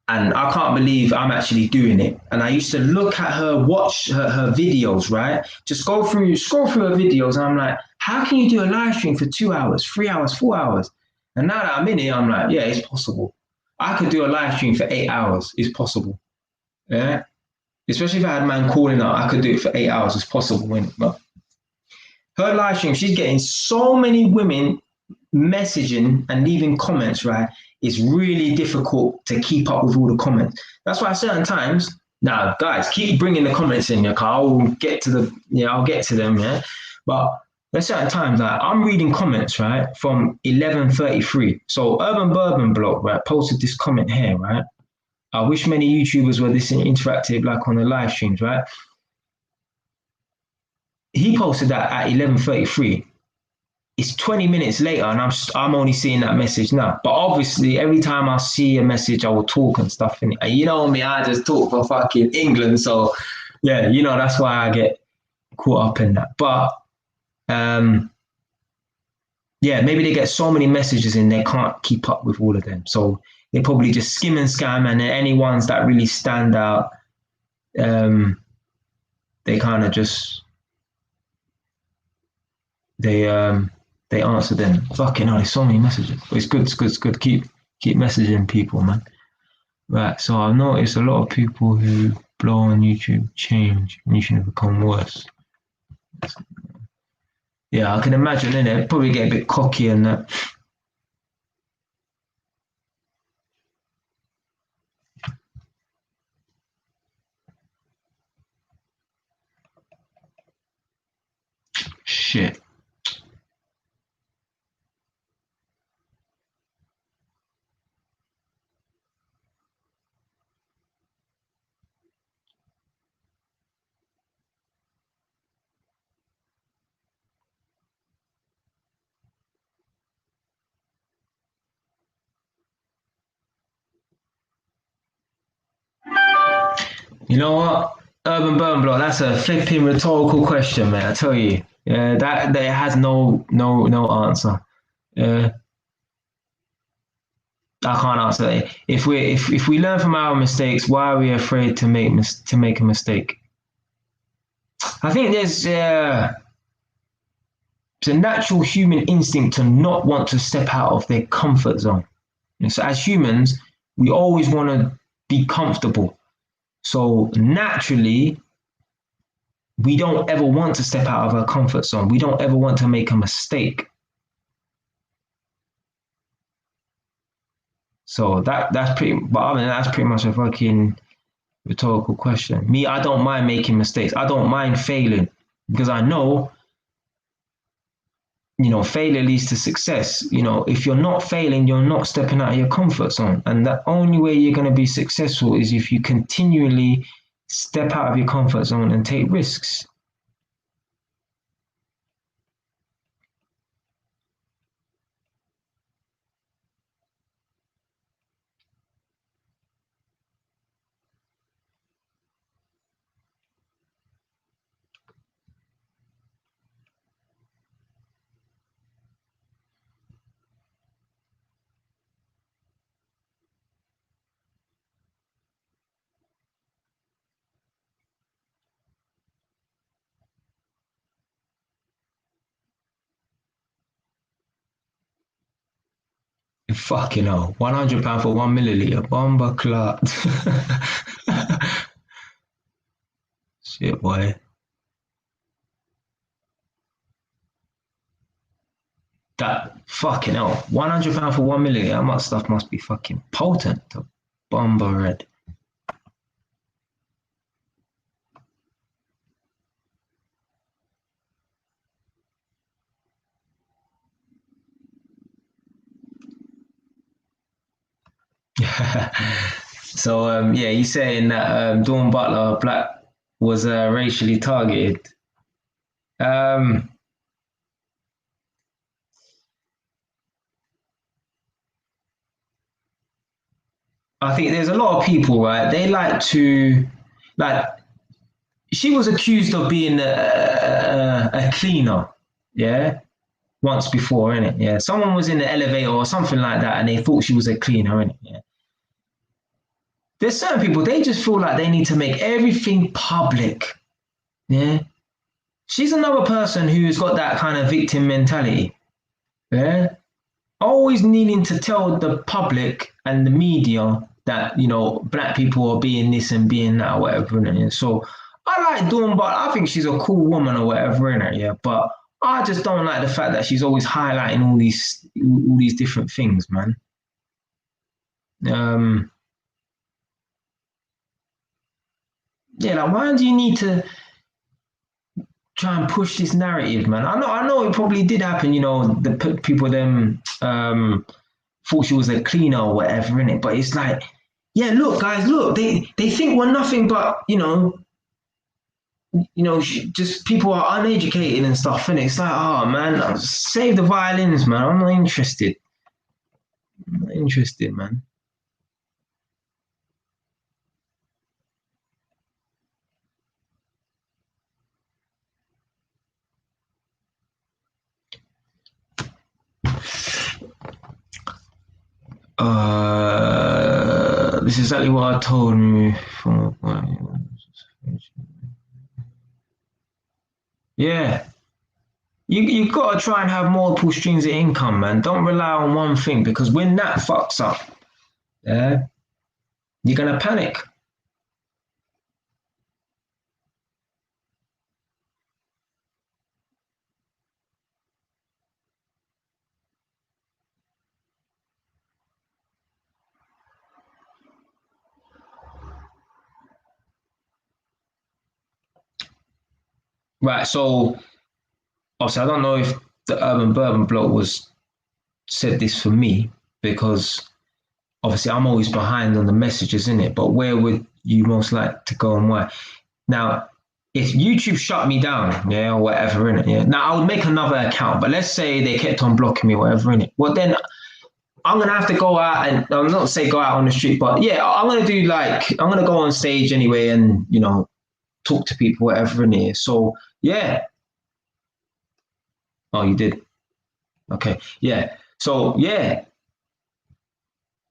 and I can't believe I'm actually doing it. And I used to look at her, watch her videos, right? Just scroll through her videos, and I'm like, how can you do a live stream for 2 hours, 3 hours, 4 hours? And now that I'm in it, I'm like, yeah, it's possible. I could do a live stream for 8 hours. It's possible. Yeah. Especially if I had a man calling out, I could do it for 8 hours. It's possible. But her live stream, she's getting so many women messaging and leaving comments, right? It's really difficult to keep up with all the comments. That's why certain times, now guys, keep bringing the comments in your car. I'll get to I'll get to them, yeah. But there's certain times that I'm reading comments, right, from 11:33. So Urban Bourbon Blog, right, posted this comment here, right? I wish many YouTubers were this interactive, like on the live streams, right? He posted that at 11:33. It's 20 minutes later, and I'm only seeing that message now. But obviously, every time I see a message, I will talk and stuff. And you know me, I just talk for fucking England. So yeah, that's why I get caught up in that. But yeah, maybe they get so many messages in they can't keep up with all of them. So they probably just skim and scam, and then any ones that really stand out, they kind of just they answer them. Fucking hell, there's so many messages. But it's good, it's good, it's good. Keep messaging people, man. Right. So I've noticed a lot of people who blow on YouTube change and YouTube become worse. Yeah, I can imagine, innit? Probably get a bit cocky and that. Shit. You know what? Urban Burn Block, that's a flipping rhetorical question, man. I tell you. Yeah, that has no answer. Yeah. I can't answer that. If we learn from our mistakes, why are we afraid to make a mistake? I think it's a natural human instinct to not want to step out of their comfort zone. And so as humans, we always want to be comfortable. So naturally, we don't ever want to step out of our comfort zone. We don't ever want to make a mistake. So that's pretty. But other than that, that's pretty much a fucking rhetorical question. Me, I don't mind making mistakes. I don't mind failing because I know, failure leads to success. If you're not failing, you're not stepping out of your comfort zone. And the only way you're going to be successful is if you continually step out of your comfort zone and take risks. Fucking hell, £100 for 1 milliliter, bomber clot. Shit, boy. That fucking hell, £100 for 1 milliliter. That stuff must be fucking potent. The bomber red. So yeah, he's saying that Dawn Butler Black was racially targeted. I think there's a lot of people, right? They like to, like, she was accused of being a cleaner, yeah, once before, innit? Yeah, someone was in the elevator or something like that, and they thought she was a cleaner, innit? Yeah. There's certain people they just feel like they need to make everything public, yeah. she's another person who's got that kind of victim mentality. Yeah, always needing to tell the public and the media that black people are being this and being that or whatever. And so I like Dawn, but I think she's a cool woman or whatever in it. Yeah, but I just don't like the fact that she's always highlighting all these different things, man. Um, yeah, like why do you need to try and push this narrative, man? I know it probably did happen. The people them thought she was a cleaner or whatever in it, but it's like, yeah, look, guys, look, they think we're nothing but just people are uneducated and stuff, and it's like, oh man, save the violins, man. I'm not interested. I'm not interested, man. This is exactly what I told me. Yeah, you gotta try and have multiple streams of income, man. Don't rely on one thing because when that fucks up, yeah, you're gonna panic. Right. So obviously, I don't know if the urban bourbon bloke was said this for me because obviously I'm always behind on the messages in it. But where would you most like to go and why? Now, if YouTube shut me down, yeah, or whatever in it, yeah. Now I would make another account, but let's say they kept on blocking me, whatever in it. Well, then I'm gonna have to go out and I'm not say go out on the street, but yeah, I'm gonna do like I'm gonna go on stage anyway and talk to people, whatever in here. So yeah. Oh, you did. Okay. Yeah. So yeah,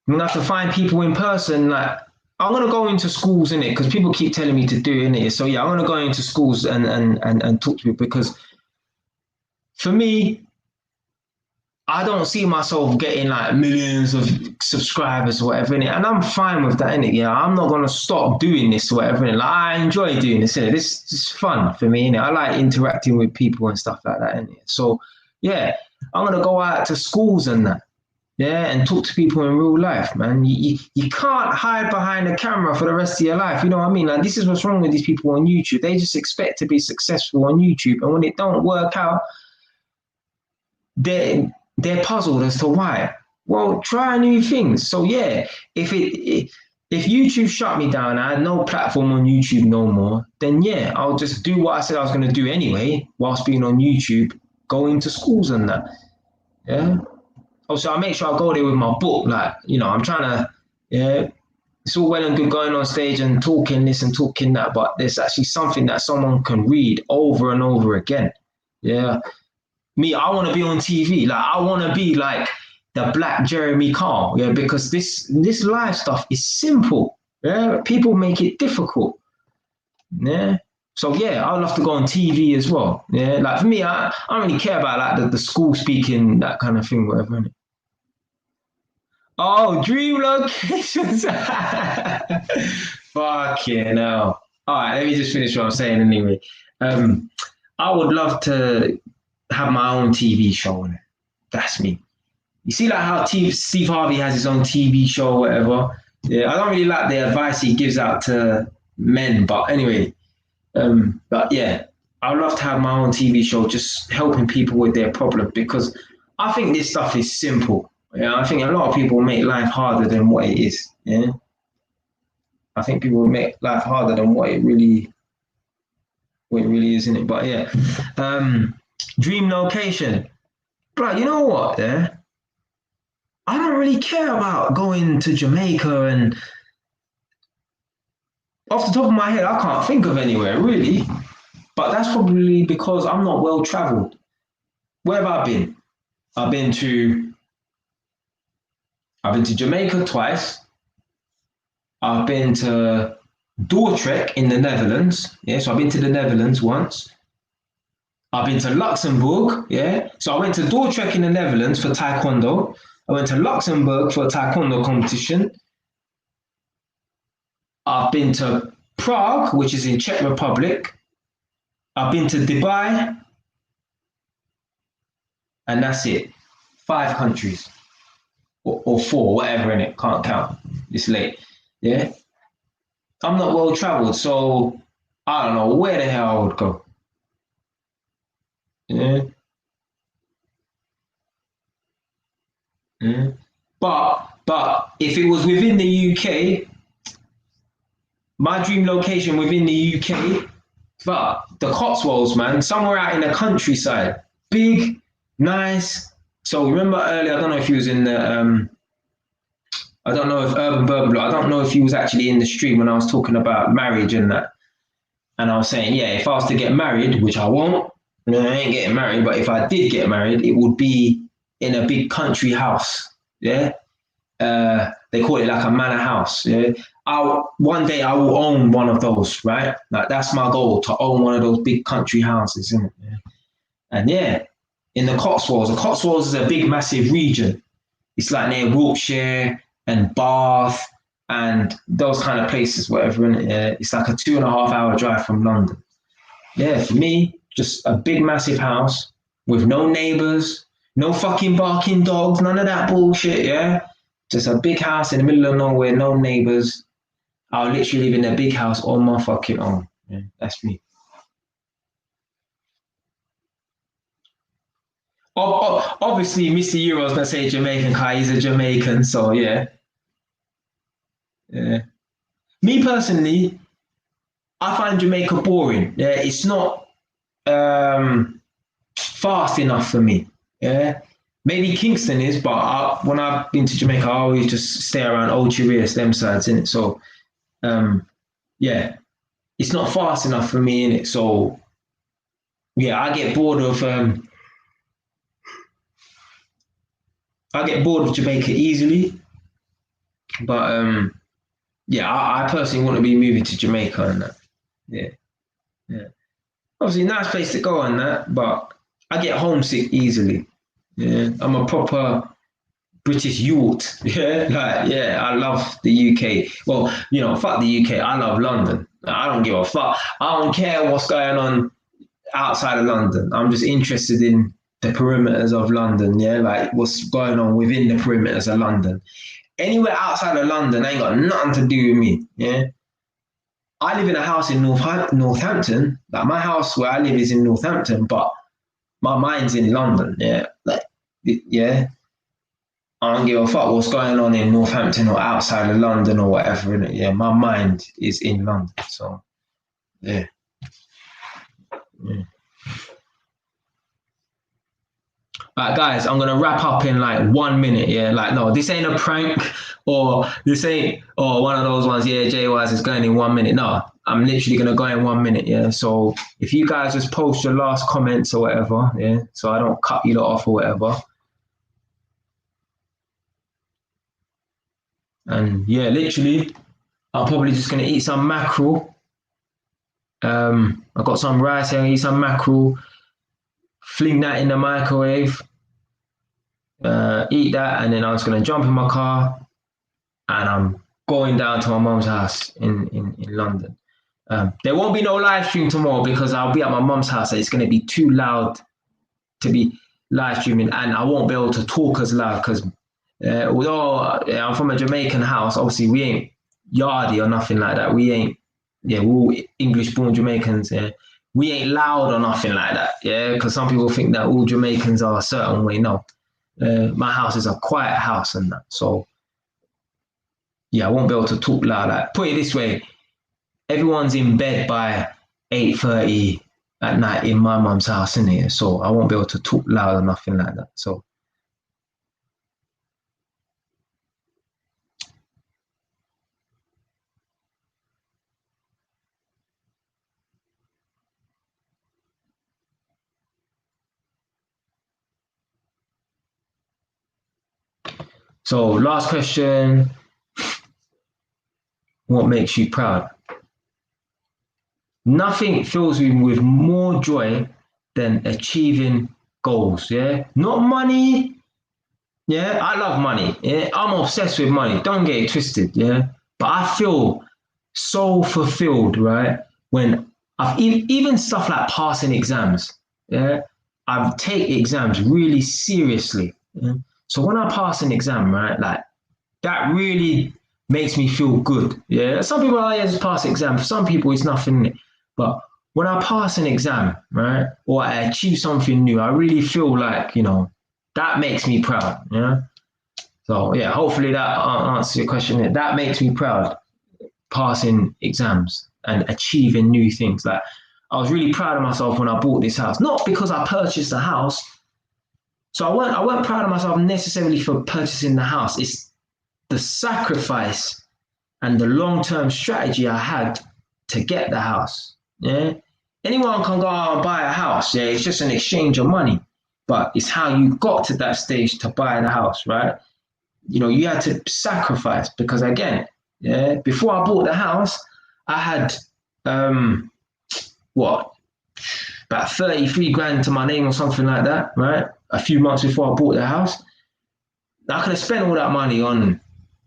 I'm gonna have to find people in person. Like I'm gonna go into schools in it because people keep telling me to do it in it. So yeah, I'm gonna go into schools and talk to people because for me, I don't see myself getting like millions of subscribers or whatever in it, and I'm fine with that in it. Yeah, I'm not gonna stop doing this or whatever in it. Like I enjoy doing this in it. This is fun for me in it. I like interacting with people and stuff like that in it. So yeah, I'm gonna go out to schools and that. Yeah, and talk to people in real life, man. You can't hide behind a camera for the rest of your life. You know what I mean? Like this is what's wrong with these people on YouTube. They just expect to be successful on YouTube, and when it don't work out, they're puzzled as to why. Well, try new things. So yeah, if YouTube shut me down, I had no platform on YouTube no more, then yeah, I'll just do what I said I was gonna do anyway, whilst being on YouTube, go into schools and that. Yeah. Also, I make sure I go there with my book. Like, I'm trying to, yeah, it's all well and good going on stage and talking this and talking that, but there's actually something that someone can read over and over again. Yeah. Me, I want to be on TV. Like, I want to be like the black Jeremy Carl. Yeah. Because this live stuff is simple. Yeah. People make it difficult. Yeah. So yeah, I'd love to go on TV as well. Yeah. Like for me, I don't really care about like the school speaking, that kind of thing, whatever. Oh, dream locations. Fucking hell. All right, let me just finish what I'm saying anyway. Um, I would love to have my own TV show on it. That's me. You see, like how Steve Harvey has his own TV show, or whatever. Yeah, I don't really like the advice he gives out to men, but anyway, but yeah, I'd love to have my own TV show, just helping people with their problem because I think this stuff is simple. Yeah, I think a lot of people make life harder than what it is. Yeah, I think people make life harder than what it really is, isn't it? But yeah, dream location. But you know what? Yeah, I don't really care about going to Jamaica, and off the top of my head, I can't think of anywhere really. But that's probably because I'm not well traveled. Where have I been? I've been to I've been to Jamaica twice. I've been to Dordrecht in the Netherlands. Yeah, so I've been to the Netherlands once. I've been to Luxembourg, yeah. So I went to Dordrecht in the Netherlands for Taekwondo. I went to Luxembourg for a Taekwondo competition. I've been to Prague, which is in Czech Republic. I've been to Dubai, and that's it. 5 countries or four, whatever in it. Can't count. It's late. Yeah. I'm not well traveled, so I don't know where the hell I would go. Yeah. Yeah. But if it was within the UK, my dream location within the UK, but the Cotswolds, man, somewhere out in the countryside, big, nice. So remember earlier, I don't know if he was in the, I don't know if Urban Burglar, I don't know if he was actually in the stream when I was talking about marriage and that. And I was saying, yeah, if I was to get married, which I won't, no, I ain't getting married, but if I did get married, it would be in a big country house. Yeah. They call it like a manor house. Yeah. One day I will own one of those, right? Like that's my goal, to own one of those big country houses, isn't it? Yeah. And yeah, in the Cotswolds. The Cotswolds is a big, massive region. It's like near Wiltshire and Bath and those kind of places, whatever. And it's like a 2.5 hour drive from London. Yeah, for me, just a big, massive house with no neighbors, no fucking barking dogs, none of that bullshit. Yeah, just a big house in the middle of nowhere, no neighbors. I'll literally live in a big house on my fucking own. Yeah, that's me. Obviously, Mr. Euro's gonna say Jamaican, cause he's a Jamaican. So yeah, yeah. Me personally, I find Jamaica boring. Yeah, it's not fast enough for me. Yeah, maybe Kingston is, but when I've been to Jamaica, I always just stay around Old Chirias, them sides, in it. So um, yeah, it's not fast enough for me in it. So yeah, I get bored of Jamaica easily. But yeah, I personally want to be moving to Jamaica and that. Yeah, yeah. Obviously, nice place to go and that, but I get homesick easily. Yeah, I'm a proper British youth. Yeah, like yeah, I love the UK. Well, fuck the UK. I love London. I don't give a fuck. I don't care what's going on outside of London. I'm just interested in the perimeters of London. Yeah, like what's going on within the perimeters of London. Anywhere outside of London ain't got nothing to do with me. Yeah, I live in a house in Northampton. Like my house where I live is in Northampton, but my mind's in London. Yeah, like yeah. I don't give a fuck what's going on in Northampton or outside of London or whatever. Innit? Yeah, my mind is in London. So yeah, yeah. Right, guys, I'm gonna wrap up in like 1 minute. Yeah, like no, this ain't a prank or this ain't one of those ones. Yeah, JY's is going in 1 minute. No, I'm literally gonna go in 1 minute. Yeah, so if you guys just post your last comments or whatever, yeah, so I don't cut you lot off or whatever. And yeah, literally, I'm probably just gonna eat some mackerel. I got some rice here, eat some mackerel, fling that in the microwave, eat that, and then I was gonna jump in my car and I'm going down to my mum's house in London. There won't be no live stream tomorrow because I'll be at my mum's house. So it's gonna be too loud to be live streaming, and I won't be able to talk as loud because although I'm from a Jamaican house, obviously we ain't yardy or nothing like that. We ain't, yeah, we're all English born Jamaicans. Yeah, we ain't loud or nothing like that. Yeah, because some people think that all Jamaicans are a certain way. No, my house is a quiet house and that. So yeah, I won't be able to talk loud. Like, put it this way, everyone's in bed by 8:30 at night in my mum's house, in here. So I won't be able to talk loud or nothing like that. So last question, what makes you proud? Nothing fills me with more joy than achieving goals. Yeah, not money. Yeah, I love money. Yeah, I'm obsessed with money. Don't get it twisted. Yeah, but I feel so fulfilled, right? When I've even stuff like passing exams. Yeah, I take exams really seriously. Yeah? So when I pass an exam, right, like that really makes me feel good. Yeah, some people are just pass exam. For some people, it's nothing. But when I pass an exam, right, or I achieve something new, I really feel like that makes me proud. Yeah. So yeah, hopefully that answers your question. That makes me proud, passing exams and achieving new things. Like I was really proud of myself when I bought this house, not because I purchased the house. So I weren't proud of myself necessarily for purchasing the house. It's the sacrifice and the long-term strategy I had to get the house. Yeah. Anyone can go out and buy a house. Yeah. It's just an exchange of money. But it's how you got to that stage to buy the house, right? You had to sacrifice because again, yeah, before I bought the house, I had what about 33 grand to my name or something like that, right? A few months before I bought the house. I could have spent all that money on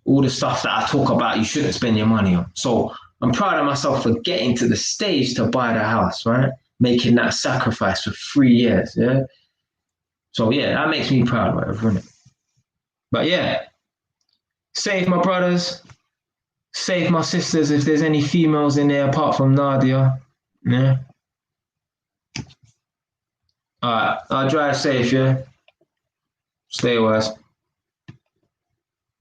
all the stuff that I talk about you shouldn't spend your money on. So I'm proud of myself for getting to the stage to buy the house, right? Making that sacrifice for 3 years, yeah. So yeah, that makes me proud, whatever, innit? But yeah, save my brothers, save my sisters if there's any females in there apart from Nadia. Yeah. All right, I'll drive safe, yeah. Stay wise.